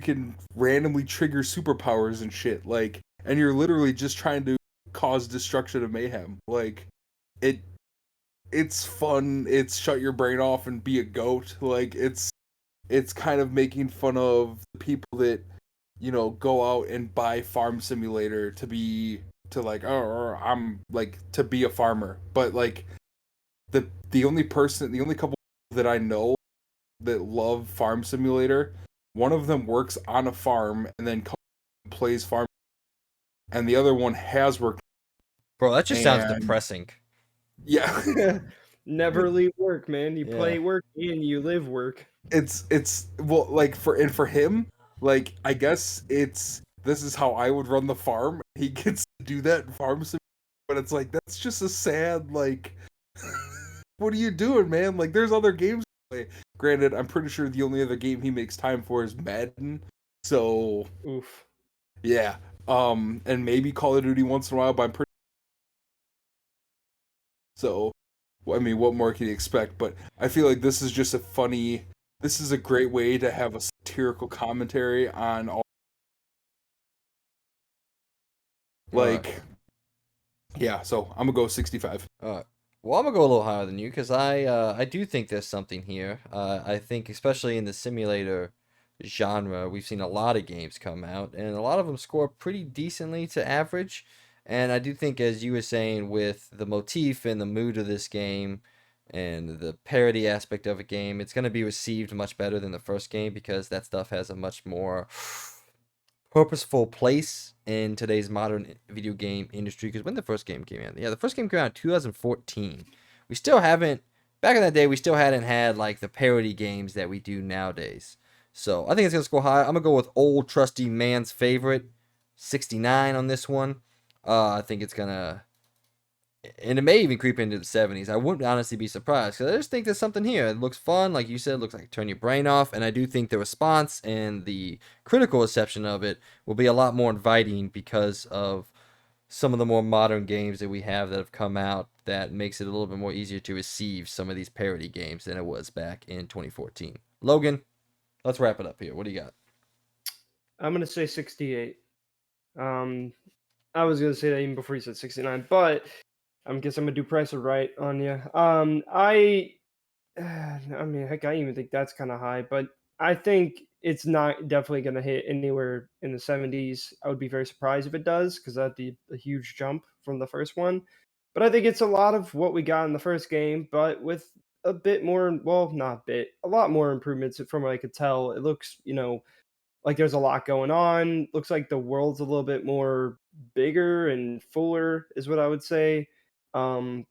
can randomly trigger superpowers and shit. Like, and you're literally just trying to cause destruction and mayhem. Like, it's fun. It's shut your brain off and be a goat. Like, it's kind of making fun of the people that go out and buy Farm Simulator to be a farmer. But like the only couple that I know that love Farm Simulator, one of them works on a farm and then plays farm, and the other one has worked. Bro, that just sounds depressing. Yeah. Never leave work, man. You play work and you live work. It's well, like for him, like I guess this is how I would run the farm. He gets to do that in Farm Simulator, but it's like that's just a sad like. What are you doing, man? Like, there's other games to play. Granted, I'm pretty sure the only other game he makes time for is Madden. So, oof. Yeah. And maybe Call of Duty once in a while, but I'm pretty. So, I mean, what more can you expect? But I feel like this is just this is a great way to have a satirical commentary on all. Like, Yeah, so I'm gonna go 65. Well, I'm gonna go a little higher than you because I do think there's something here. I think especially in the simulator genre, we've seen a lot of games come out, and a lot of them score pretty decently to average. And I do think, as you were saying, with the motif and the mood of this game, and the parody aspect of a game, it's gonna be received much better than the first game because that stuff has a much more purposeful place in today's modern video game industry. Because when the first game came out, yeah, the first game came out in 2014. We still haven't, back in that day, we still hadn't had like the parody games that we do nowadays. So I think it's gonna score high. I'm gonna go with old trusty man's favorite, 69 on this one. I think it's gonna, and it may even creep into the 70s. I wouldn't honestly be surprised because I just think there's something here. It looks fun, like you said, it looks like turn your brain off, and I do think the response and the critical reception of it will be a lot more inviting because of some of the more modern games that we have that have come out that makes it a little bit more easier to receive some of these parody games than it was back in 2014. Logan, let's wrap it up here. What do you got? I'm gonna say 68. Um, I was gonna say that even before you said 69, but I guess I'm gonna do Price or Right on you. I mean, heck, I even think that's kind of high, but I think it's not definitely gonna hit anywhere in the 70s. I would be very surprised if it does, because that'd be a huge jump from the first one. But I think it's a lot of what we got in the first game, but with a bit more, well, not a bit, a lot more improvements from what I could tell. It looks, like there's a lot going on. Looks like the world's a little bit more bigger and fuller, is what I would say. Um,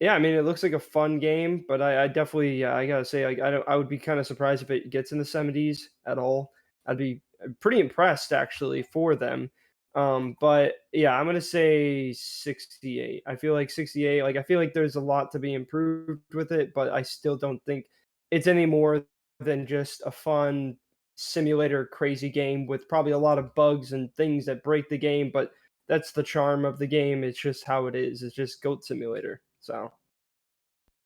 yeah, I mean, it looks like a fun game, but I definitely, yeah, I gotta say, like, I would be kind of surprised if it gets in the 70s at all. I'd be pretty impressed actually for them. But yeah, I'm gonna say 68. I feel like 68. Like, I feel like there's a lot to be improved with it, but I still don't think it's any more than just a fun simulator crazy game with probably a lot of bugs and things that break the game. But that's the charm of the game. It's just how it is. It's just Goat Simulator. So.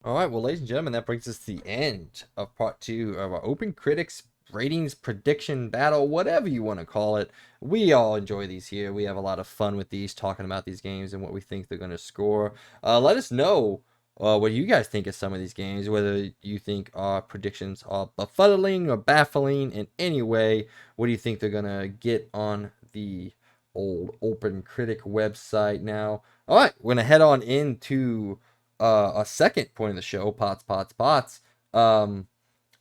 All right, well, ladies and gentlemen, that brings us to the end of part 2 of our Open Critics ratings prediction battle, whatever you want to call it. We all enjoy these here. We have a lot of fun with these, talking about these games and what we think they're going to score. Let us know what you guys think of some of these games, whether you think our predictions are befuddling or baffling in any way. What do you think they're going to get on the old Open Critic website now? All right, we're going to head on into a second point of the show, Pots.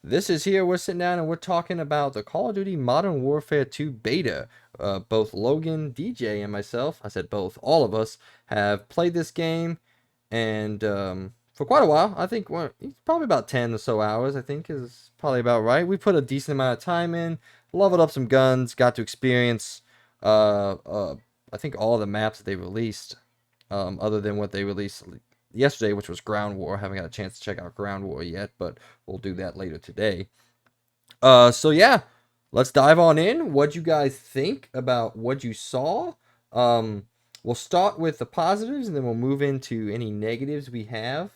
This is here, we're sitting down and we're talking about the Call of Duty Modern Warfare 2 beta. Both Logan, DJ, and myself, I said both, all of us, have played this game, and for quite a while. I think probably about 10 or so hours, I think is probably about right. We put a decent amount of time in, leveled up some guns, got to experience, I think all the maps that they released, other than what they released yesterday, which was Ground War. I haven't got a chance to check out Ground War yet, but we'll do that later today. So yeah, let's dive on in. What you guys think about what you saw? We'll start with the positives, and then we'll move into any negatives we have.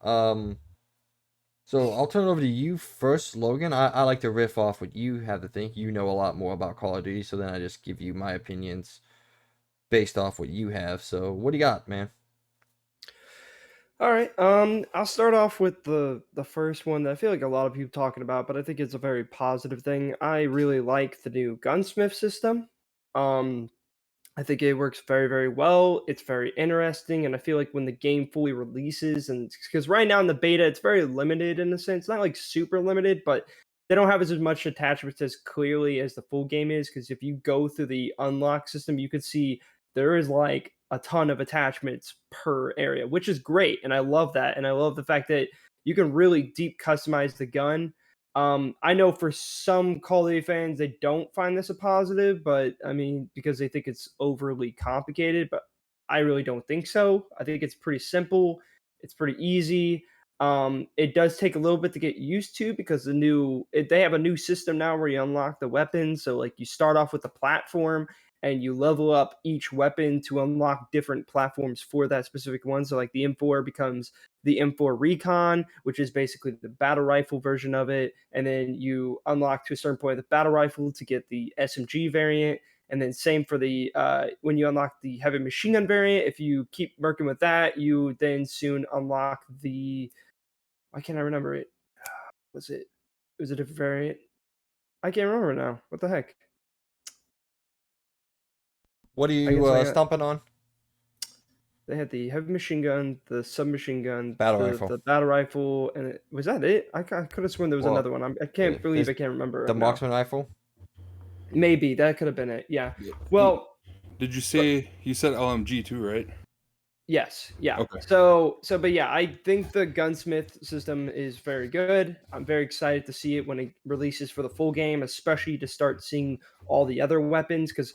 So I'll turn it over to you first, Logan. I like to riff off what you have to think. You know a lot more about Call of Duty, so then I just give you my opinions based off what you have. So what do you got, man? All right. I'll start off with the first one that I feel like a lot of people talking about, but I think it's a very positive thing. I really like the new gunsmith system. Um, I think it works very, very well. It's very interesting, and I feel like when the game fully releases, and because right now in the beta, it's very limited in a sense, not like super limited, but they don't have as much attachments as clearly as the full game is. Because if you go through the unlock system, you could see there is like a ton of attachments per area, which is great, and I love that, and I love the fact that you can really deep customize the gun. I know for some Call of Duty fans, they don't find this a positive, but I mean, because they think it's overly complicated, but I really don't think so. I think it's pretty simple. It's pretty easy. It does take a little bit to get used to because they have a new system now where you unlock the weapons. So like you start off with the platform and you level up each weapon to unlock different platforms for that specific one. So like the M4 becomes the M4 Recon, which is basically the battle rifle version of it. And then you unlock to a certain point the battle rifle to get the SMG variant. And then same for the when you unlock the heavy machine gun variant, if you keep working with that, you then soon unlock the, why can't I remember it? Was it a different variant? I can't remember now. What the heck? What are I guess I you got. stomping on? They had the heavy machine gun, the submachine gun, Battle the rifle. the battle rifle, and was that it? I could have sworn there was Well, another one. I can't believe there's I can't remember the right now. marksman rifle. Maybe that could have been it. Yeah. Yeah. Well, Did you say you said LMG too, right? yes. Yeah. Okay. But yeah, I think the gunsmith system is very good. I'm very excited to see it when it releases for the full game, especially to start seeing all the other weapons, because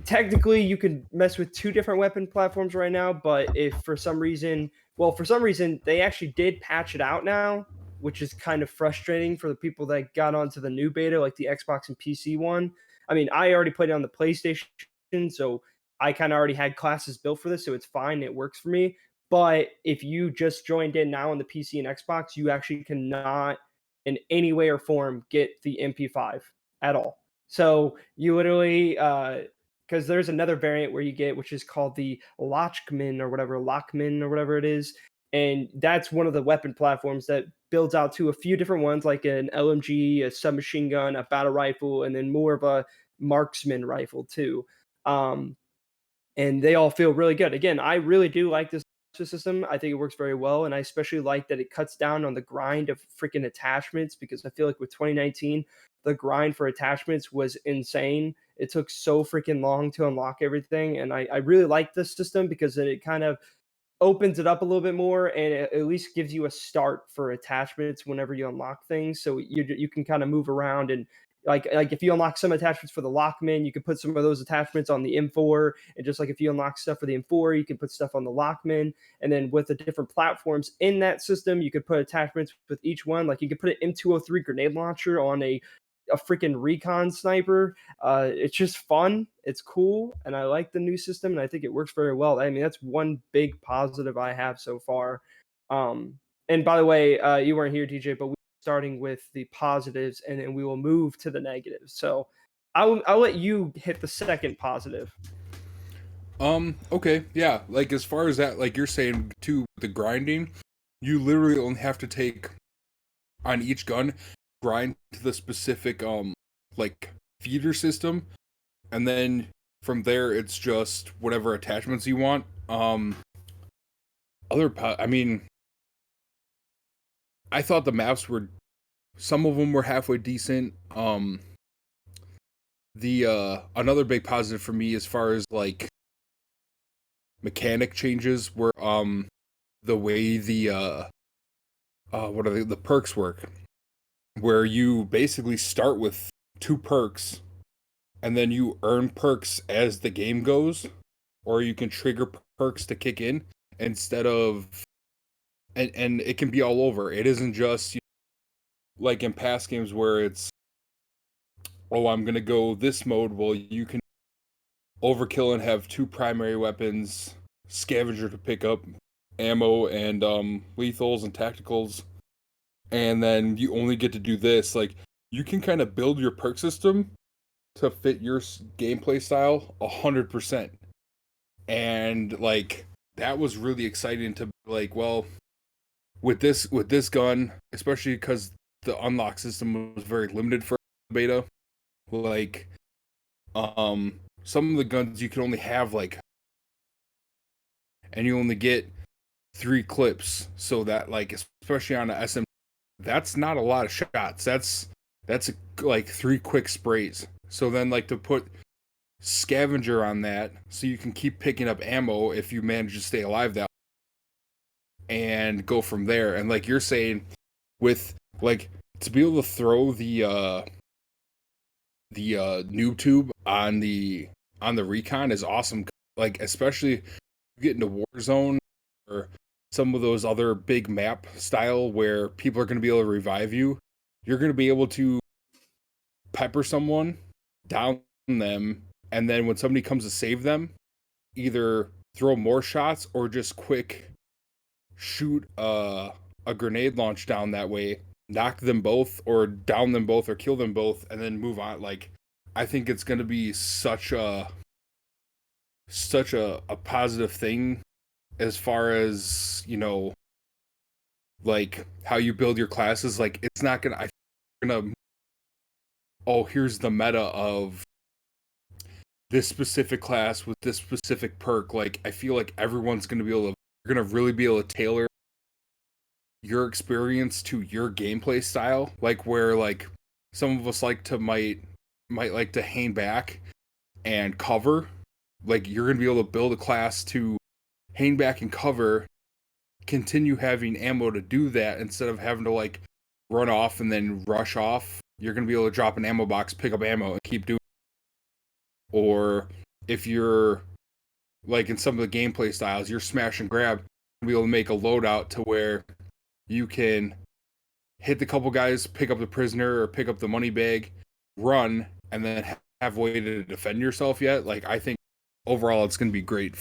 technically you can mess with two different weapon platforms right now, but if for some reason, they actually did patch it out now, which is kind of frustrating for the people that got onto the new beta, like the Xbox and PC one. I mean, I already played it on the PlayStation, so I kind of already had classes built for this, so it's fine. It works for me. But if you just joined in now on the PC and Xbox, you actually cannot in any way or form get the MP5 at all. So you literally, because there's another variant where you get, which is called the Lockman or whatever it is. And that's one of the weapon platforms that builds out to a few different ones, like an LMG, a submachine gun, a battle rifle, and then more of a marksman rifle too. Um, and they all feel really good. Again, I really do like this system. I think it works very well, and I especially like that it cuts down on the grind of freaking attachments, because I feel like with 2019, the grind for attachments was insane. It took so freaking long to unlock everything, and I really like this system because it kind of opens it up a little bit more, and it at least gives you a start for attachments whenever you unlock things, so you can kind of move around. And like if you unlock some attachments for the Lockman, you can put some of those attachments on the M4, and just like if you unlock stuff for the M4, you can put stuff on the Lockman. And then with the different platforms in that system, you could put attachments with each one. Like you could put an M203 grenade launcher on a freaking recon sniper. It's just fun. It's cool, and I like the new system, and I think it works very well. I mean, that's one big positive I have so far. And by the way, you weren't here, DJ, but we're starting with the positives, and then we will move to the negatives. So I'll let you hit the second positive. Okay, yeah. Like as far as that, like you're saying too, the grinding, you literally only have to take on each gun, grind to the specific like feeder system, and then from there it's just whatever attachments you want. I mean, I thought the maps were, some of them were halfway decent. The another big positive for me as far as like mechanic changes were the way the what are the perks work, where you basically start with 2 perks and then you earn perks as the game goes, or you can trigger perks to kick in instead of, and it can be all over. It isn't just, you know, like in past games where it's, oh, I'm gonna go this mode. Well, you can overkill and have 2 primary weapons, scavenger to pick up ammo, and lethals and tacticals, and then you only get to do this. Like you can kind of build your perk system to fit your gameplay style 100%. And like that was really exciting to, like, well, with this gun, especially because the unlock system was very limited for beta, like some of the guns you can only have like, and you only get 3 clips, so that like especially on a SM, that's not a lot of shots. That's like 3 quick sprays. So then like to put scavenger on that, so you can keep picking up ammo if you manage to stay alive that, and go from there. And like you're saying, with like to be able to throw the noob tube on the recon is awesome. Like especially if you get into Warzone or some of those other big map style where people are going to be able to revive you, you're going to be able to pepper someone, down them, and then when somebody comes to save them, either throw more shots or just quick shoot a grenade launch down that way, knock them both or down them both or kill them both, and then move on. Like I think it's going to be such a positive thing as far as, you know, like how you build your classes. Like it's not going to, I going to, oh, here's the meta of this specific class with this specific perk. Like I feel like everyone's going to be able to, you're going to really be able to tailor your experience to your gameplay style. Like where like some of us like to might like to hang back and cover. Like you're going to be able to build a class to hang back and cover, continue having ammo to do that instead of having to like run off and then rush off. You're going to be able to drop an ammo box, pick up ammo, and keep doing it. Or if you're like in some of the gameplay styles, you're smash and grab, you'll be able to make a loadout to where you can hit the couple guys, pick up the prisoner or pick up the money bag, run, and then have a way to defend yourself yet. Like I think overall it's going to be great.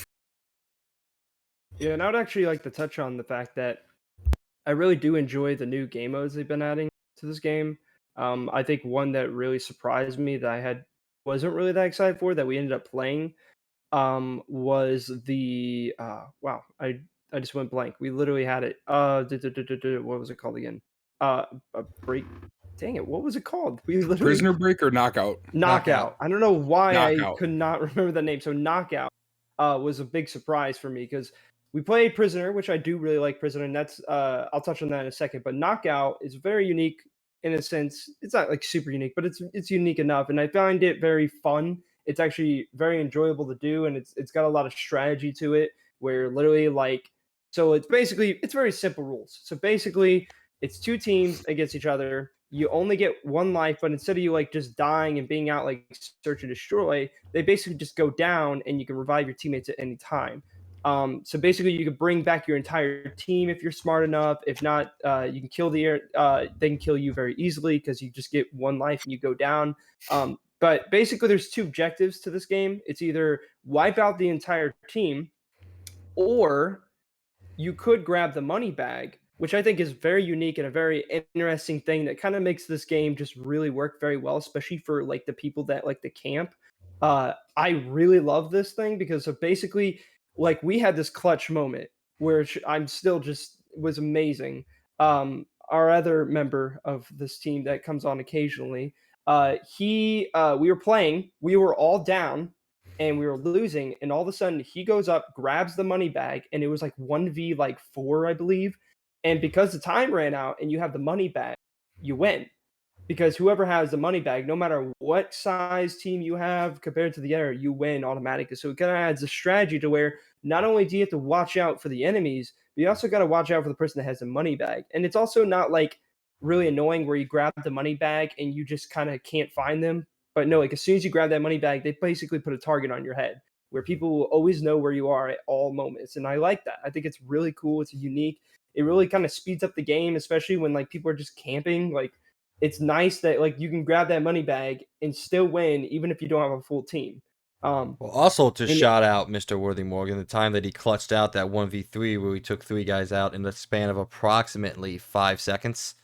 Yeah, and I would actually like to touch on the fact that I really do enjoy the new game modes they've been adding to this game. I think one that really surprised me that wasn't really that excited for that we ended up playing was the wow, I just went blank. We literally had it. What was it called again? A break. Dang it, what was it called? We literally Prisoner break or knockout? Knockout. I don't know why Knockout. I could not remember the name. So Knockout was a big surprise for me because we played Prisoner, which I do really like Prisoner, and that's I'll touch on that in a second. But Knockout is very unique in a sense. It's not like super unique, but it's unique enough, and I find it very fun. It's actually very enjoyable to do, and it's got a lot of strategy to it. Where literally like so it's very simple rules. So basically, it's two teams against each other. You only get one life, but instead of you like just dying and being out like search and destroy, they basically just go down and you can revive your teammates at any time. So basically, you can bring back your entire team if you're smart enough. If not, you can kill they can kill you very easily because you just get one life and you go down. But basically, there's two objectives to this game. It's either wipe out the entire team, or you could grab the money bag, which I think is very unique and a very interesting thing that kind of makes this game just really work very well, especially for like the people that like the camp. I really love this thing because so basically, like we had this clutch moment where I'm still just was amazing. Our other member of this team that comes on occasionally, we were playing, we were all down and we were losing, and all of a sudden he goes up, grabs the money bag, and it was like 1v like 4, I believe. And because the time ran out and you have the money bag, you win. Because whoever has the money bag, no matter what size team you have compared to the other, you win automatically. So it kind of adds a strategy to where not only do you have to watch out for the enemies, but you also got to watch out for the person that has the money bag. And it's also not like really annoying where you grab the money bag and you just kind of can't find them. But no, like as soon as you grab that money bag, they basically put a target on your head where people will always know where you are at all moments. And I like that. I think it's really cool. It's unique. It really kind of speeds up the game, especially when like people are just camping. Like it's nice that like you can grab that money bag and still win even if you don't have a full team. Well, also to shout out Mr. Worthy Morgan, the time that he clutched out that 1v3 where we took 3 guys out in the span of approximately 5 seconds.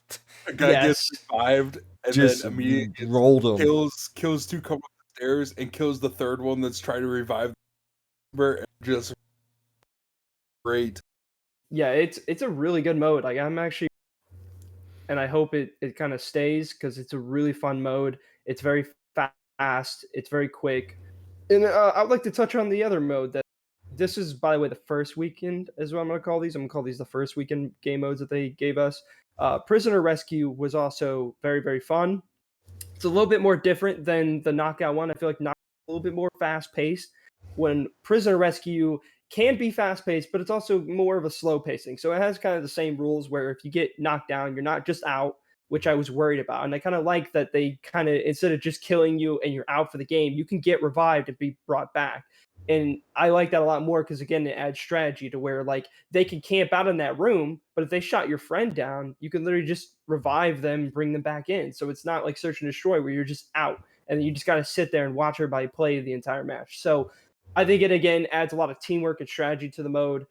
A guy gets revived and Just then immediately rolled him. kills 2 come up the stairs and kills the third one that's trying to revive them. Just great. Yeah, it's a really good mode. Like I'm actually, and I hope it kind of stays because it's a really fun mode. It's very fast. It's very quick. And I would like to touch on the other mode that this is, by the way, the first weekend is what I'm going to call these. I'm going to call these the first weekend game modes that they gave us. Prisoner Rescue was also very, very fun. It's a little bit more different than the Knockout one. I feel like Knockout a little bit more fast paced. When Prisoner Rescue can be fast paced, but it's also more of a slow pacing. So it has kind of the same rules where if you get knocked down, you're not just out, which I was worried about. And I kind of like that they kind of, instead of just killing you and you're out for the game, you can get revived and be brought back. And I like that a lot more because, again, it adds strategy to where, like, they can camp out in that room, but if they shot your friend down, you can literally just revive them and bring them back in. So it's not like search and destroy where you're just out and you just got to sit there and watch everybody play the entire match. So I think it, again, adds a lot of teamwork and strategy to the mode.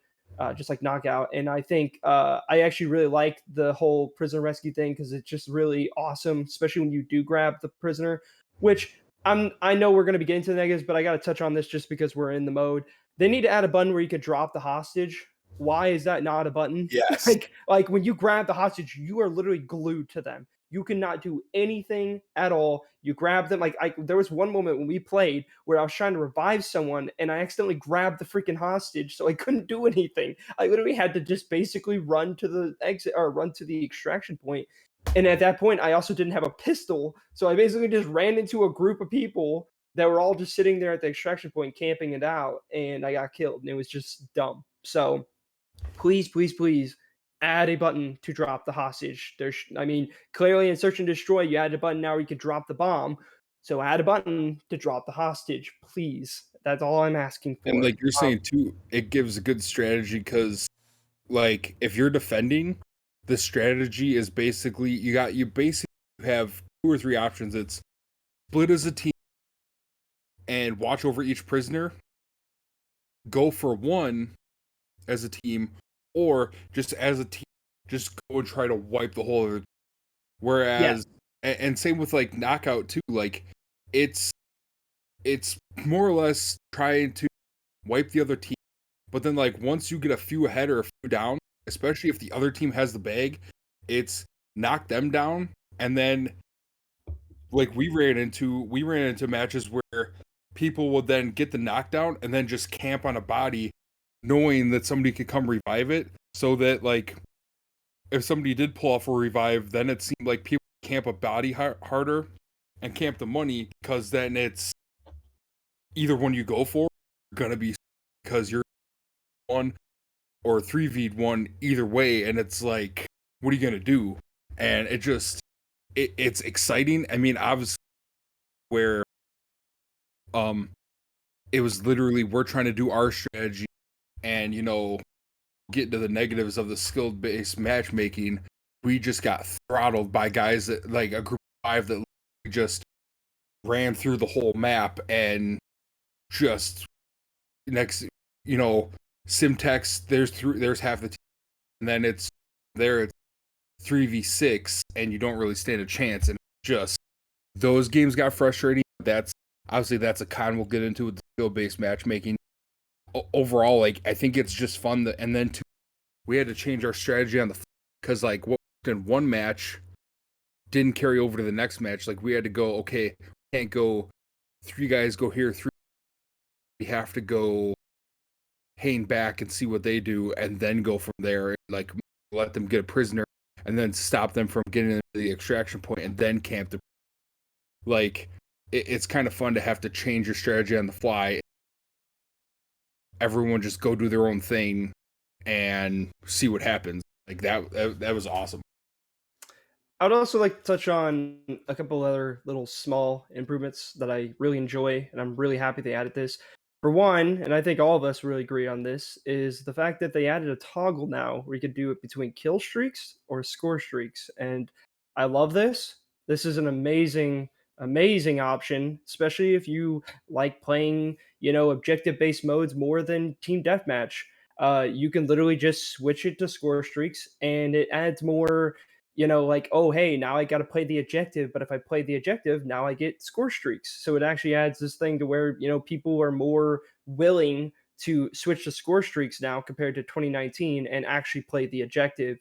Just like Knockout. And I think I actually really like the whole prisoner rescue thing because it's just really awesome, especially when you do grab the prisoner, which I know we're gonna be getting to the negatives, but I gotta touch on this just because we're in the mode. They need to add a button where you could drop the hostage. Why is that not a button? Yes. Like when you grab the hostage, you are literally glued to them. You cannot do anything at all. You grab them. There was one moment when we played where I was trying to revive someone and I accidentally grabbed the freaking hostage, so I couldn't do anything. I literally had to just basically run to the exit or run to the extraction point. And at that point, I also didn't have a pistol, so I basically just ran into a group of people that were all just sitting there at the extraction point camping it out, and I got killed, and it was just dumb. So please, please, please add a button to drop the hostage. I mean, clearly in Search and Destroy, you added a button now where you could drop the bomb. So add a button to drop the hostage, please. That's all I'm asking And for. like you're saying too, it gives a good strategy because like if you're defending, the strategy is basically you basically have 2 or 3 options. It's split as a team and watch over each prisoner, go for one as a team, or just as a team, just go and try to wipe the whole other. Yeah, Whereas, and same with like knockout too. Like it's it's more or less trying to wipe the other team, but then like once you get a few ahead or a few down, especially if the other team has the bag, it's knock them down, and then like we ran into matches where people would then get the knockdown and then just camp on a body knowing that somebody could come revive it, so that like if somebody did pull off a revive, then it seemed like people camp a body harder and camp the money, because then it's either one you go for gonna be, because you're one or 3v1 either way, and it's like, what are you gonna do? And it's exciting. I mean, obviously, where it was literally we're trying to do our strategy, and get to the negatives of the skill based matchmaking, we just got throttled by guys that like a group of 5 that just ran through the whole map, and just next, Simtex, there's half the team, and then it's 3v6, and you don't really stand a chance, and just those games got frustrating. That's obviously that's a con we'll get into with the skill based matchmaking. Overall, like I think it's just fun and then we had to change our strategy on the because like what in one match didn't carry over to the next match. Like we had to go, okay, we can't go 3 guys go here, 3, we have to go hang back and see what they do, and then go from there, like let them get a prisoner and then stop them from getting into the extraction point and then camp the, like it's kind of fun to have to change your strategy on the fly. Everyone just go do their own thing and see what happens. Like that was awesome. I would also like to touch on a couple other little small improvements that I really enjoy, and I'm really happy they added this. For one, and I think all of us really agree on this, is the fact that they added a toggle now where you could do it between kill streaks or score streaks. And I love this. This is an amazing, amazing option, especially if you like playing, objective based modes more than team deathmatch. You can literally just switch it to score streaks, and it adds more, like, oh, hey, now I got to play the objective, but if I play the objective, now I get score streaks. So it actually adds this thing to where, people are more willing to switch to score streaks now compared to 2019 and actually play the objective.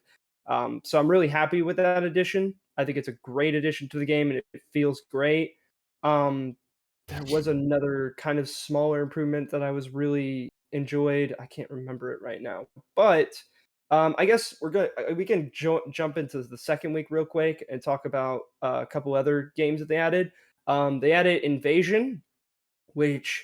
So I'm really happy with that addition. I think it's a great addition to the game, and it feels great. Um, there was another kind of smaller improvement that I was really enjoyed. I can't remember it right now, but I guess we can jump into the second week real quick and talk about a couple other games that they added. They added Invasion, which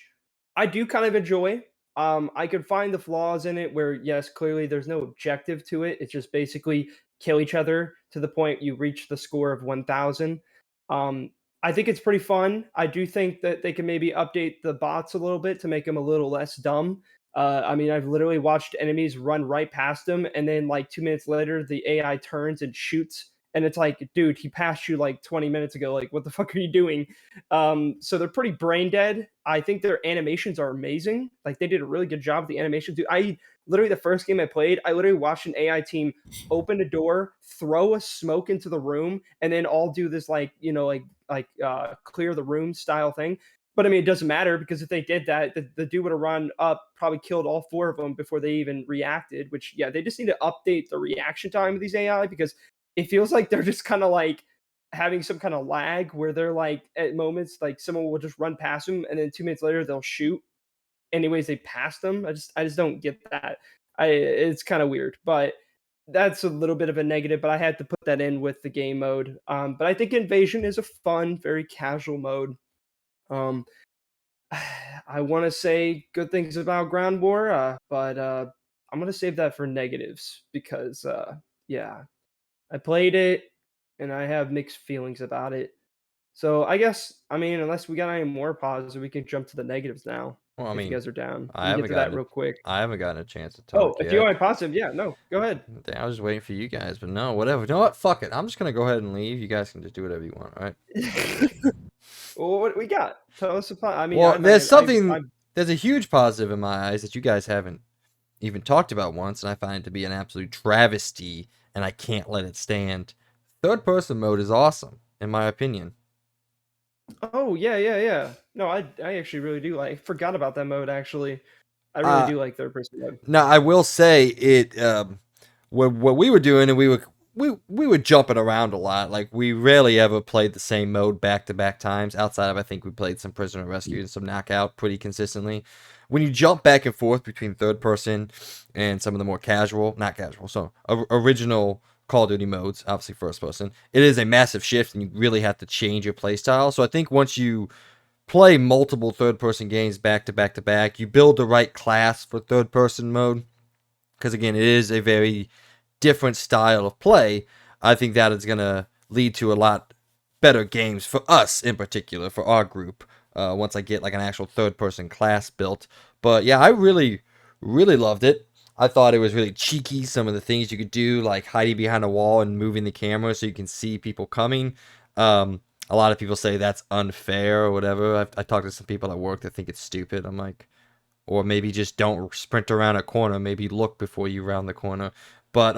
I do kind of enjoy. I could find the flaws in it where, yes, clearly there's no objective to it. It's just basically kill each other to the point you reach the score of 1,000. Um, I think it's pretty fun. I do think that they can maybe update the bots a little bit to make them a little less dumb. I mean, I've literally watched enemies run right past them, and then like 2 minutes later, the AI turns and shoots. And it's like, dude, he passed you like 20 minutes ago. Like, what the fuck are you doing? So they're pretty brain dead. I think their animations are amazing. Like they did a really good job with the animations. Dude, I literally the first game I played, I literally watched an AI team open a door, throw a smoke into the room, and then all do this clear the room style thing. But I mean, it doesn't matter because if they did that, the dude would have run up, probably killed all 4 of them before they even reacted. Which, yeah, they just need to update the reaction time of these AI because it feels like they're just kind of like having some kind of lag where they're like at moments like someone will just run past them and then 2 minutes later they'll shoot. Anyways, they passed them. I just don't get that. It's kind of weird, but that's a little bit of a negative. But I had to put that in with the game mode. But I think Invasion is a fun, very casual mode. Um, I want to say good things about Ground War, but I'm gonna save that for negatives because yeah, I played it and I have mixed feelings about it. So I guess I mean unless we got any more pauses, we can jump to the negatives now. Well, I If you mean, guys are down, we I can get haven't to that gotten real quick. I haven't gotten a chance to Oh, talk if you yet. want positive, yeah, no, go ahead. I was just waiting for you guys, but no, whatever. You know what? Fuck it. I'm just gonna go ahead and leave. You guys can just do whatever you want, all right? Well, what we got? Tell us about. I mean, Well, there's something. I There's a huge positive in my eyes that you guys haven't even talked about once, and I find it to be an absolute travesty, and I can't let it stand. Third person mode is awesome, in my opinion. oh yeah. No, I actually really do like. Forgot about that mode actually. I really do like third person mode. Now, I will say it. What we were doing, and we were jumping around a lot. Like we rarely ever played the same mode back to back times. Outside of I think we played some prisoner rescue and some knockout pretty consistently. When you jump back and forth between third person and some of the more casual, not casual, so original Call of Duty modes, obviously first person, it is a massive shift, and you really have to change your playstyle. So I think once you play multiple third person games back to back to back, you build the right class for third person mode. Because again, it is a very different style of play. I think that is going to lead to a lot better games for us in particular, for our group, once I get like an actual third person class built. But yeah, I really, really loved it. I thought it was really cheeky, some of the things you could do, like hiding behind a wall and moving the camera so you can see people coming. A lot of people say that's unfair or whatever. I talked to some people at work that think it's stupid. I'm like, or maybe just don't sprint around a corner. Maybe look before you round the corner. But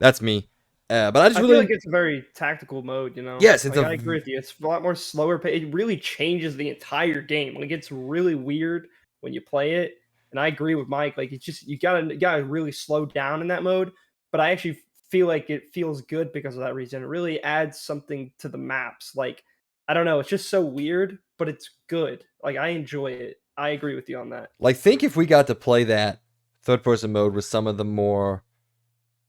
that's me. But I just I really feel like it's a very tactical mode, you know. yes, it's Like a I agree with you. It's a lot more slower pace. It really changes the entire game. Like it's really weird when you play it. And I agree with Mike. Like it's just you gotta really slow down in that mode. But I actually feel like it feels good because of that reason. It really adds something to the maps. Like I don't know. It's just so weird, but it's good. Like I enjoy it. I agree with you on that. like think if we got to play that third person mode with some of the more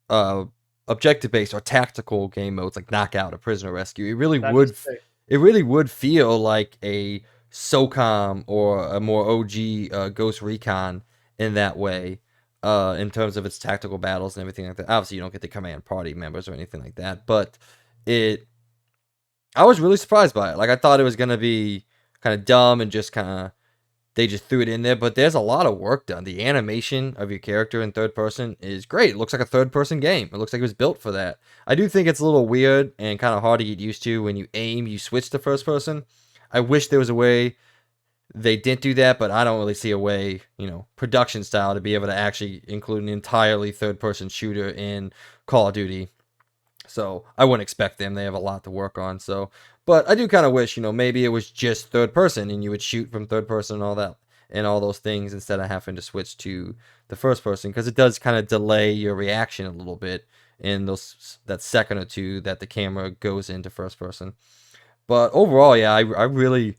uh objective based or tactical game modes like knockout or prisoner rescue, That'd be sick. it really would feel like a SOCOM or a more OG Ghost Recon in that way, in terms of its tactical battles and everything like that. Obviously, you don't get the command party members or anything like that, but it. I was really surprised by it. Like I thought it was gonna be kind of dumb and just kind of they just threw it in there, but there's a lot of work done. The animation of your character in third person is great. It looks like a third person game. It looks like it was built for that. I do think it's a little weird and kind of hard to get used to when you aim, you switch to first person. I wish there was a way they didn't do that, but I don't really see a way, production style to be able to actually include an entirely third person shooter in Call of Duty. So I wouldn't expect them. They have a lot to work on. So, but I do kind of wish, maybe it was just third person and you would shoot from third person and all that and all those things instead of having to switch to the first person, because it does kind of delay your reaction a little bit in that second or two that the camera goes into first person. But overall, yeah, I really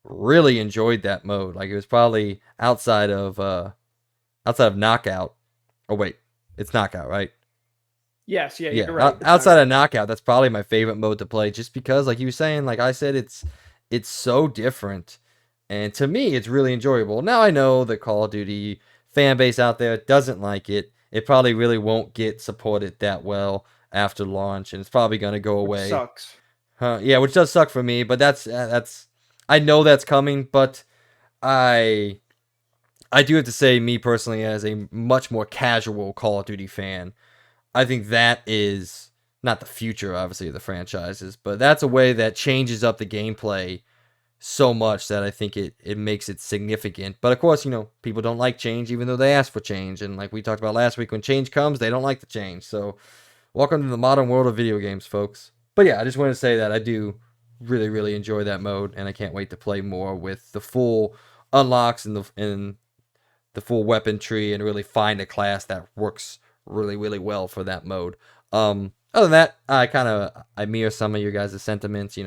really enjoyed that mode. Like it was probably outside of knockout. Oh wait, it's knockout, right? Yes, yeah, Yeah, you're right. It's outside not- of knockout, that's probably my favorite mode to play, just because, like you were saying, like I said, it's so different, and to me, it's really enjoyable. Now I know the Call of Duty fan base out there doesn't like it. It probably really won't get supported that well after launch, and it's probably gonna go which away. sucks. Yeah, which does suck for me, but that's I know that's coming, but I I do have to say, me personally, as a much more casual Call of Duty fan, I think that is not the future, obviously, of the franchises, but that's a way that changes up the gameplay so much that I think it makes it significant. But of course, people don't like change even though they ask for change. And like we talked about last week, when change comes, they don't like the change. So welcome to the modern world of video games, folks. But yeah, I just want to say that I do really, really enjoy that mode, and I can't wait to play more with the full unlocks and the full weapon tree, and really find a class that works really, really well for that mode. Other than that, I mirror some of your guys' sentiments.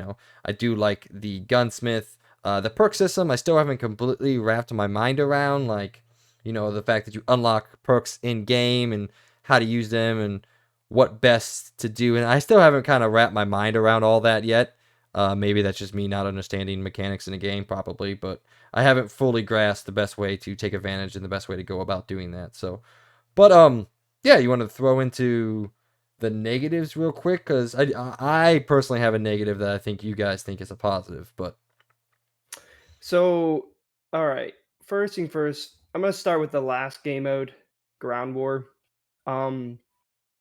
I do like the gunsmith. The perk system, I still haven't completely wrapped my mind around. Like, the fact that you unlock perks in game and how to use them and what best to do. And I still haven't kind of wrapped my mind around all that yet. Maybe that's just me not understanding mechanics in the game, probably, but I haven't fully grasped the best way to take advantage and the best way to go about doing that. So, but yeah, you want to throw into the negatives real quick, because I personally have a negative that I think you guys think is a positive, but So, all right. First thing first, I'm gonna start with the last game mode, Ground War. Um,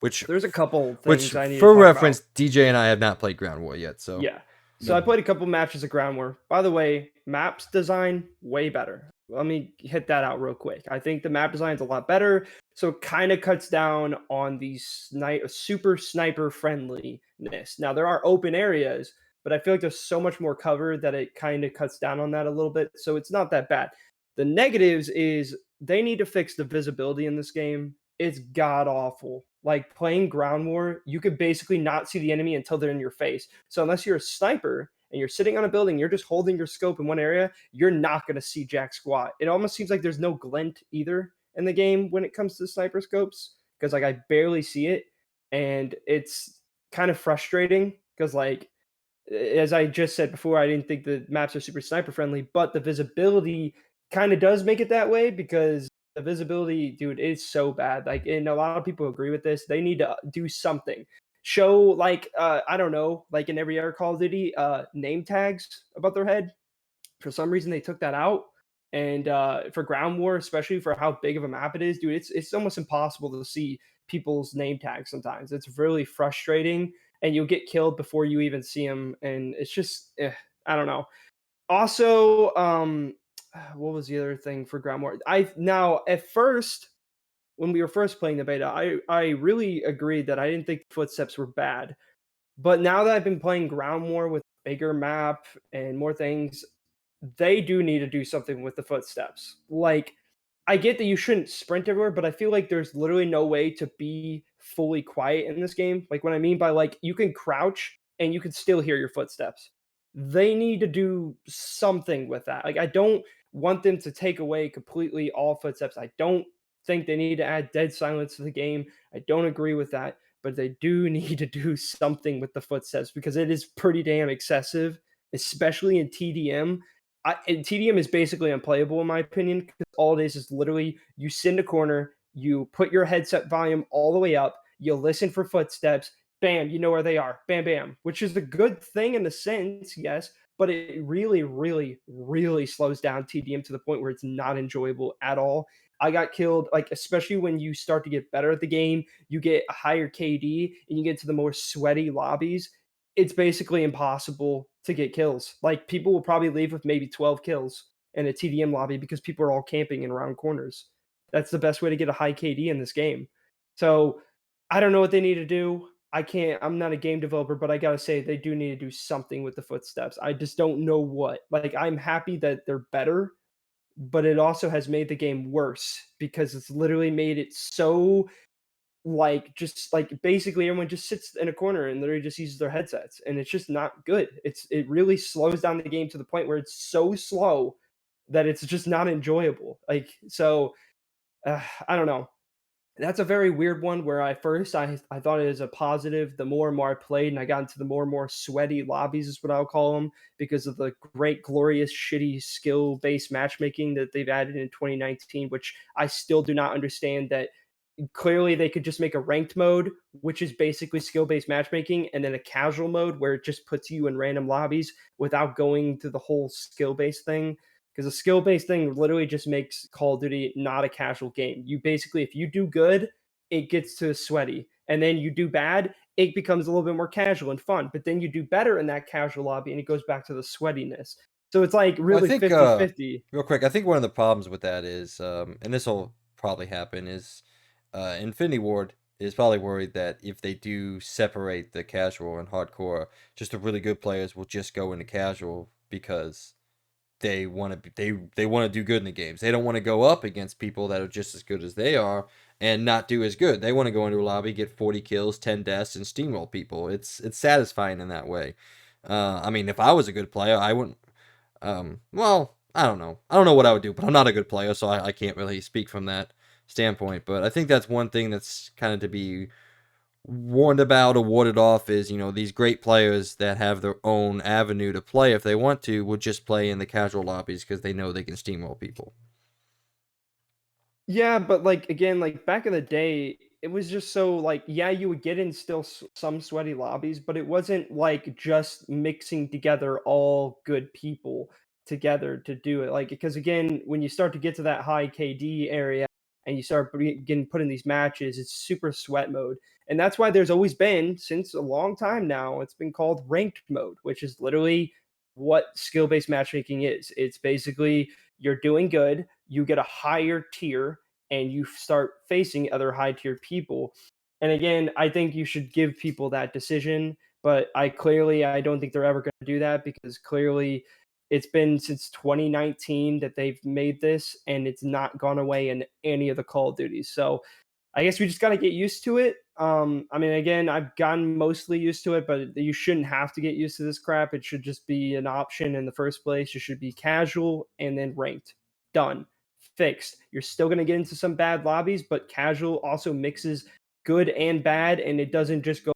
which there's a couple which things I need to for talk reference, about. DJ and I have not played Ground War yet, so Yeah. So I played a couple matches of Ground War. By the way, maps design way better. Let me hit that out real quick. I think the map design is a lot better. So it kind of cuts down on the super sniper friendliness. Now there are open areas, but I feel like there's so much more cover that it kind of cuts down on that a little bit. So it's not that bad. The negatives is they need to fix the visibility in this game. It's god awful. Like playing Ground War, you could basically not see the enemy until they're in your face. So unless you're a sniper and you're sitting on a building, you're just holding your scope in one area, you're not going to see jack squat. It almost seems like there's no glint either in the game when it comes to sniper scopes, because like I barely see it, and it's kind of frustrating because like as I just said before, I didn't think the maps are super sniper friendly, but the visibility kind of does make it that way, because the visibility, dude, is so bad. Like, and a lot of people agree with this. They need to do something. Show like I don't know, like in every other Call of Duty, name tags above their head. For some reason, they took that out. And for Ground War, especially for how big of a map it is, dude, it's almost impossible to see people's name tags sometimes. It's really frustrating, and you'll get killed before you even see them, and it's just I don't know. Also, what was the other thing for Ground War? I now at first when we were first playing the beta, I really agreed that I didn't think the footsteps were bad, but now that I've been playing Ground War with bigger map and more things, they do need to do something with the footsteps. Like, I get that you shouldn't sprint everywhere, but I feel like there's literally no way to be fully quiet in this game. Like, what I mean by like, you can crouch and you can still hear your footsteps. They need to do something with that. Like, I don't want them to take away completely all footsteps. I don't think they need to add dead silence to the game. I don't agree with that, but they do need to do something with the footsteps because it is pretty damn excessive, especially in TDM. And TDM is basically unplayable in my opinion, because all it is literally you sit in a corner, you put your headset volume all the way up, you listen for footsteps, bam, you know where they are, bam, bam, which is a good thing in a sense, yes, but it really, really, really slows down TDM to the point where it's not enjoyable at all. I got killed, like, especially when you start to get better at the game, you get a higher KD and you get to the more sweaty lobbies. It's basically impossible to get kills. Like, people will probably leave with maybe 12 kills in a TDM lobby because people are all camping in round corners. That's the best way to get a high KD in this game. So I don't know what they need to do. I'm not a game developer, but I gotta say they do need to do something with the footsteps. I just don't know what. Like, I'm happy that they're better, but it also has made the game worse because it's literally made it so like just like basically everyone just sits in a corner and literally just uses their headsets, and it's just not good. It really slows down the game to the point where it's so slow that it's just not enjoyable. Like, so I don't know. That's a very weird one where I thought it was a positive. The more and more I played and I got into the more and more sweaty lobbies is what I'll call them, because of the great, glorious, shitty skill-based matchmaking that they've added in 2019, which I still do not understand. That clearly they could just make a ranked mode, which is basically skill-based matchmaking, and then a casual mode where it just puts you in random lobbies without going through the whole skill-based thing, because a skill-based thing literally just makes Call of Duty not a casual game. You basically, if you do good, it gets to sweaty, and then you do bad, it becomes a little bit more casual and fun, but then you do better in that casual lobby and it goes back to the sweatiness. So it's like Well, I really think 50-50. real quick, I think one of the problems with that is, and this will probably happen, is Infinity Ward is probably worried that if they do separate the casual and hardcore, just the really good players will just go into casual because they want to they want to do good in the games. They don't want to go up against people that are just as good as they are and not do as good. They want to go into a lobby, get 40 kills, 10 deaths, and steamroll people. It's satisfying in that way. I mean, if I was a good player, I wouldn't. Well, I don't know. I don't know what I would do, but I'm not a good player, so I can't really speak from that standpoint. But I think that's one thing that's kind of to be warned about or warded off is, these great players that have their own avenue to play if they want to would just play in the casual lobbies because they know they can steamroll people. Yeah, but like again, like back in the day, it was just so like yeah, you would get in still some sweaty lobbies, but it wasn't like just mixing together all good people together to do it. Like because again, when you start to get to that high KD area and you start getting put in these matches, it's super sweat mode. And that's why there's always been since a long time now, it's been called ranked mode, which is literally what skill-based matchmaking is. It's basically you're doing good, you get a higher tier and you start facing other high tier people. And again, I think you should give people that decision, but I don't think they're ever going to do that because clearly it's been since 2019 that they've made this and it's not gone away in any of the Call of Duties. So I guess we just got to get used to it. I mean, again, I've gotten mostly used to it, but you shouldn't have to get used to this crap. It should just be an option in the first place. You should be casual and then ranked. Done. Fixed. You're still going to get into some bad lobbies, but casual also mixes good and bad, and it doesn't just go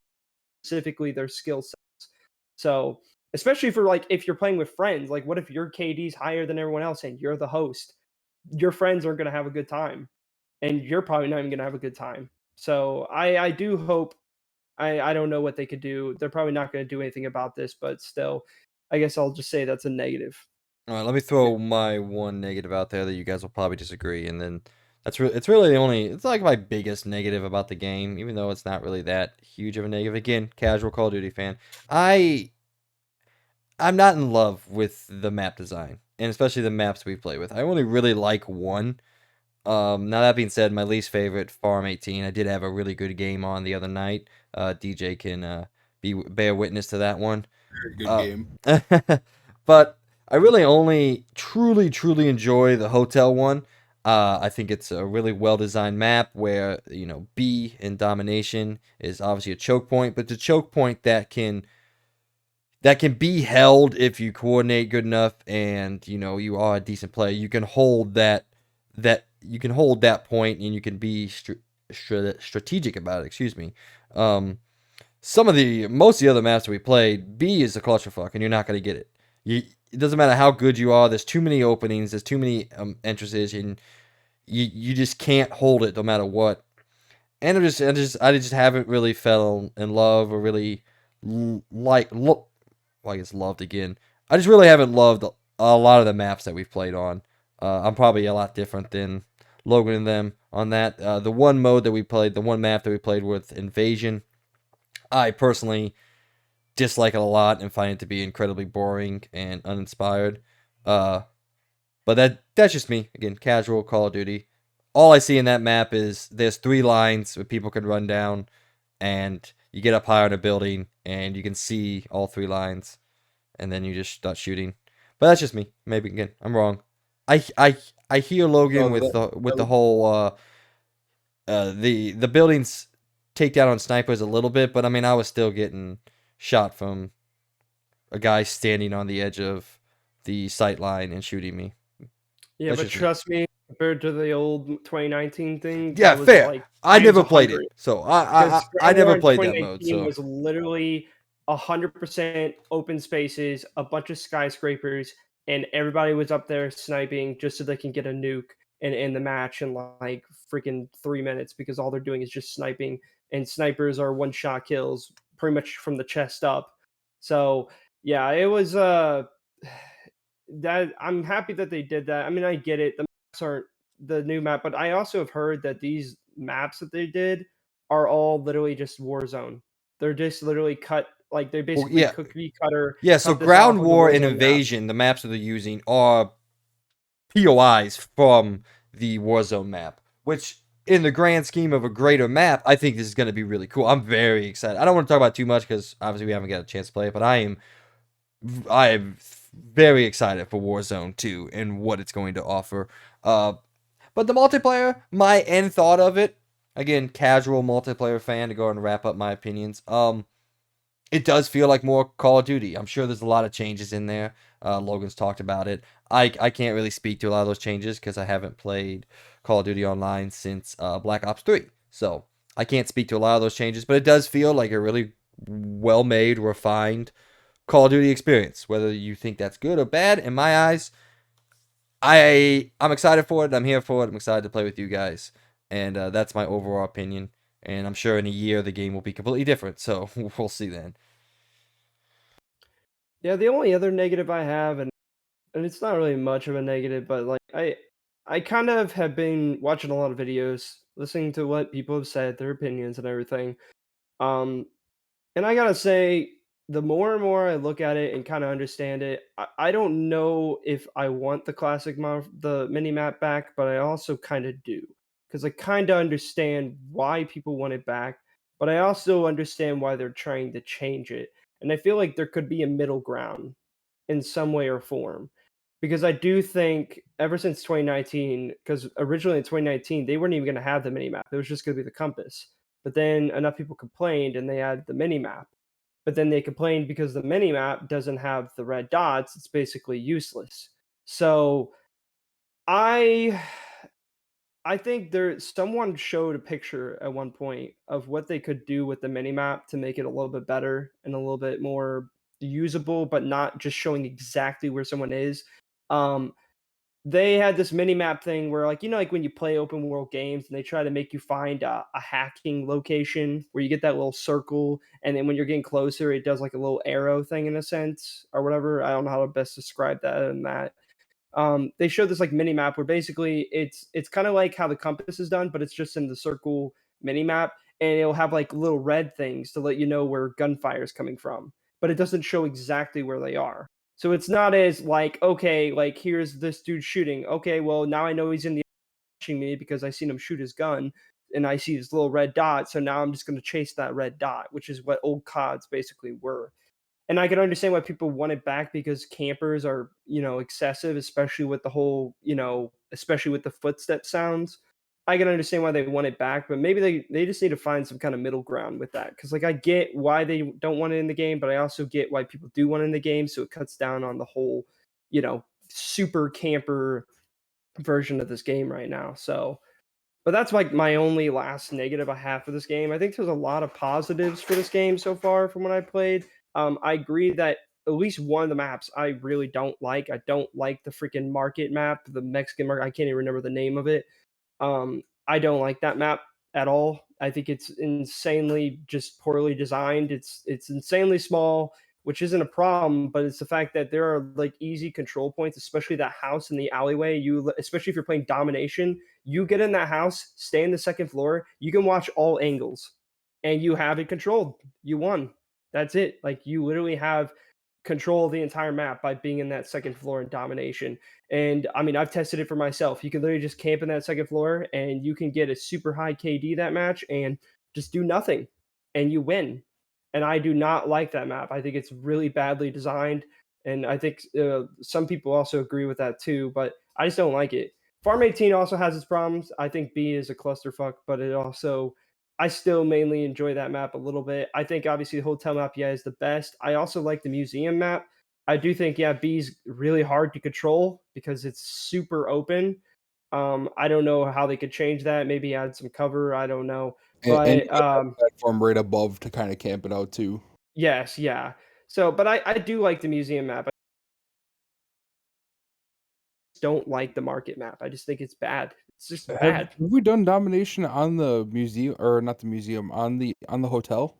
specifically their skill sets. So, especially for like if you're playing with friends, like what if your KD's higher than everyone else and you're the host? Your friends aren't going to have a good time and you're probably not even gonna have a good time. So I do hope I don't know what they could do. They're probably not gonna do anything about this, but still, I guess I'll just say that's a negative. All right, let me throw my one negative out there that you guys will probably disagree, and then it's really the only it's like my biggest negative about the game, even though it's not really that huge of a negative. Again, casual Call of Duty fan. I'm not in love with the map design, and especially the maps we play with. I only really like one. Now that being said, my least favorite, Farm 18. I did have a really good game on the other night. DJ can bear witness to that one. Very good Uh, game. but I really only truly enjoy the hotel one. I think it's a really well designed map where B in domination is obviously a choke point, but the choke point that can be held if you coordinate good enough and you are a decent player. You can hold that point and you can be strategic about it. Excuse me. Most of the other maps that we played, B is a clusterfuck and you're not going to get it. It doesn't matter how good you are. There's too many openings. There's too many entrances, and you just can't hold it no matter what. And I just haven't really fell in love or really look. Well, I guess loved again. I just really haven't loved a lot of the maps that we've played on. I'm probably a lot different than Logan and them on that. The one map that we played with Invasion, I personally dislike it a lot and find it to be incredibly boring and uninspired. But that's just me. Again, casual Call of Duty. All I see in that map is there's 3 lines where people can run down, and you get up higher in a building, and you can see all 3 lines, and then you just start shooting. But that's just me. Maybe again, I'm wrong. I hear Logan with the whole the buildings take down on snipers a little bit, but I mean I was still getting shot from a guy standing on the edge of the sight line and shooting me. Yeah, That's but just me. trust me, compared to the old 2019 thing, Yeah, that was fair. like I times never played it, 100. so Because I Ground War never in played that mode. 2019 So was literally 100% open spaces, a bunch of skyscrapers, and everybody was up there sniping just so they can get a nuke and end the match in like freaking 3 minutes because all they're doing is just sniping, and snipers are one-shot kills pretty much from the chest up. So yeah, it was that I'm happy that they did that. I mean, I get it. The maps aren't the new map, but I also have heard that these maps that they did are all literally just Warzone. They're just literally cut Like they Well, basically cookie cutter. Yeah, so cut this off Ground of the War and Warzone map. Invasion, the maps that they're using are POIs from the Warzone map, which in the grand scheme of a greater map, I think this is going to be really cool. I'm very excited. I don't want to talk about too much because obviously we haven't got a chance to play it, but I am very excited for Warzone 2 and what it's going to offer. But the multiplayer, my end thought of it, again, casual multiplayer fan to go and wrap up my opinions. It does feel like more Call of Duty. I'm sure there's a lot of changes in there. Logan's talked about it. I can't really speak to a lot of those changes because I haven't played Call of Duty Online since Black Ops 3. So I can't speak to a lot of those changes, but it does feel like a really well-made, refined Call of Duty experience. Whether you think that's good or bad, in my eyes, I'm excited for it. I'm here for it. I'm excited to play with you guys, and that's my overall opinion. And I'm sure in a year the game will be completely different. So we'll see then. Yeah, the only other negative I have, and it's not really much of a negative, but like I kind of have been watching a lot of videos, listening to what people have said, their opinions and everything. Um, and I gotta say, the more and more I look at it and kind of understand it, I don't know if I want the mini map back, but I also kind of do because I kind of understand why people want it back, but I also understand why they're trying to change it. And I feel like there could be a middle ground in some way or form. Because I do think ever since 2019, because originally in 2019, they weren't even going to have the mini map. It was just going to be the compass. But then enough people complained and they added the mini map. But then they complained because the mini map doesn't have the red dots, it's basically useless. So I I think someone showed a picture at one point of what they could do with the mini map to make it a little bit better and a little bit more usable, but not just showing exactly where someone is. Um, they had this mini map thing where, like, like when you play open world games and they try to make you find a hacking location where you get that little circle, and then when you're getting closer, it does like a little arrow thing in a sense or whatever. I don't know how to best describe that in that. They showed this like mini map where basically it's kind of like how the compass is done, but it's just in the circle mini map, and it'll have like little red things to let you know where gunfire is coming from, but it doesn't show exactly where they are. So it's not as like, okay, like here's this dude shooting. Okay, well now I know he's in the watching me because I seen him shoot his gun and I see this little red dot. So now I'm just going to chase that red dot, which is what old CODs basically were. And I can understand why people want it back because campers are, excessive, especially with the whole, especially with the footstep sounds. I can understand why they want it back, but maybe they just need to find some kind of middle ground with that. Because like I get why they don't want it in the game, but I also get why people do want it in the game. So it cuts down on the whole, super camper version of this game right now. So but that's like my only last negative I have for this game. I think there's a lot of positives for this game so far from what I played. I agree that at least one of the maps I really don't like. I don't like the freaking market map, the Mexican market. I can't even remember the name of it. I don't like that map at all. I think it's insanely just poorly designed. It's insanely small, which isn't a problem, but it's the fact that there are like easy control points, especially that house in the alleyway. Especially if you're playing domination, you get in that house, stay in the second floor, you can watch all angles, and you have it controlled. You won. That's it. Like you literally have control of the entire map by being in that second floor in domination. And I mean, I've tested it for myself. You can literally just camp in that second floor and you can get a super high KD that match and just do nothing and you win. And I do not like that map. I think it's really badly designed. And I think some people also agree with that too, but I just don't like it. Farm 18 also has its problems. I think B is a clusterfuck, but it also I still mainly enjoy that map a little bit. I think obviously the hotel map, yeah, is the best. I also like the museum map. I do think, yeah, B's really hard to control because it's super open. I don't know how they could change that. Maybe add some cover. I don't know. And you But got that platform right above to kind of camp it out too. yes, yeah. So, but I do like the museum map. I just don't like the market map. I just think it's bad. It's just Have bad. we done domination on the museum or not the museum on the hotel?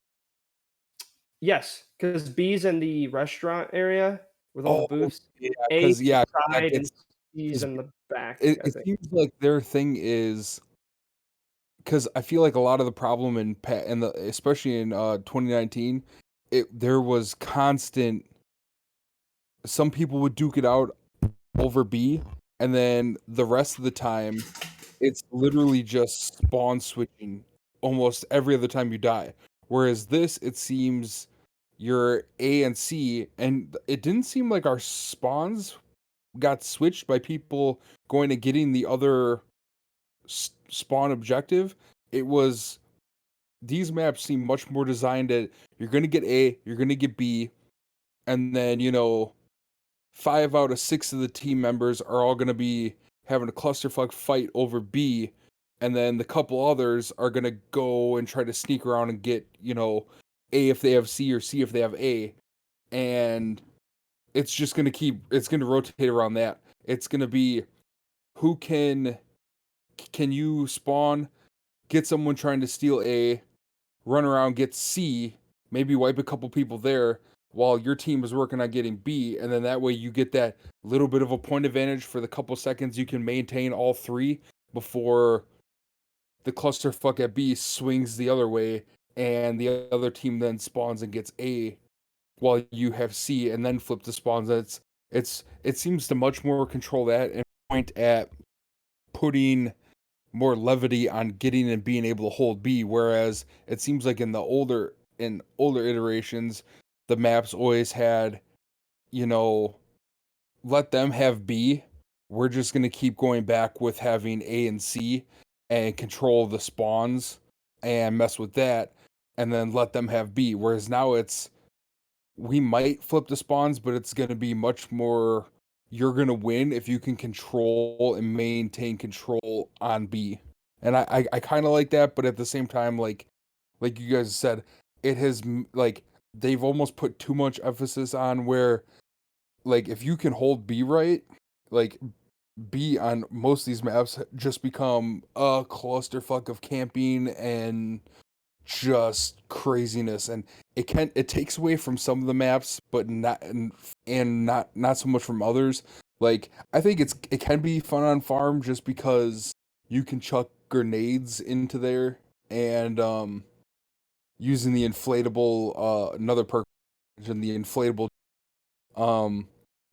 Yes, because B's in the restaurant area with all the Oh booths. yeah, A's because yeah, that side and gets C's because in the back, I it think. seems like their thing is because I feel like a lot of the problem in especially in 2019 there was constant. Some people would duke it out over B, and then the rest of the time, it's literally just spawn switching almost every other time you die. Whereas this, it seems you're A and C, and it didn't seem like our spawns got switched by people going and getting the other spawn objective. It was these maps seem much more designed at you're gonna get A, you're gonna get B, and then 5 out of 6 of the team members are all gonna be having a clusterfuck fight over B, and then the couple others are gonna go and try to sneak around and get A if they have C or C if they have A, and it's gonna rotate around that. It's gonna be who can you spawn, get someone trying to steal A, run around, get C, maybe wipe a couple people there while your team is working on getting B, and then that way you get that little bit of a point advantage for the couple seconds you can maintain all three before the clusterfuck at B swings the other way and the other team then spawns and gets A while you have C and then flip the spawns. It seems to much more control that and point at putting more levity on getting and being able to hold B, whereas it seems like in older iterations, the maps always had, let them have B. We're just gonna keep going back with having A and C and control the spawns and mess with that, and then let them have B. Whereas now we might flip the spawns, but it's gonna be much more you're gonna win if you can control and maintain control on B. And I kind of like that, but at the same time, like you guys said, it has like they've almost put too much emphasis on where like if you can hold B right, like B on most of these maps just become a clusterfuck of camping and just craziness, and it takes away from some of the maps but not so much from others. Like I think it can be fun on farm just because you can chuck grenades into there and using the inflatable another perk and the inflatable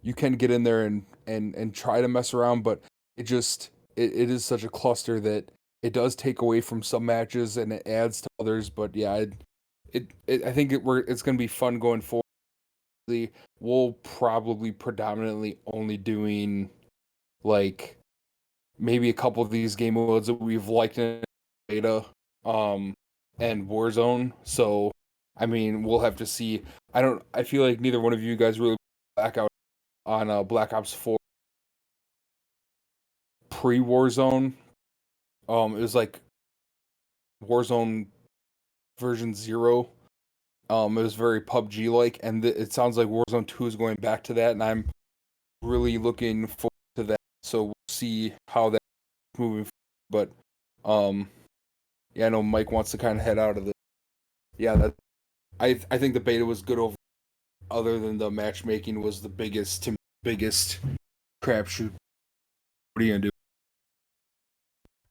you can get in there and try to mess around, but it is such a cluster that it does take away from some matches and it adds to others. But yeah, I think it's going to be fun going forward. We'll probably predominantly only doing like maybe a couple of these game modes that we've liked in beta and Warzone. So I mean, we'll have to see. I feel like neither one of you guys really back out on Black Ops 4 pre-Warzone. It was like Warzone version 0. It was very PUBG like, and it sounds like Warzone 2 is going back to that, and I'm really looking forward to that. So we'll see how that's moving forward. But yeah, I know Mike wants to kind of head out of this. Yeah, I think the beta was good over. Other than the matchmaking was the biggest crapshoot. What are you gonna do?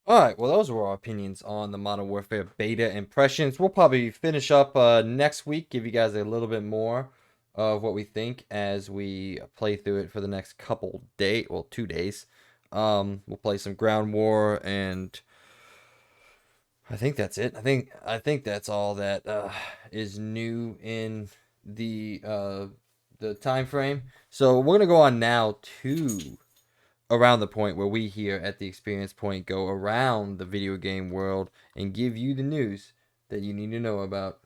Alright, well those were our opinions on the Modern Warfare beta impressions. We'll probably finish up next week, give you guys a little bit more of what we think as we play through it for the next 2 days. We'll play some Ground War, and I think that's it. I think that's all that is new in the time frame. So we're gonna go on now to Around the Point, where we here at the Experience Point go around the video game world and give you the news that you need to know about.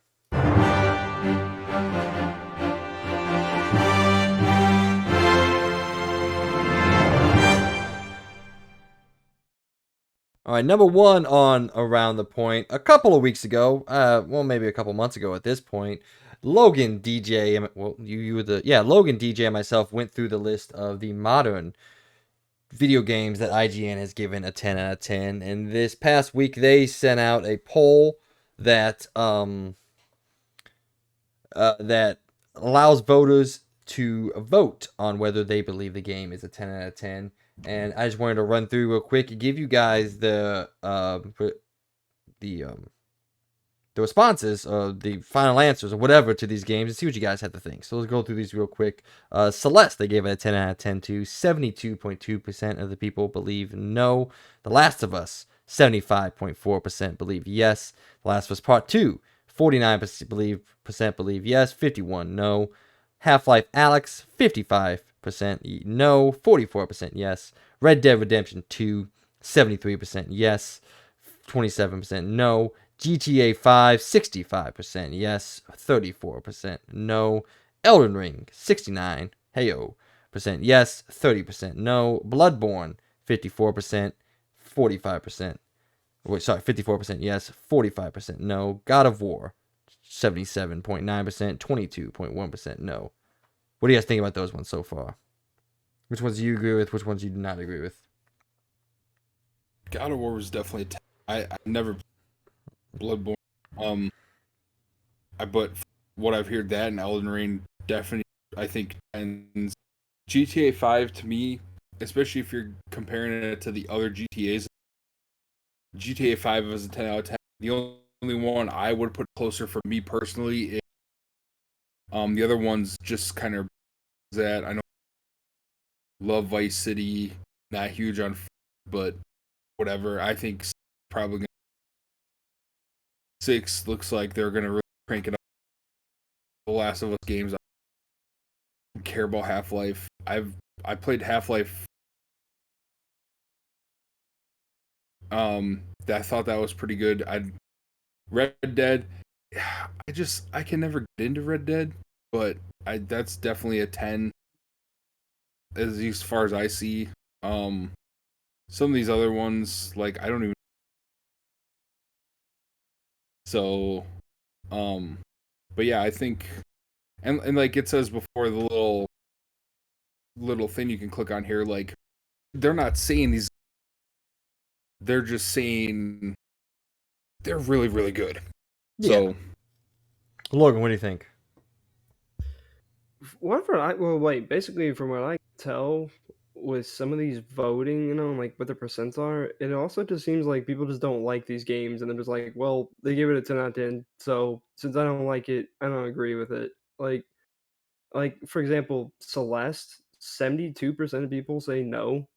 All right, number one on Around the Point. A couple of weeks ago, well, maybe a couple months ago at this point, Logan, DJ, Logan, DJ, and myself went through the list of the modern video games that IGN has given a 10 out of 10. And this past week, they sent out a poll that that allows voters to vote on whether they believe the game is a 10 out of 10. And I just wanted to run through real quick and give you guys the the responses or the final answers or whatever to these games and see what you guys have to think. So let's go through these real quick. Celeste, they gave it a 10 out of 10 to. 72.2% of the people believe no. The Last of Us, 75.4% believe yes. The Last of Us Part 2, 49% believe yes, 51 no. Half-Life Alyx, 55% no, 44% yes. Red Dead Redemption 2, 73% yes, 27% no. GTA 5, 65% yes, 34% no. Elden Ring, 69, heyo, percent yes, 30% no. Bloodborne, 54%, 45%. Wait, sorry, 54% yes, 45% no. God of War, 77.9%, 22.1% no. What do you guys think about those ones so far? Which ones do you agree with? Which ones do you do not agree with? God of War was definitely I never Bloodborne. But what I've heard that and Elden Ring definitely I think and GTA 5 to me, especially if you're comparing it to the other GTAs, GTA 5 is a 10 out of 10. The only one I would put closer for me personally is the other ones just kind of that I know love Vice City, not huge on, but whatever. I think probably gonna, 6 looks like they're gonna really crank it up. The Last of Us games. I don't care about Half-Life. I played Half-Life. I thought that was pretty good. Red Dead. I can never get into Red Dead, but that's definitely a 10 as far as I see. Some of these other ones, like I don't even so but yeah, I think and like it says before the little thing you can click on here, like they're not saying these, they're just saying they're really, really good. Yeah. So Logan, what do you think? Basically from what I can tell with some of these voting, like what the percents are, it also just seems like people just don't like these games and they're just like, well, they gave it a 10 out of 10, so since I don't like it, I don't agree with it. Like for example, Celeste, 72% of people say no.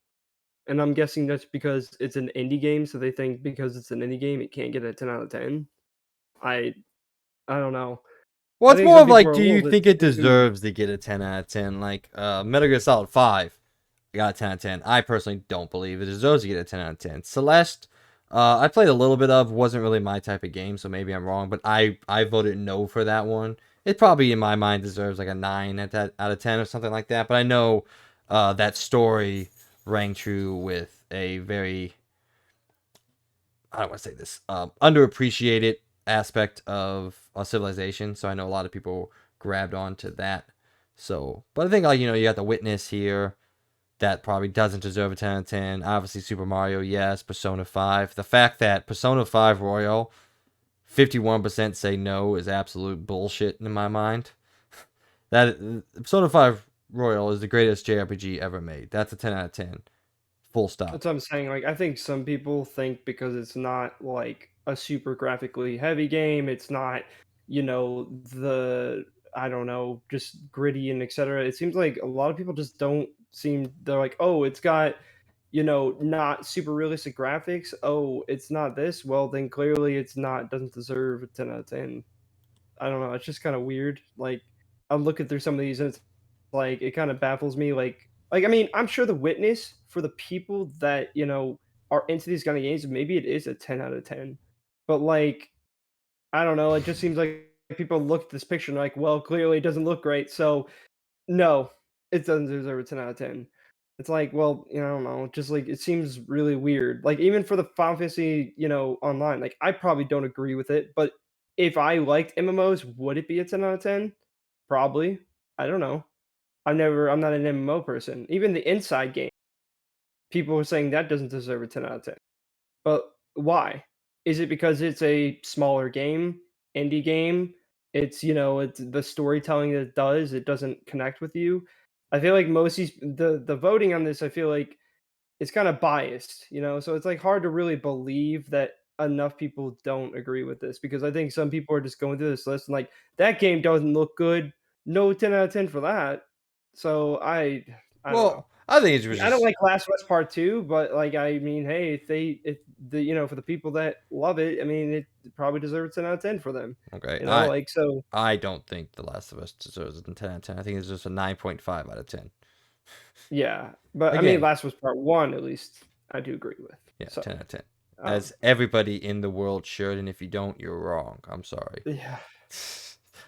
And I'm guessing that's because it's an indie game, so they think because it's an indie game, it can't get a 10 out of 10. I I don't know. Well, I it's think more some of people like, are a do little you bit think it too. deserves to get a 10 out of 10? Like, Metal Gear Solid 5, I got a 10 out of 10. I personally don't believe it deserves to get a 10 out of 10. Celeste, I played a little bit of, wasn't really my type of game, so maybe I'm wrong, but I voted no for that one. It probably, in my mind, deserves like a 9 out of 10 or something like that, but I know that story rang true with a very, I don't want to say this, underappreciated aspect of civilization. So I know a lot of people grabbed onto that. So, but I think like you got the Witness here that probably doesn't deserve a 10 out of 10. Obviously, Super Mario, yes. Persona 5. The fact that Persona 5 Royal 51% say no is absolute bullshit in my mind. That Persona 5 Royal is the greatest JRPG ever made. That's a 10 out of 10. Full stop. That's what I'm saying. Like, I think some people think because it's not like a super graphically heavy game, it's not, the I don't know, just gritty and etc. It seems like a lot of people just don't seem. They're like, oh, it's got, not super realistic graphics. Oh, it's not this. Well, then clearly it's not. Doesn't deserve a 10 out of 10. I don't know. It's just kind of weird. Like I'm looking through some of these, and it's like it kind of baffles me. I mean, I'm sure the Witness for the people that are into these kind of games, maybe it is a 10 out of 10. But like, I don't know. It just seems like people look at this picture and like, well, clearly it doesn't look great, so no, it doesn't deserve a 10 out of 10. It's like, well, I don't know, just like it seems really weird. Like even for the Final Fantasy, online, like I probably don't agree with it, but if I liked MMOs, would it be a 10 out of 10? Probably. I don't know. I'm not an MMO person. Even the Inside game, people are saying that doesn't deserve a 10 out of 10. But why? Is it because it's a smaller game, indie game? It's the storytelling that it does, it doesn't connect with you. I feel like most of the voting on this, I feel like it's kind of biased, so it's like hard to really believe that enough people don't agree with this, because I think some people are just going through this list and like, that game doesn't look good. No 10 out of 10 for that. So I don't know. Well, I think it was I don't just like Last of Us Part 2, but like, I mean, hey, if the for the people that love it, I mean, it probably deserves 10 out of 10 for them. okay. Like, so I don't think The Last of Us deserves a 10 out of 10. I think it's just a 9.5 out of 10. yeah. But I mean, Again, Last of Us Part 1 at least I do agree with. yeah, So 10 out of 10. um, As everybody in the world should, and if you don't, you're wrong. I'm sorry. yeah.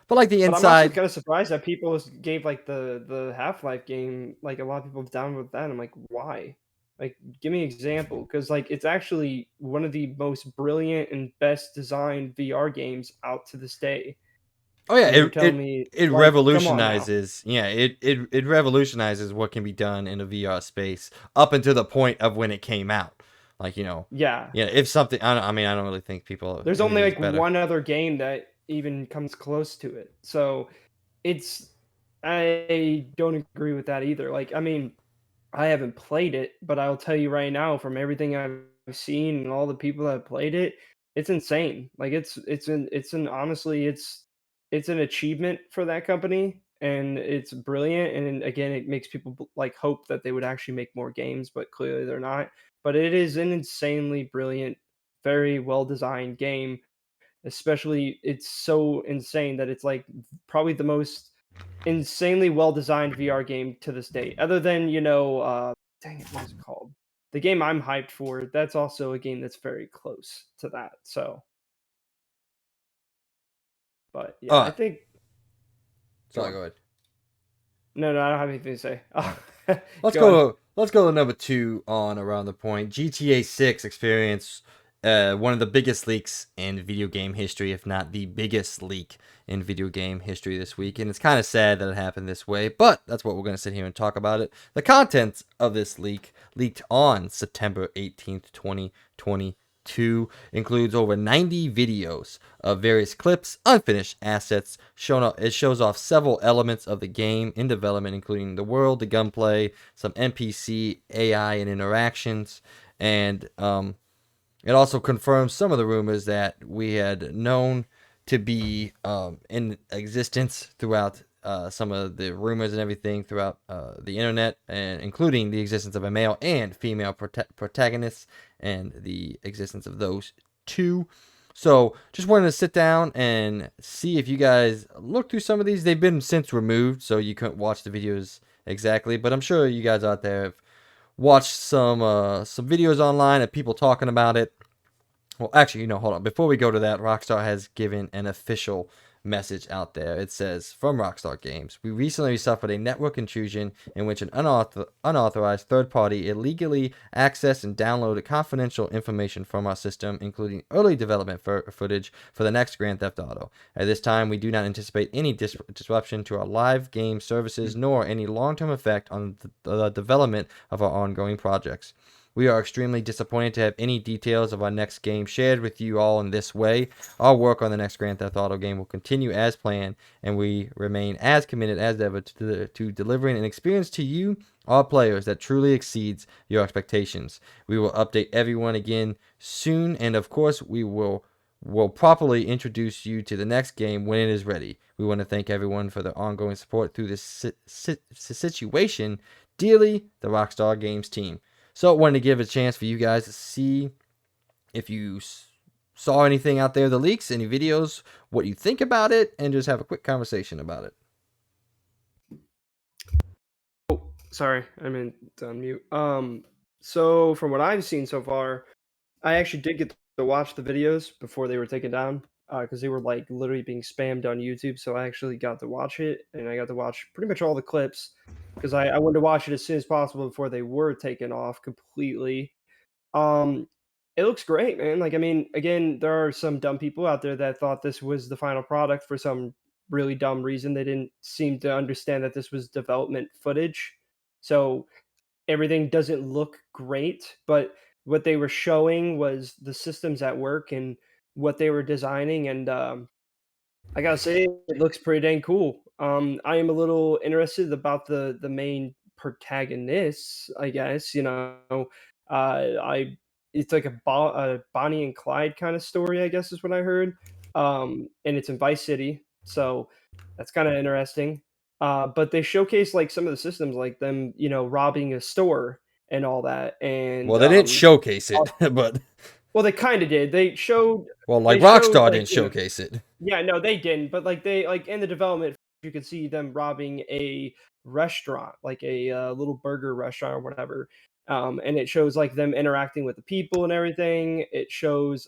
But like the But I'm also inside, kind of surprised that people gave like the Half-Life game, like a lot of people down with that. I'm like, why? Like, give me an example, because like it's actually one of the most brilliant and best designed VR games out to this day. oh yeah, And you're telling me, it like, come on now. revolutionizes. Yeah, it revolutionizes what can be done in a VR space up until the point of when it came out. Like Yeah. yeah. If something, I mean, I don't really think people. There's only anything's like better. one other game that even comes close to it. So it's I don't agree with that either. Like, I mean, I haven't played it, but I'll tell you right now, from everything I've seen and all the people that have played it, it's insane. Like, it's an honestly, it's an achievement for that company, and it's brilliant. And again, it makes people like hope that they would actually make more games, but clearly they're not. But it is an insanely brilliant, very well designed game. Especially, it's so insane that it's like probably the most insanely well designed VR game to this date. Other than, dang it, what is it called? The game I'm hyped for, that's also a game that's very close to that. So, but yeah, All I right, think. sorry, go ahead. No, I don't have anything to say. Let's Go on. go. Let's go to number 2 on Around the Point. GTA 6 experienced one of the biggest leaks in video game history, if not the biggest leak in video game history this week. And it's kind of sad that it happened this way, but that's what we're going to sit here and talk about it. The contents of this leak leaked on September 18th, 2022, includes over 90 videos of various clips, unfinished assets. It shows off several elements of the game in development, including the world, the gunplay, some NPC, AI, and interactions. And it also confirms some of the rumors that we had known to be in existence throughout some of the rumors and everything throughout the internet, and including the existence of a male and female protagonist and the existence of those two. So just wanted to sit down and see if you guys looked through some of these. They've been since removed, so you couldn't watch the videos exactly, but I'm sure you guys out there have watched some videos online of people talking about it. Well, actually, hold on. Before we go to that, Rockstar has given an official message out there. It says, from Rockstar Games, we recently suffered a network intrusion in which an unauthorized third party illegally accessed and downloaded confidential information from our system, including early development footage for the next Grand Theft Auto. At this time, we do not anticipate any disruption to our live game services, nor any long-term effect on the development of our ongoing projects. We are extremely disappointed to have any details of our next game shared with you all in this way. Our work on the next Grand Theft Auto game will continue as planned, and we remain as committed as ever to delivering an experience to you, our players, that truly exceeds your expectations. We will update everyone again soon, and of course, we will properly introduce you to the next game when it is ready. We want to thank everyone for their ongoing support through this situation. Dearly, the Rockstar Games team. So I wanted to give a chance for you guys to see if you saw anything out there, the leaks, any videos, what you think about it, and just have a quick conversation about it. Oh, sorry, I meant to unmute. So from what I've seen so far, I actually did get to watch the videos before they were taken down, because they were like literally being spammed on YouTube. So I actually got to watch it, and I got to watch pretty much all the clips, because I wanted to watch it as soon as possible before they were taken off completely. It looks great, man. Like, I mean, again, there are some dumb people out there that thought this was the final product for some really dumb reason. They didn't seem to understand that this was development footage. So everything doesn't look great, but what they were showing was the systems at work and what they were designing. And I gotta say, it looks pretty dang cool. I am a little interested about the main protagonists, I guess. I it's like a Bonnie and Clyde kind of story, I guess is what I heard. And it's in Vice City, so that's kind of interesting. But they showcase like some of the systems, like them, robbing a store and all that. And Well, they didn't showcase it, but well, they kind of did. well, They like showed Rockstar like didn't showcase it. yeah, no, they didn't. But like they like in the development, you could see them robbing a restaurant, like a little burger restaurant or whatever. And it shows like them interacting with the people and everything. It shows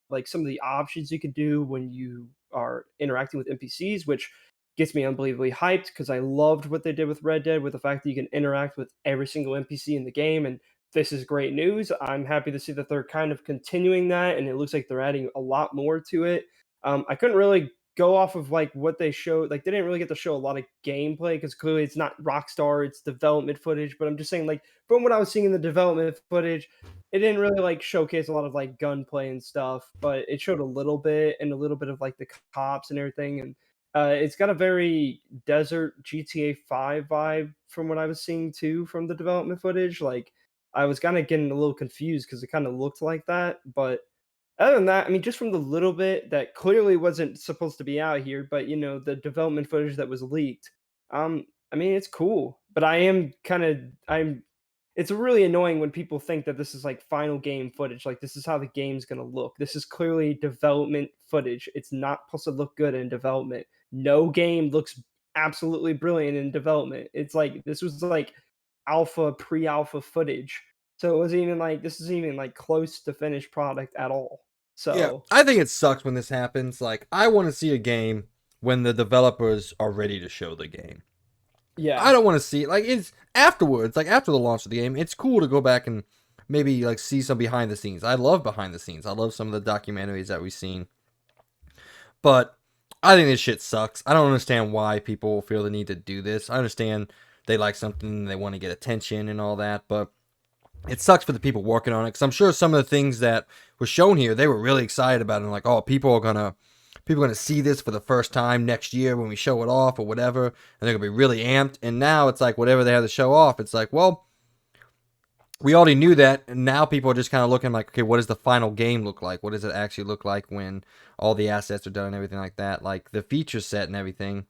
like some of the options you can do when you are interacting with NPCs, which gets me unbelievably hyped because I loved what they did with Red Dead with the fact that you can interact with every single NPC in the game. And this is great news. I'm happy to see that they're kind of continuing that, and it looks like they're adding a lot more to it. I couldn't really go off of like what they showed. Like they didn't really get to show a lot of gameplay because clearly it's not Rockstar, it's development footage. But I'm just saying, like from what I was seeing in the development footage, it didn't really like showcase a lot of like gunplay and stuff. But it showed a little bit and a little bit of like the cops and everything. And it's got a very desert GTA 5 vibe from what I was seeing too from the development footage. Like I was kind of getting a little confused because it kind of looked like that, but other than that, I mean, just from the little bit that clearly wasn't supposed to be out here, but the development footage that was leaked, I mean, it's cool. But it's really annoying when people think that this is like final game footage. Like this is how the game's gonna look. This is clearly development footage. It's not supposed to look good in development. No game looks absolutely brilliant in development. It's like this was like pre-alpha footage. So it wasn't even like this isn't even like close to finished product at all. Yeah, So I think it sucks when this happens. Like, I want to see a game when the developers are ready to show the game. I yeah, don't want to see it. Like, it's afterwards, like after the launch of the game, it's cool to go back and maybe like see some behind the scenes. I love behind the scenes. I love some of the documentaries that we've seen. But I think this shit sucks. I don't understand why people feel the need to do this. I understand they like something, they want to get attention and all that, but it sucks for the people working on it because I'm sure some of the things that were shown here they were really excited about it and like, oh, people are gonna see this for the first time next year when we show it off or whatever, and they're gonna be really amped. And now it's like whatever they have to show off, it's like, well, we already knew that, and now people are just kind of looking like, okay, what does the final game look like? What does it actually look like when all the assets are done and everything like that, like the feature set and everything.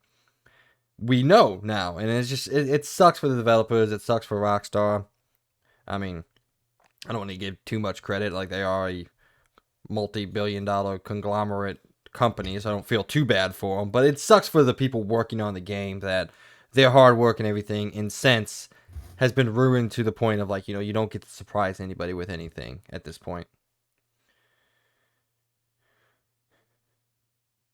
We know now, and it's just it sucks for the developers. It sucks for Rockstar. I mean, I don't want to give too much credit. Like they are a multi-billion-dollar conglomerate company, so I don't feel too bad for them. But it sucks for the people working on the game that their hard work and everything, in sense, has been ruined to the point of like, you don't get to surprise anybody with anything at this point.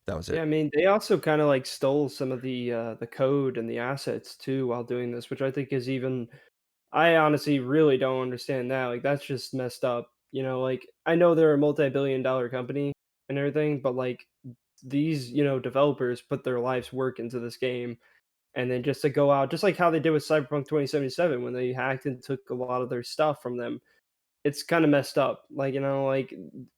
That was yeah. I it. mean, they also kind of like stole some of the code and the assets too while doing this, which I think is even. I honestly really don't understand that. Like that's just messed up. Like I know they're a multi-billion-dollar company and everything, but like these developers put their life's work into this game, and then just to go out, just like how they did with Cyberpunk 2077 when they hacked and took a lot of their stuff from them. It's kind of messed up. Like, like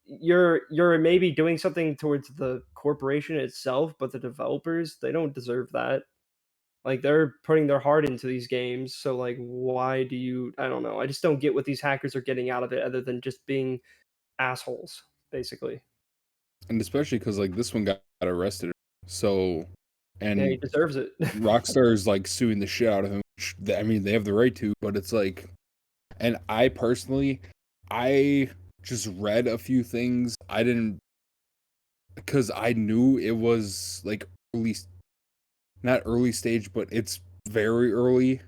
you're maybe doing something towards the corporation itself, but the developers, they don't deserve that. Like they're putting their heart into these games, so like why do you I don't know. I just don't get what these hackers are getting out of it other than just being assholes, basically. And especially because like this one got arrested, so Yeah, he and deserves it. Rockstar is like suing the shit out of him. I mean, they have the right to, but it's like, and I personally, I just read a few things. I didn't because I knew it was like early, not early stage, but it's very early.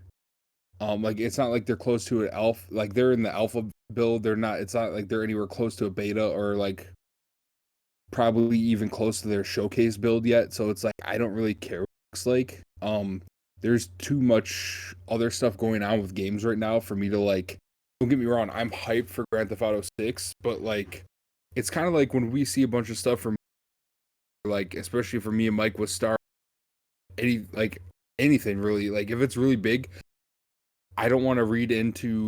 Like it's not like they're close to an alpha. Like they're in the alpha build. They're not. It's not like they're anywhere close to a beta or like probably even close to their showcase build yet. So it's like I don't really care what it looks like. There's too much other stuff going on with games right now for me to like. Don't get me wrong. I'm hyped for Grand Theft Auto 6, but like, it's kind of like when we see a bunch of stuff from like, especially for me and Mike with Star, anything really. Like if it's really big, I don't want to read into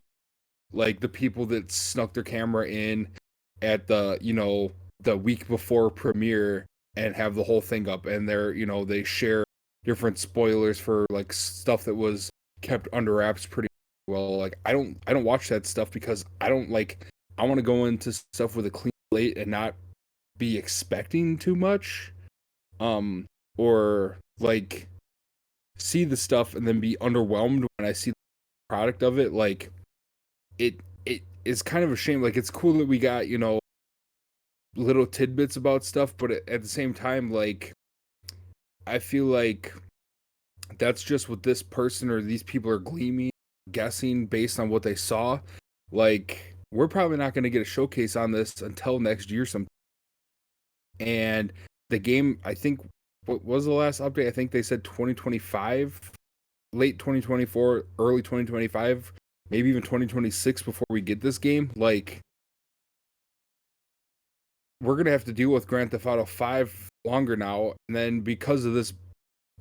like the people that snuck their camera in at the week before premiere and have the whole thing up, and they share different spoilers for like stuff that was kept under wraps pretty well. Like I don't watch that stuff because I don't like I want to go into stuff with a clean slate and not be expecting too much, or like see the stuff and then be underwhelmed when I see the product of it. Like it is kind of a shame. Like it's cool that we got, you know, little tidbits about stuff, but at the same time, like I feel like that's just what this person or these people are gleaming, guessing based on what they saw. Like we're probably not going to get a showcase on this until next year sometime. And the game, I think, what was the last update? I think they said 2025, late 2024, early 2025, maybe even 2026 before we get this game. Like, we're going to have to deal with Grand Theft Auto 5 longer now. And then because of this,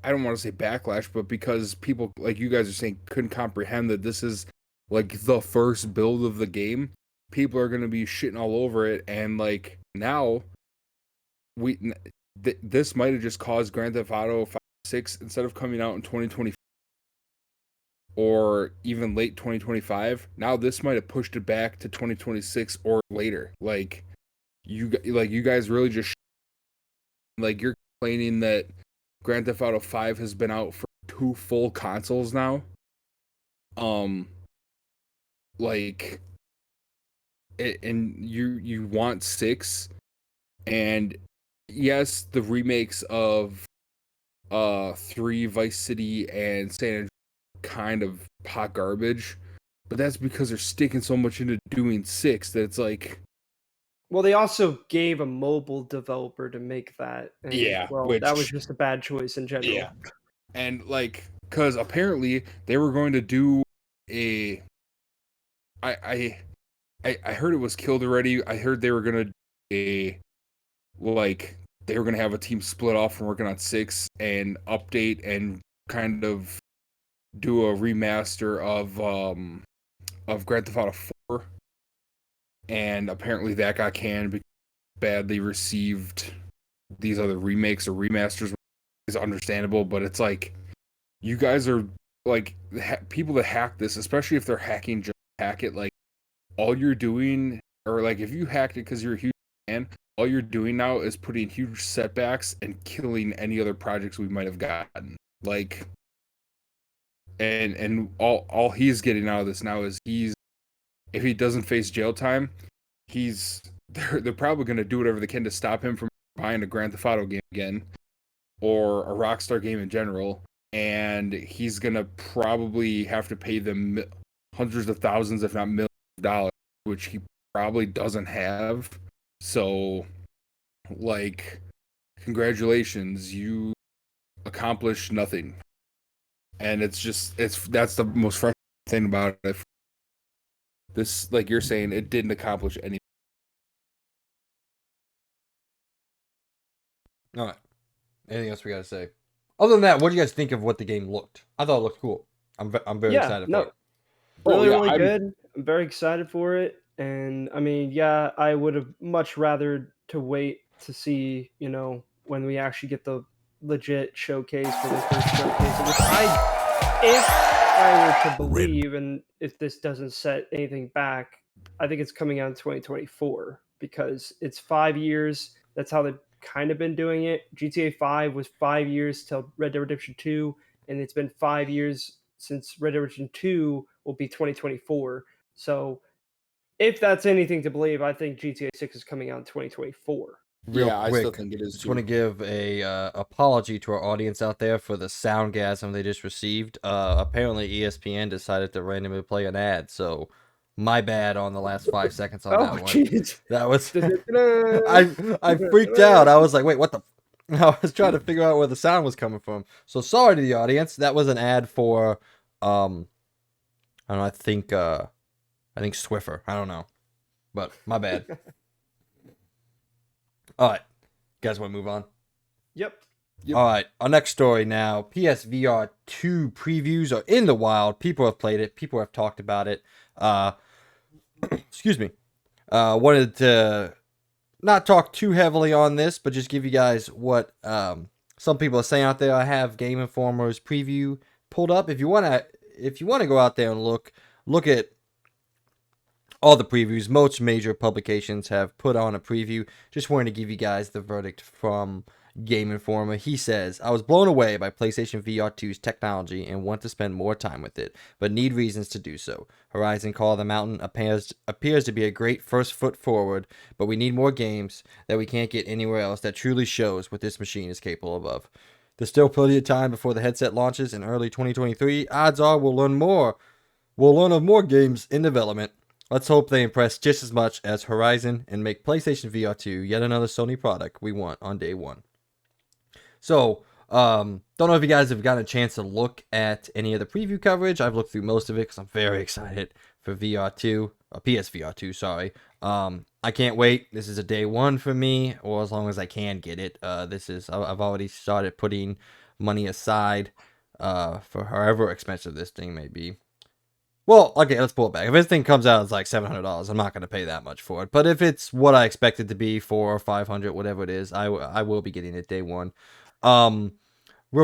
I don't want to say backlash, but because people, like you guys are saying, couldn't comprehend that this is like the first build of the game, people are going to be shitting all over it. And like now, this might have just caused Grand Theft Auto 5, 6, instead of coming out in 2020 or even late 2025, now this might have pushed it back to 2026 or later. Like you guys really just like you're complaining that Grand Theft Auto 5 has been out for 2 full consoles now. Like and you want 6, and yes, the remakes of 3, Vice City, and San Andreas kind of hot garbage, but that's because they're sticking so much into doing 6 that it's like. Well, they also gave a mobile developer to make that. And, Yeah, well, that was just a bad choice in general. Yeah, and like, because apparently they were going to do a. I heard it was killed already. I heard they were gonna they were gonna have a team split off from working on 6 and update and kind of do a remaster of Grand Theft Auto 4, and apparently that got canned because badly received these other remakes or remasters. Is understandable, but it's like you guys are like people that hack this, especially if they're hacking just hack it. Like all you're doing, or like if you hacked it because you're a huge fan, all you're doing now is putting huge setbacks and killing any other projects we might have gotten. Like, and all he's getting out of this now is if he doesn't face jail time, they're probably gonna do whatever they can to stop him from buying a Grand Theft Auto game again or a Rockstar game in general, and he's gonna probably have to pay them hundreds of thousands, if not millions of dollars, which he probably doesn't have. So, like, congratulations, you accomplished nothing. And that's the most frustrating thing about it. This, like you're saying, it didn't accomplish anything. All right. Anything else we got to say? Other than that, what do you guys think of what the game looked? I thought it looked cool. I'm very excited for it. Really good. I'm very excited for it. And I mean, yeah, I would have much rather to wait to see, you know, when we actually get the legit showcase for the first showcase. If I were to believe, and if this doesn't set anything back, I think it's coming out in 2024 because it's 5 years. That's how they've kind of been doing it. GTA 5 was 5 years till Red Dead Redemption 2, and it's been 5 years since Red Dead Redemption 2 will be 2024. So if that's anything to believe, I think GTA 6 is coming out in 2024. Real quick, I still think it is. Just want to give a apology to our audience out there for the soundgasm they just received. Apparently ESPN decided to randomly play an ad, so my bad on the last 5 seconds on that one. Geez. That was I freaked out. I was like, wait, what the? I was trying to figure out where the sound was coming from. So sorry to the audience. That was an ad for I don't know. I think Swiffer. I don't know, but my bad. All right, you guys want to move on? Yep. All right, our next story now. PSVR2 previews are in the wild. People have played it. People have talked about it. Excuse me. Wanted to not talk too heavily on this, but just give you guys what some people are saying out there. I have Game Informer's preview pulled up. If you wanna go out there and look at all the previews. Most major publications have put on a preview. Just wanted to give you guys the verdict from Game Informer. He says, I was blown away by PlayStation VR2's technology and want to spend more time with it, but need reasons to do so. Horizon Call of the Mountain appears to be a great first foot forward, but we need more games that we can't get anywhere else that truly shows what this machine is capable of. There's still plenty of time before the headset launches in early 2023. Odds are we'll learn more. We'll learn of more games in development. Let's hope they impress just as much as Horizon and make PlayStation VR2 yet another Sony product we want on day one. So, don't know if you guys have gotten a chance to look at any of the preview coverage. I've looked through most of it because I'm very excited for VR2, or PSVR2, sorry. I can't wait. This is a day one for me, or as long as I can get it. I've already started putting money aside for however expensive this thing may be. Well, okay, let's pull it back. If this thing comes out as like $700, I'm not going to pay that much for it. But if it's what I expect it to be, $400 or $500, whatever it is, I will be getting it day one. Real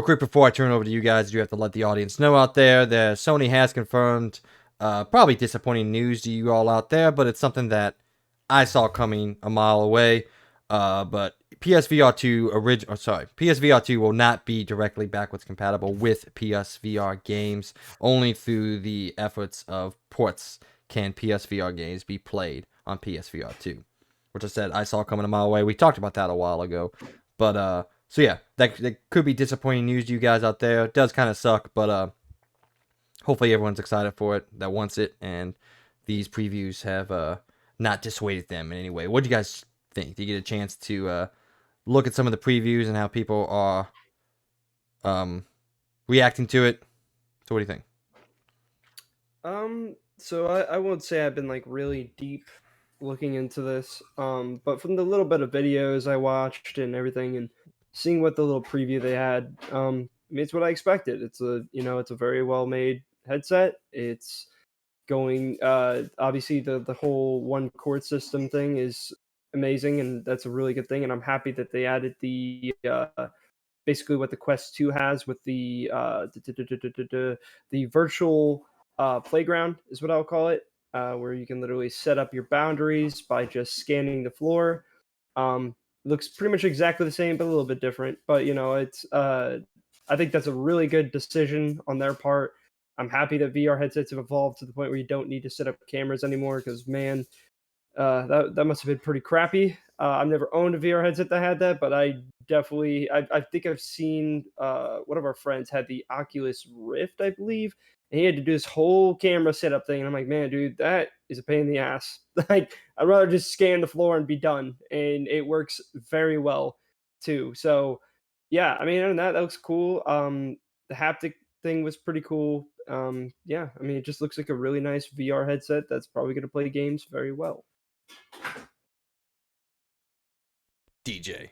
quick before I turn over to you guys, I do have to let the audience know out there that Sony has confirmed, probably disappointing news to you all out there, but it's something that I saw coming a mile away. But PSVR2 will not be directly backwards compatible with PSVR games. Only through the efforts of ports can PSVR games be played on PSVR2. Which I said I saw coming a mile away. We talked about that a while ago. But so yeah, that could be disappointing news to you guys out there. It does kind of suck, but hopefully everyone's excited for it that wants it, and these previews have not dissuaded them in any way. What do you guys think? Do you get a chance to look at some of the previews and how people are reacting to it? So what do you think? So I won't say I've been like really deep looking into this, but from the little bit of videos I watched and everything, and seeing what the little preview they had, I mean, it's what I expected. It's a very well made headset. It's going obviously the whole one chord system thing is amazing, and that's a really good thing, and I'm happy that they added the basically what the Quest 2 has with the virtual playground is what I'll call it, where you can literally set up your boundaries by just scanning the floor. Looks pretty much exactly the same, but a little bit different. But it's I think that's a really good decision on their part. I'm happy that VR headsets have evolved to the point where you don't need to set up cameras anymore. Because man, that must have been pretty crappy. I've never owned a VR headset that had that, but I think I've seen one of our friends had the Oculus Rift, I believe, and he had to do this whole camera setup thing. And I'm like, man, dude, that is a pain in the ass. Like, I'd rather just scan the floor and be done, and it works very well too. So, yeah, I mean, other than that, that looks cool. The haptic thing was pretty cool. Yeah, I mean, it just looks like a really nice VR headset that's probably going to play games very well. DJ.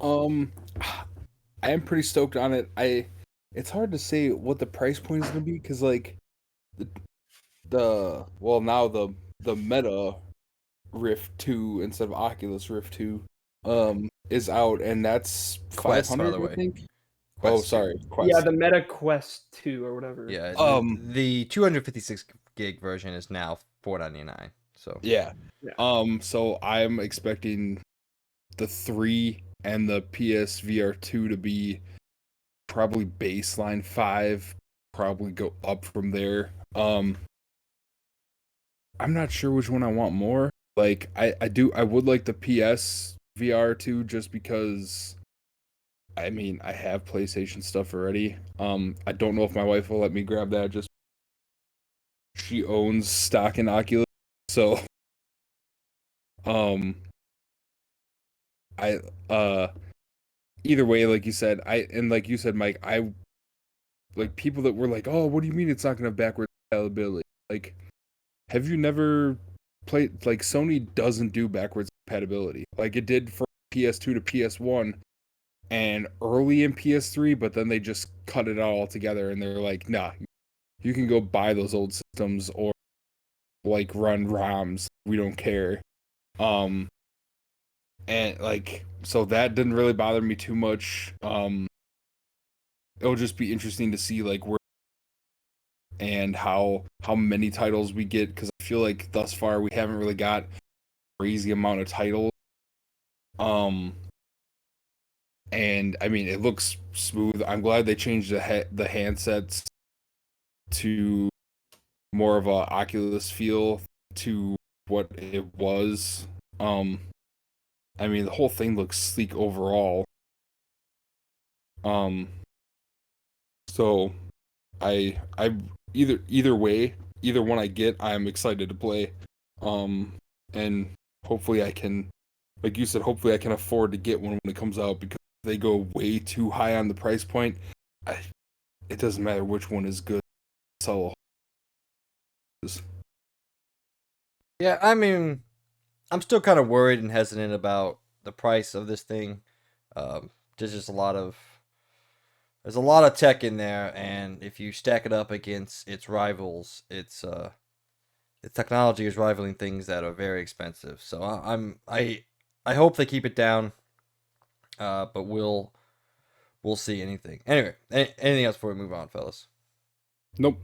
I am pretty stoked on it. It's hard to say what the price point is gonna be because like now the Meta Rift 2 instead of Oculus Rift 2 is out, and that's Quest, by 500, the way. I think. Quest Sorry, 2. Quest. Yeah, the Meta Quest 2 or whatever. Yeah, the 256 gig version is now $499. So yeah. So I'm expecting the 3 and the PSVR2 to be probably baseline 5, probably go up from there. I'm not sure which one I want more. Like I would like the PSVR2 just because I mean I have PlayStation stuff already. I don't know if my wife will let me grab that, just she owns stock in Oculus. So I either way, like you said, like you said, Mike, I like people that were like, "Oh, what do you mean it's not going to have backwards compatibility?" Like, have you never played? Like, Sony doesn't do backwards compatibility. Like it did for PS2 to PS1 and early in PS3, but then they just cut it out altogether, and they're like, "Nah, you can go buy those old systems or like run ROMs. We don't care." And like, so that didn't really bother me too much. It'll just be interesting to see like where and how many titles we get, because I feel like thus far we haven't really got a crazy amount of titles. And I mean, it looks smooth. I'm glad they changed the handsets to more of a Oculus feel to what it was. I mean, the whole thing looks sleek overall. So I either way, either one I get, I'm excited to play. And hopefully I can, like you said, hopefully I can afford to get one when it comes out, because if they go way too high on the price point, it doesn't matter which one is good. So Yeah, I mean, I'm still kind of worried and hesitant about the price of this thing. There's just there's a lot of tech in there, and if you stack it up against its rivals, its technology is rivaling things that are very expensive. So I hope they keep it down, but we'll see. Anyway, anything else before we move on, fellas? nope.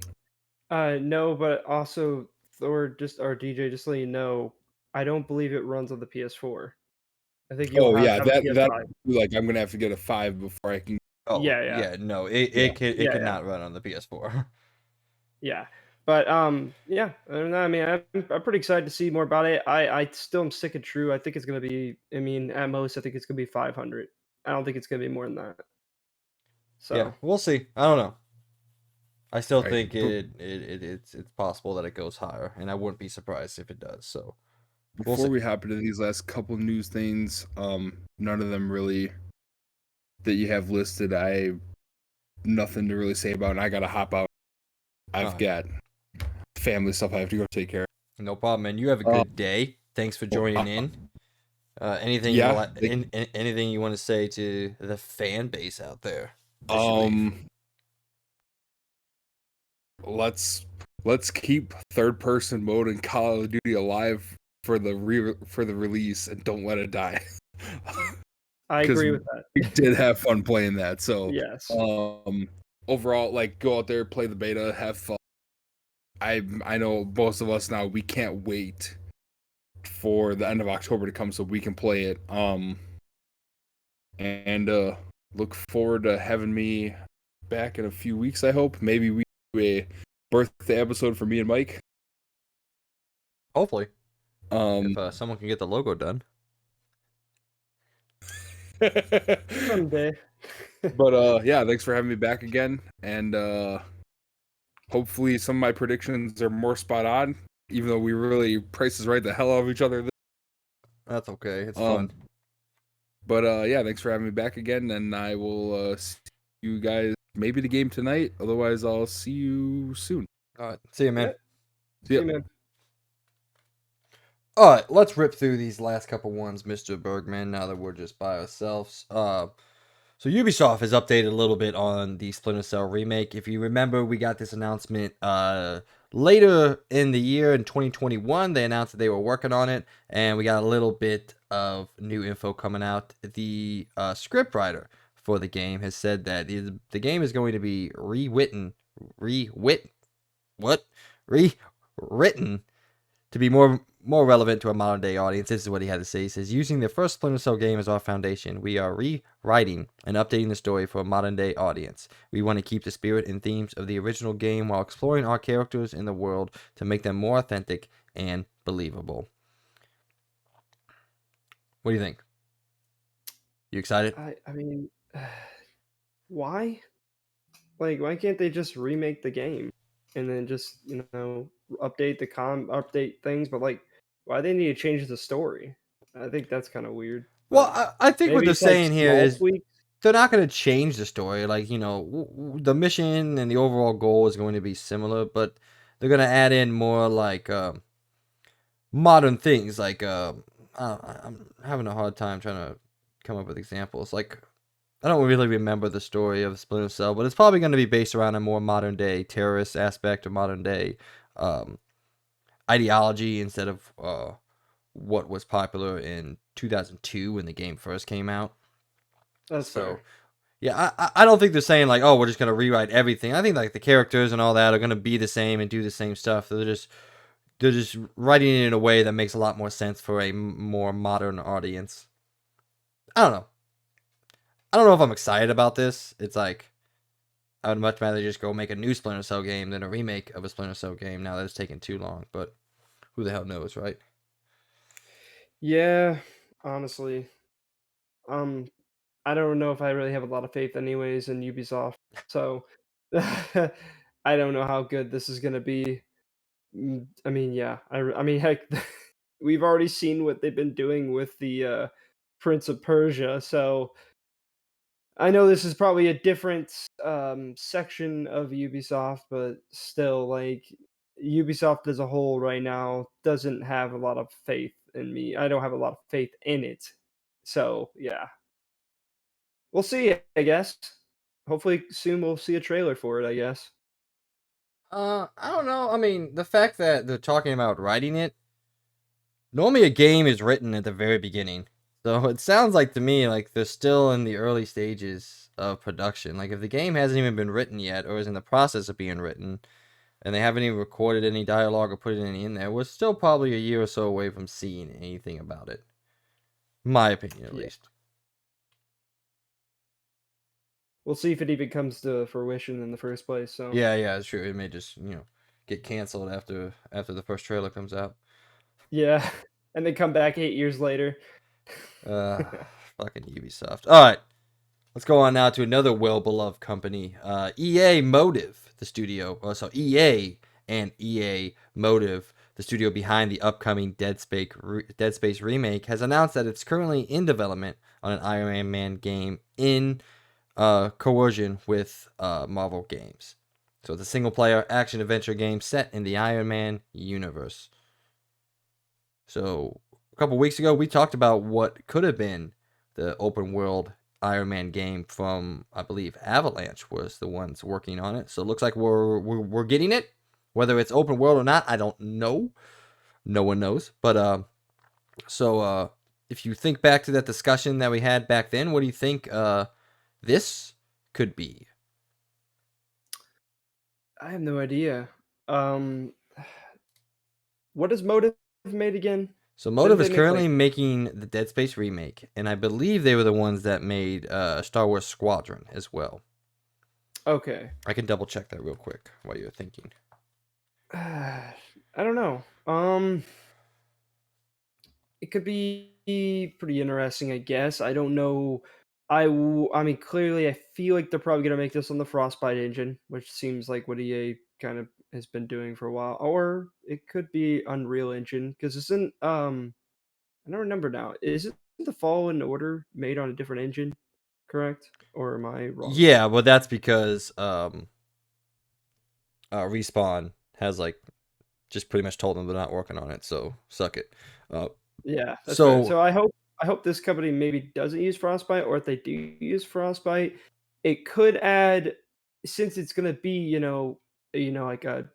No, but also, or DJ, just so you know, I don't believe it runs on the PS4. I think you'll Oh have yeah, to have a that PS5. like I'm gonna have to get a 5 before I can. Oh Yeah. no, Yeah. it cannot run on the PS4. Yeah. But yeah. Other than that, I mean, I'm pretty excited to see more about it. I still am sick and true. I think it's gonna be. I mean, at most, I think it's gonna be 500. I don't think it's gonna be more than that. Yeah, So we'll see. I don't know. I still Right. think it's possible that it goes higher, and I wouldn't be surprised if it does. So we'll Before see. we hop into these last couple news things, none of them really that you have listed. I nothing to really say about, and I gotta hop out. I've Alright. got family stuff I have to go take care of. No problem, man. You have a good day. Thanks for joining in. Anything you Yeah, anything you want to say to the fan base out there? As you leave? let's keep third person mode in Call of Duty alive for the release, and don't let it die. I Because agree with that. we did have fun playing that. So Yes. overall, like, go out there, play the beta, have fun. I know most of us now, we can't wait for the end of October to come so we can play it. And look forward to having me back in a few weeks, I hope. Maybe we do a birthday episode for me and Mike. Hopefully, if someone can get the logo done. Someday. But yeah, thanks for having me back again, and hopefully some of my predictions are more spot on, even though we really prices right the hell out of each other. That's okay. It's fun. But yeah, thanks for having me back again, and I will see you guys maybe the game tonight. Otherwise, I'll see you soon. All right. See you, man. Yeah. See ya. See you, man. All right, let's rip through these last couple ones, Mr. Bergman, now that we're just by ourselves. So Ubisoft has updated a little bit on the Splinter Cell Remake. If you remember, we got this announcement later in the year in 2021. They announced that they were working on it, and we got a little bit of new info coming out. The scriptwriter for the game has said that the game is going to be rewritten to be more relevant to a modern day audience. This is what he had to say. He says, using the first Splinter Cell game as our foundation, we are rewriting and updating the story for a modern day audience. We want to keep the spirit and themes of the original game while exploring our characters in the world to make them more authentic and believable. What do you think? You excited? I mean, why? Like, why can't they just remake the game and then just update things? But like, why they need to change the story? I think that's kind of weird. Well, But I think what maybe they're it's like saying here small is tweaks. they're not going to change the story. Like, the mission and the overall goal is going to be similar, but they're going to add in more like modern things. Like, I'm having a hard time trying to come up with examples. Like, I don't really remember the story of Splinter Cell, but it's probably going to be based around a more modern day terrorist aspect or modern day ideology instead of what was popular in 2002 when the game first came out. That's So fair. Yeah, I don't think they're saying like, oh, we're just gonna rewrite everything. I think like the characters and all that are gonna be the same and do the same stuff. They're just writing it in a way that makes a lot more sense for a more modern audience. I don't know. I don't know if I'm excited about this. It's like I would much rather just go make a new Splinter Cell game than a remake of a Splinter Cell game. Now that it's taken too long, but who the hell knows, right? Yeah, honestly, um, I don't know if I really have a lot of faith, anyways, in Ubisoft. So I don't know how good this is gonna be. I mean, yeah, I mean, heck, we've already seen what they've been doing with the Prince of Persia, so I know this is probably a different section of Ubisoft, but still, like Ubisoft as a whole right now doesn't have a lot of faith in me. I don't have a lot of faith in it. So yeah, we'll see. I guess. Hopefully soon we'll see a trailer for it. I guess. I don't know. I mean, the fact that they're talking about writing it. Normally, a game is written at the very beginning, so it sounds like to me like they're still in the early stages of production. Like if the game hasn't even been written yet, or is in the process of being written, and they haven't even recorded any dialogue or put any in there, we're still probably a year or so away from seeing anything about it. My opinion, at Yeah, least. we'll see if it even comes to fruition in the first place. So Yeah, it's true. It may just get canceled after the first trailer comes out. yeah, and then come back 8 years later. Uh, fucking Ubisoft. All right. Let's go on now to another well-beloved company, EA Motive, the studio. So EA and EA Motive, the studio behind the upcoming Dead Space remake, has announced that it's currently in development on an Iron Man game in coercion with Marvel Games. So it's a single-player action-adventure game set in the Iron Man universe. So a couple weeks ago, we talked about what could have been the open-world Iron Man game from, I believe, Avalanche was the ones working on it. So it looks like we're getting it. Whether it's open world or not, I don't know. No one knows. But if you think back to that discussion that we had back then, what do you think this could be? I have no idea. Um, what is Motive made again? So Didn't Motive they is make currently like making the Dead Space remake, and I believe they were the ones that made Star Wars Squadron as well. okay? I can double check that real quick while you're thinking. I don't know. It could be pretty interesting, I guess. I don't know. I mean, clearly, I feel like they're probably gonna make this on the Frostbite engine, which seems like what EA kind of has been doing for a while. Or it could be Unreal Engine because isn't I don't remember now. Is it the Fallen Order made on a different engine? Correct? Or am I wrong there? Yeah, well, that's because Respawn has like just pretty much told them they're not working on it, so suck it. Uh, Yeah, that's fair. so So I hope this company maybe doesn't use Frostbite, or if they do use Frostbite, it could add, since it's gonna be, like a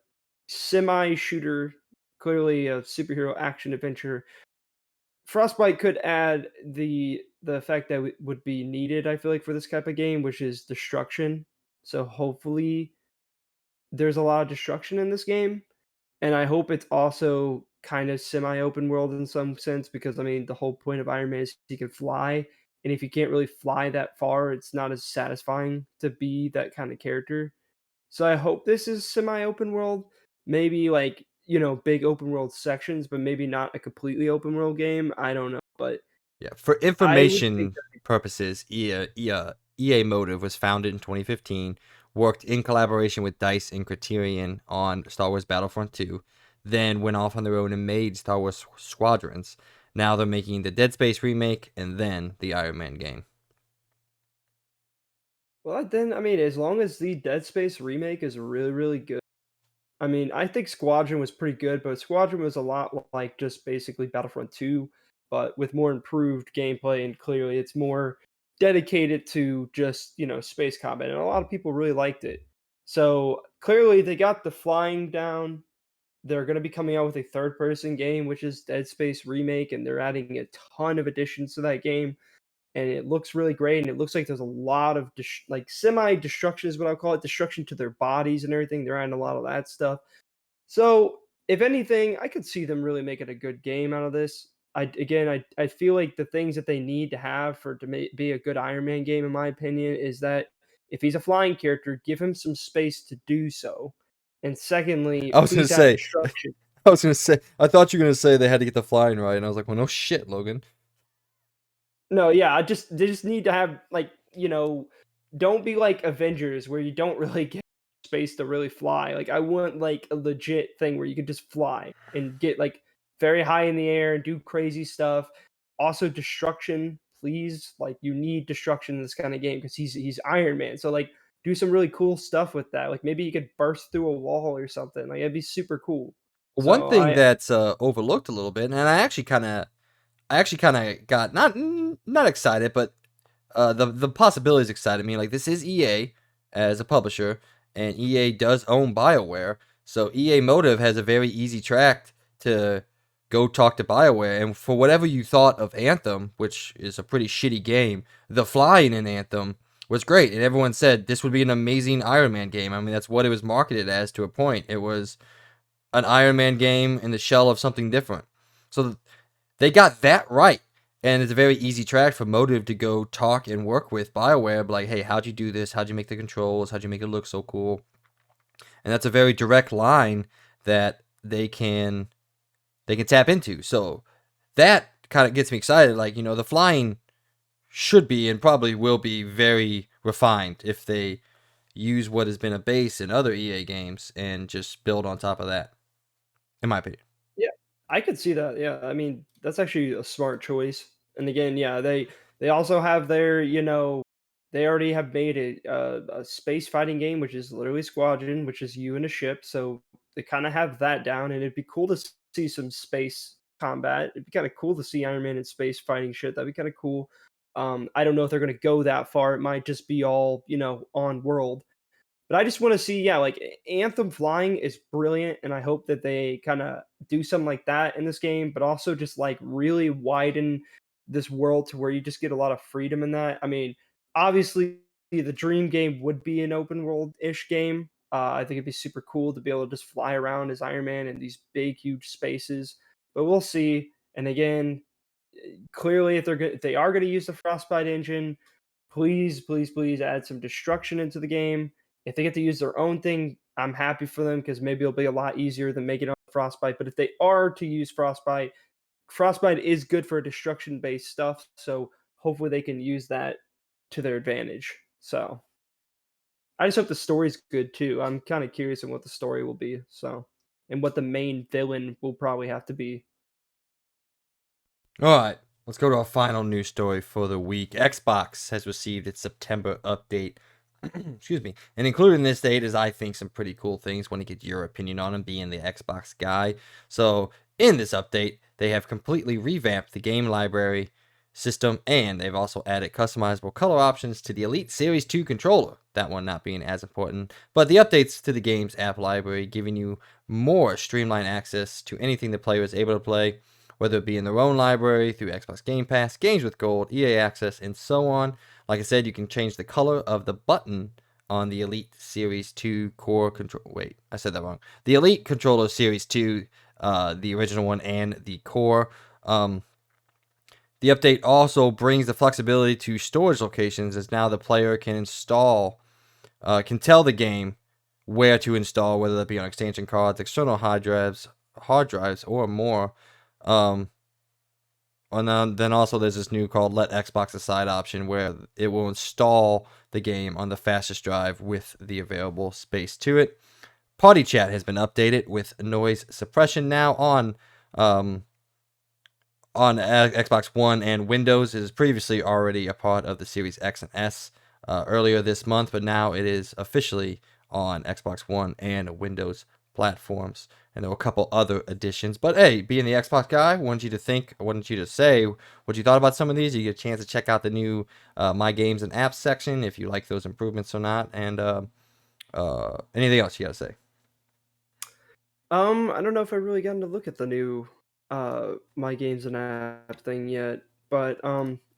semi shooter, clearly a superhero action adventure. Frostbite could add the fact that would be needed, I feel like, for this type of game, which is destruction. So hopefully there's a lot of destruction in this game. And I hope it's also kind of semi-open world in some sense because I mean the whole point of Iron Man is he can fly, and if you can't really fly that far, it's not as satisfying to be that kind of character. So I hope this is semi-open world, maybe like, big open world sections, but maybe not a completely open world game. I don't know, but yeah, for I would think information purposes, EA Motive was founded in 2015, worked in collaboration with DICE and Criterion on Star Wars Battlefront 2, then went off on their own and made Star Wars Squadrons. Now they're making the Dead Space remake and then the Iron Man game. well then I mean as long as the Dead Space remake is really really good. I mean, I think Squadron was pretty good, but Squadron was a lot like just basically Battlefront 2, but with more improved gameplay, and clearly it's more dedicated to just, space combat, and a lot of people really liked it. So clearly they got the flying down. They're going to be coming out with a third person game, which is Dead Space Remake, and they're adding a ton of additions to that game. and it looks really great. And it looks like there's a lot of like semi destruction is what I'll call it, destruction to their bodies and everything. They're adding a lot of that stuff. So if anything, I could see them really making a good game out of this. I feel like the things that they need to have for be a good Iron Man game, in my opinion, is that if he's a flying character, give him some space to do so. And secondly, I was gonna please add say, destruction. I thought you were gonna say they had to get the flying right, and I was like, well, no shit, Logan. No, yeah, they just need to have like, don't be like Avengers where you don't really get space to really fly. Like I want like a legit thing where you can just fly and get like very high in the air and do crazy stuff. Also destruction, please. Like you need destruction in this kind of game because he's Iron Man. So like do some really cool stuff with that. Like maybe he could burst through a wall or something. Like it'd be super cool. One So thing I that's overlooked a little bit, and I actually kind of got not excited, but the possibilities excited me. Like this is EA as a publisher, and EA does own BioWare, so EA Motive has a very easy track to go talk to BioWare. And for whatever you thought of Anthem, which is a pretty shitty game, the flying in Anthem was great, and everyone said this would be an amazing Iron Man game. I mean, that's what it was marketed as to a point. It was an Iron Man game in the shell of something different. So they got that right. And it's a very easy track for Motive to go talk and work with BioWare. Like, hey, how'd you do this? How'd you make the controls? How'd you make it look so cool? And that's a very direct line that they can tap into. So that kind of gets me excited. Like, the flying should be and probably will be very refined if they use what has been a base in other EA games and just build on top of that, in my opinion. Yeah, I could see that. Yeah, I mean that's actually a smart choice. And again, yeah, they also have their they already have made a space fighting game, which is literally Squadron, which is you in a ship. So they kind of have that down, and it'd be cool to see some space combat. It'd be kind of cool to see Iron Man in space fighting shit. That'd be kind of cool. I don't know if they're gonna go that far. It might just be all on world. But I just want to see, yeah, like Anthem flying is brilliant, and I hope that they kind of do something like that in this game, but also just like really widen this world to where you just get a lot of freedom in that. I mean, obviously, the dream game would be an open world ish game. I think it'd be super cool to be able to just fly around as Iron Man in these big, huge spaces. But we'll see. And again, clearly, if they are going to use the Frostbite engine, please, please, please add some destruction into the game. If they get to use their own thing, I'm happy for them because maybe it'll be a lot easier than making it on Frostbite. But if they are to use Frostbite, Frostbite is good for destruction based stuff. So hopefully they can use that to their advantage. So I just hope the story's good too. I'm kind of curious on what the story will be. So, and what the main villain will probably have to be. All right, let's go to our final news story for the week. Xbox has received its September update. Excuse me. And included in this date is, I think, some pretty cool things. Want to get your opinion on them, being the Xbox guy. So, in this update, they have completely revamped the game library system, and they've also added customizable color options to the Elite Series 2 controller. That one not being as important. But the updates to the game's app library, giving you more streamlined access to anything the player is able to play, whether it be in their own library, through Xbox Game Pass, Games with Gold, EA Access, and so on. Like I said, you can change the color of the button on the Elite Series 2 core control. Wait, I said that wrong. The Elite Controller Series 2, the original one, and the core. The update also brings the flexibility to storage locations, as now the player can tell the game where to install, whether that be on extension cards, external hard drives, or more. And then also there's this new called Let Xbox Decide option, where it will install the game on the fastest drive with the available space to it. Party chat has been updated with noise suppression now on Xbox One and Windows. It is previously already a part of the Series X and S earlier this month, but now it is officially on Xbox One and Windows platforms. And there were a couple other additions. But hey, being the Xbox guy, I wanted you to say what you thought about some of these. You get a chance to check out the new My Games and Apps section if you like those improvements or not. And anything else you got to say? I don't know if I really gotten to look at the new My Games and App thing yet, but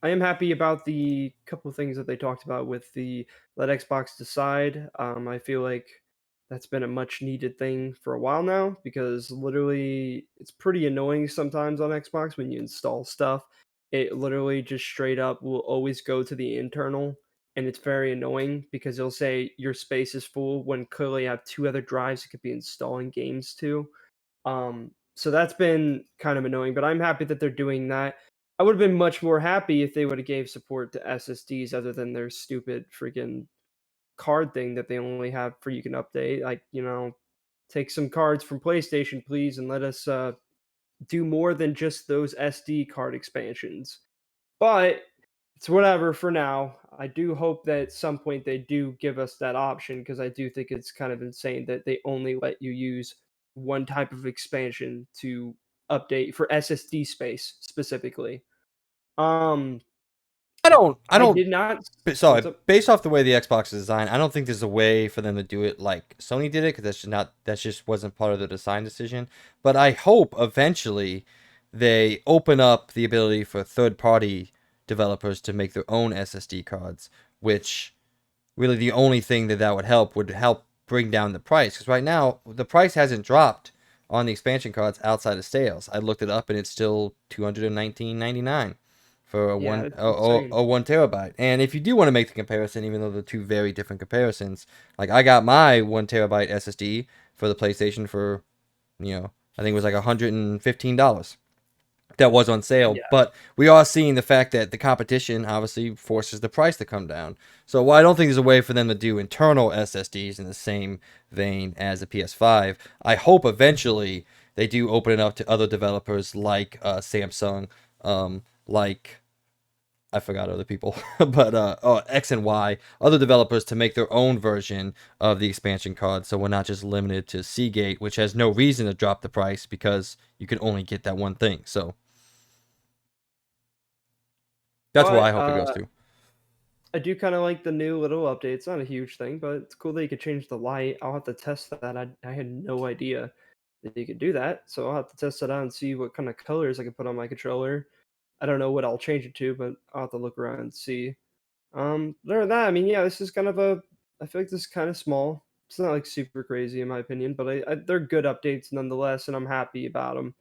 I am happy about the couple of things that they talked about with the let Xbox decide. I feel like that's been a much needed thing for a while now because literally it's pretty annoying sometimes on Xbox when you install stuff. It literally just straight up will always go to the internal, and it's very annoying because it'll say your space is full when clearly you have two other drives it could be installing games to. So that's been kind of annoying, but I'm happy that they're doing that. I would have been much more happy if they would have gave support to SSDs other than their stupid freaking card thing that they only have for you can update. Like, take some cards from PlayStation, please, and let us do more than just those SD card expansions. But it's whatever for now. I do hope that at some point they do give us that option because I do think it's kind of insane that they only let you use one type of expansion to update for SSD space specifically. Um, I I don't did not. Sorry, What's up? based off the way the Xbox is designed, I don't think there's a way for them to do it like Sony did it because that just wasn't part of the design decision. But I hope eventually they open up the ability for third-party developers to make their own SSD cards, which really the only thing that would help bring down the price because right now the price hasn't dropped on the expansion cards outside of sales. I looked it up and it's still $219.99 for Yeah, it's insane. a 1 terabyte. And if you do want to make the comparison, even though they're two very different comparisons, like I got my 1 terabyte SSD for the PlayStation for I think it was like $115 that was on sale. Yeah, But we are seeing the fact that the competition obviously forces the price to come down. So while I don't think there's a way for them to do internal SSDs in the same vein as a PS5, I hope eventually they do open it up to other developers like Samsung, like I forgot other people, but X and Y, other developers to make their own version of the expansion card, so we're not just limited to Seagate, which has no reason to drop the price because you can only get that one thing. So that's where I but hope it goes to. I do kind of like the new little update. It's not a huge thing, but it's cool that you could change the light. I'll have to test that. I had no idea that you could do that, so I'll have to test it out and see what kind of colors I can put on my controller. I don't know what I'll change it to, but I'll have to look around and see. Other than that, I mean, yeah, this is kind of a. I feel like this is kind of small. It's not like super crazy in my opinion, but they're good updates nonetheless, and I'm happy about them.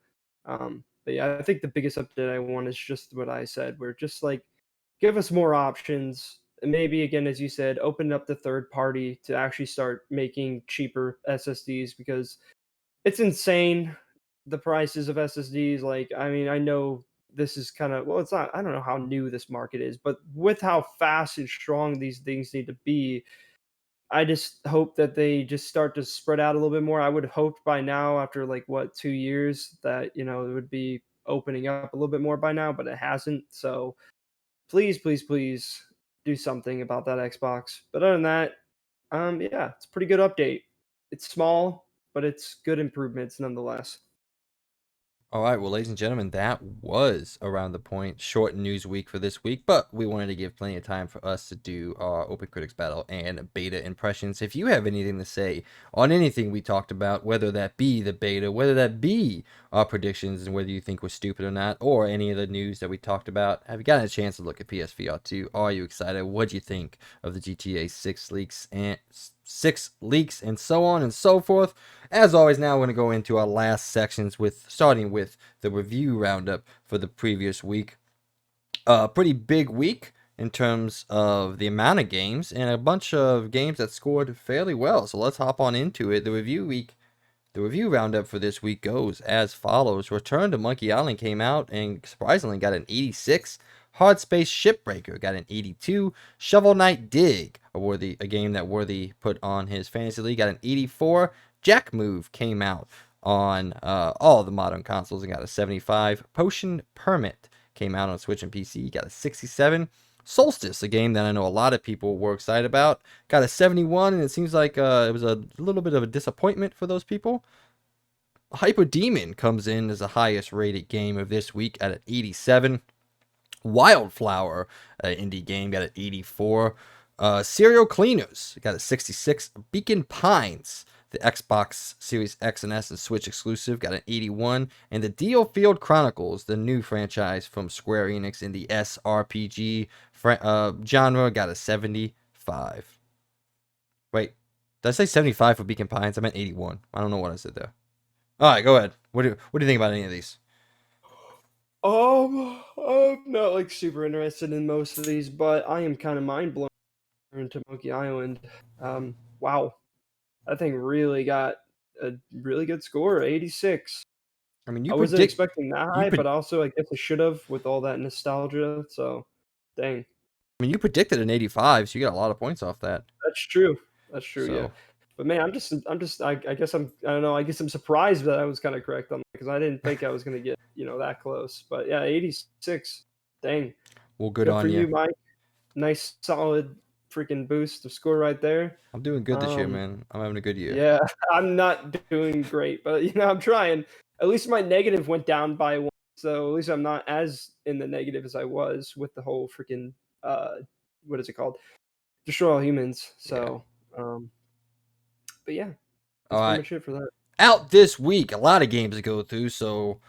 But yeah, I think the biggest update I want is just what I said, where just like give us more options. And maybe again, as you said, open up the third party to actually start making cheaper SSDs because it's insane the prices of SSDs. Like, I mean, I know this is kind of well, it's not. I don't know how new this market is, but with how fast and strong these things need to be, I just hope that they just start to spread out a little bit more. I would have hoped by now, after like what 2 years, that it would be opening up a little bit more by now, but it hasn't. So please, please, please do something about that Xbox. But other than that, yeah, it's a pretty good update. It's small, but it's good improvements nonetheless. All right, well, ladies and gentlemen, that was around the point. Short news week for this week, but we wanted to give plenty of time for us to do our Open Critics battle and beta impressions. If you have anything to say on anything we talked about, whether that be the beta, whether that be our predictions and whether you think we're stupid or not, or any of the news that we talked about, have you gotten a chance to look at PSVR2? Are you excited? What'd you think of the GTA 6 leaks and so on and so forth? As always, now we're going to go into our last sections starting with the review roundup for the previous week. Pretty big week in terms of the amount of games and a bunch of games that scored fairly well. So let's hop on into it. The review roundup for this week goes as follows. Return to Monkey Island came out and surprisingly got an 86. Hard Space Shipbreaker got an 82. Shovel Knight Dig, a game that Worthy put on his fantasy league, got an 84. Jack Move came out on all the modern consoles and got a 75. Potion Permit came out on Switch and PC, got a 67. Solstice, a game that I know a lot of people were excited about, got a 71, and it seems like it was a little bit of a disappointment for those people. Hyper Demon comes in as the highest rated game of this week at an 87. Wildflower, indie game, got an 84. Serial Cleaners got a 66. Beacon Pines, The Xbox Series X and S and Switch exclusive got an 81. And the Field Chronicles, the new franchise from Square Enix in the SRPG genre, got a 75. Wait, did I say 75 for Beacon Pines? I meant 81. I don't know what I said there. All right, go ahead. What do you think about any of these? I'm not like super interested in most of these, but I am kind of mind blown into Monkey Island. Wow, that thing really got a really good score, 86. I mean, I wasn't expecting that high, but also I guess I should have with all that nostalgia. So, dang. I mean, you predicted an 85, so you got a lot of points off that. That's true. That's true. So. Yeah. But man, I guess I don't know. I guess I'm surprised that I was kind of correct on that because I didn't think I was gonna get that close. But yeah, 86. Dang. Well, good for on you, Mike. Nice solid freaking boost of score right there. I'm doing good this year, man. I'm having a good year. Yeah, I'm not doing great, but I'm trying. At least my negative went down by 1, so at least I'm not as in the negative as I was with the whole freaking what is it called? Destroy All Humans. So, but yeah, that's pretty much it for that. Out this week, a lot of games to go through, so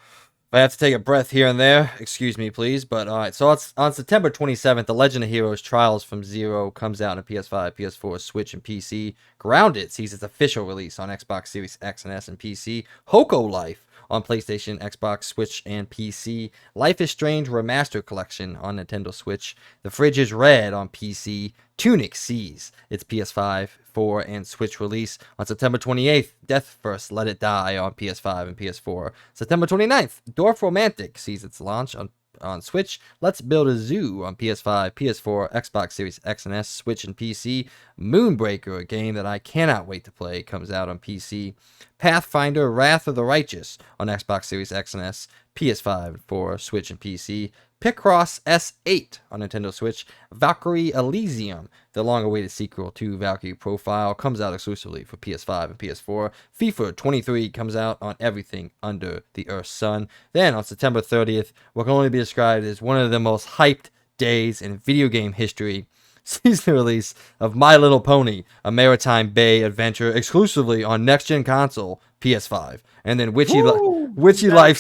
if I have to take a breath here and there, excuse me, please. But all right, so it's on September 27th, The Legend of Heroes Trials from Zero comes out on PS5, PS4, Switch, and PC. Grounded sees its official release on Xbox Series X and S and PC. Hoko Life on PlayStation, Xbox, Switch, and PC. Life is Strange Remastered Collection on Nintendo Switch. The Fridge is Red on PC. Tunic sees its PS5, 4, and Switch release on September 28th. Death First Let It Die on PS5 and PS4. September 29th, Dwarf Romantic sees its launch on Switch. Let's Build a Zoo on PS5, PS4, Xbox Series X and S, Switch, and PC. Moonbreaker, a game that I cannot wait to play, comes out on PC. Pathfinder Wrath of the Righteous on Xbox Series X and S, PS5 and 4, Switch, and PC. Picross S8 on Nintendo Switch. Valkyrie Elysium, the long-awaited sequel to Valkyrie Profile, comes out exclusively for PS5 and PS4. FIFA 23 comes out on everything under the Earth's sun. Then on September 30th, what can only be described as one of the most hyped days in video game history, sees the release of My Little Pony, a Maritime Bay adventure exclusively on next-gen console, PS5. And then Witchy Life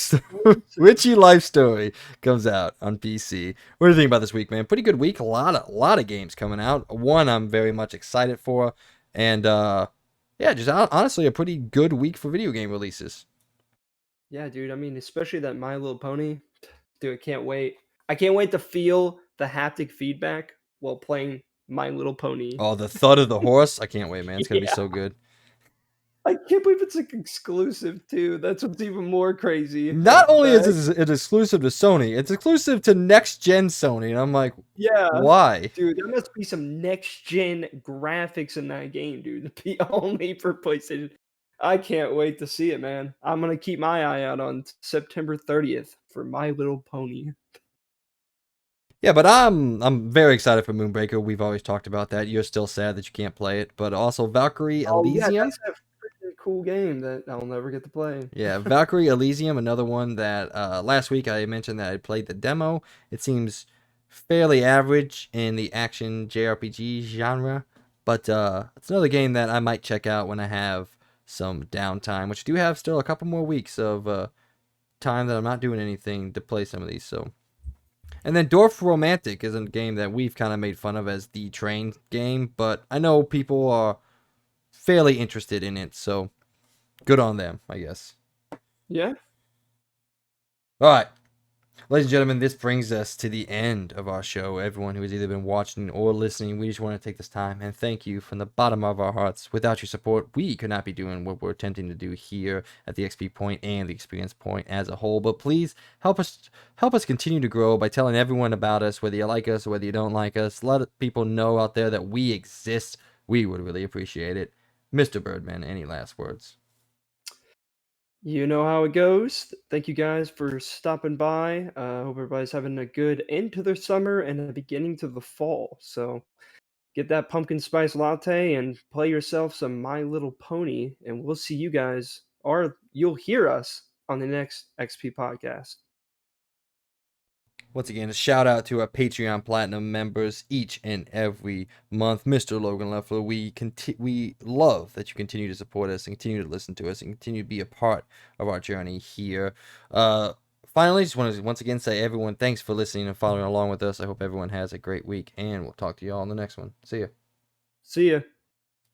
Story comes out on PC. What do you think about this week, man? Pretty good week. A lot of games coming out. One I'm very much excited for. And just honestly a pretty good week for video game releases. Yeah, dude. I mean, especially that My Little Pony. Dude, I can't wait. I can't wait to feel the haptic feedback while playing My Little Pony. Oh, the thud of the horse. I can't wait, man. It's going to be so good. I can't believe it's like exclusive too. That's what's even more crazy. Not only is it exclusive to Sony, it's exclusive to next-gen Sony. And I'm like, yeah, why? Dude, there must be some next-gen graphics in that game, dude. To be only for PlayStation. I can't wait to see it, man. I'm going to keep my eye out on September 30th for My Little Pony. Yeah, but I'm very excited for Moonbreaker. We've always talked about that. You're still sad that you can't play it, but also Valkyrie Elysium. Yeah, that's a freaking cool game that I'll never get to play. Yeah, Valkyrie Elysium, another one that last week I mentioned that I played the demo. It seems fairly average in the action JRPG genre, but it's another game that I might check out when I have some downtime, which I do have still a couple more weeks of time that I'm not doing anything to play some of these. So. And then Dwarf Romantic is a game that we've kind of made fun of as the train game, but I know people are fairly interested in it, so good on them, I guess. Yeah. All right. Ladies and gentlemen, this brings us to the end of our show. Everyone who has either been watching or listening, we just want to take this time and thank you from the bottom of our hearts. Without your support, we could not be doing what we're attempting to do here at the XP Point and the Experience Point as a whole. But please help us continue to grow by telling everyone about us, whether you like us or whether you don't like us. Let people know out there that we exist. We would really appreciate it. Mr. Birdman, any last words? You know how it goes. Thank you guys for stopping by. Hope everybody's having a good end to their summer and a beginning to the fall. So get that pumpkin spice latte and play yourself some My Little Pony. And we'll see you guys, or you'll hear us on the next XP podcast. Once again, a shout out to our Patreon Platinum members each and every month. Mr. Logan Leffler, we love that you continue to support us and continue to listen to us and continue to be a part of our journey here. Finally, just want to once again say, everyone, thanks for listening and following along with us. I hope everyone has a great week, and we'll talk to you all in the next one. See ya. See ya.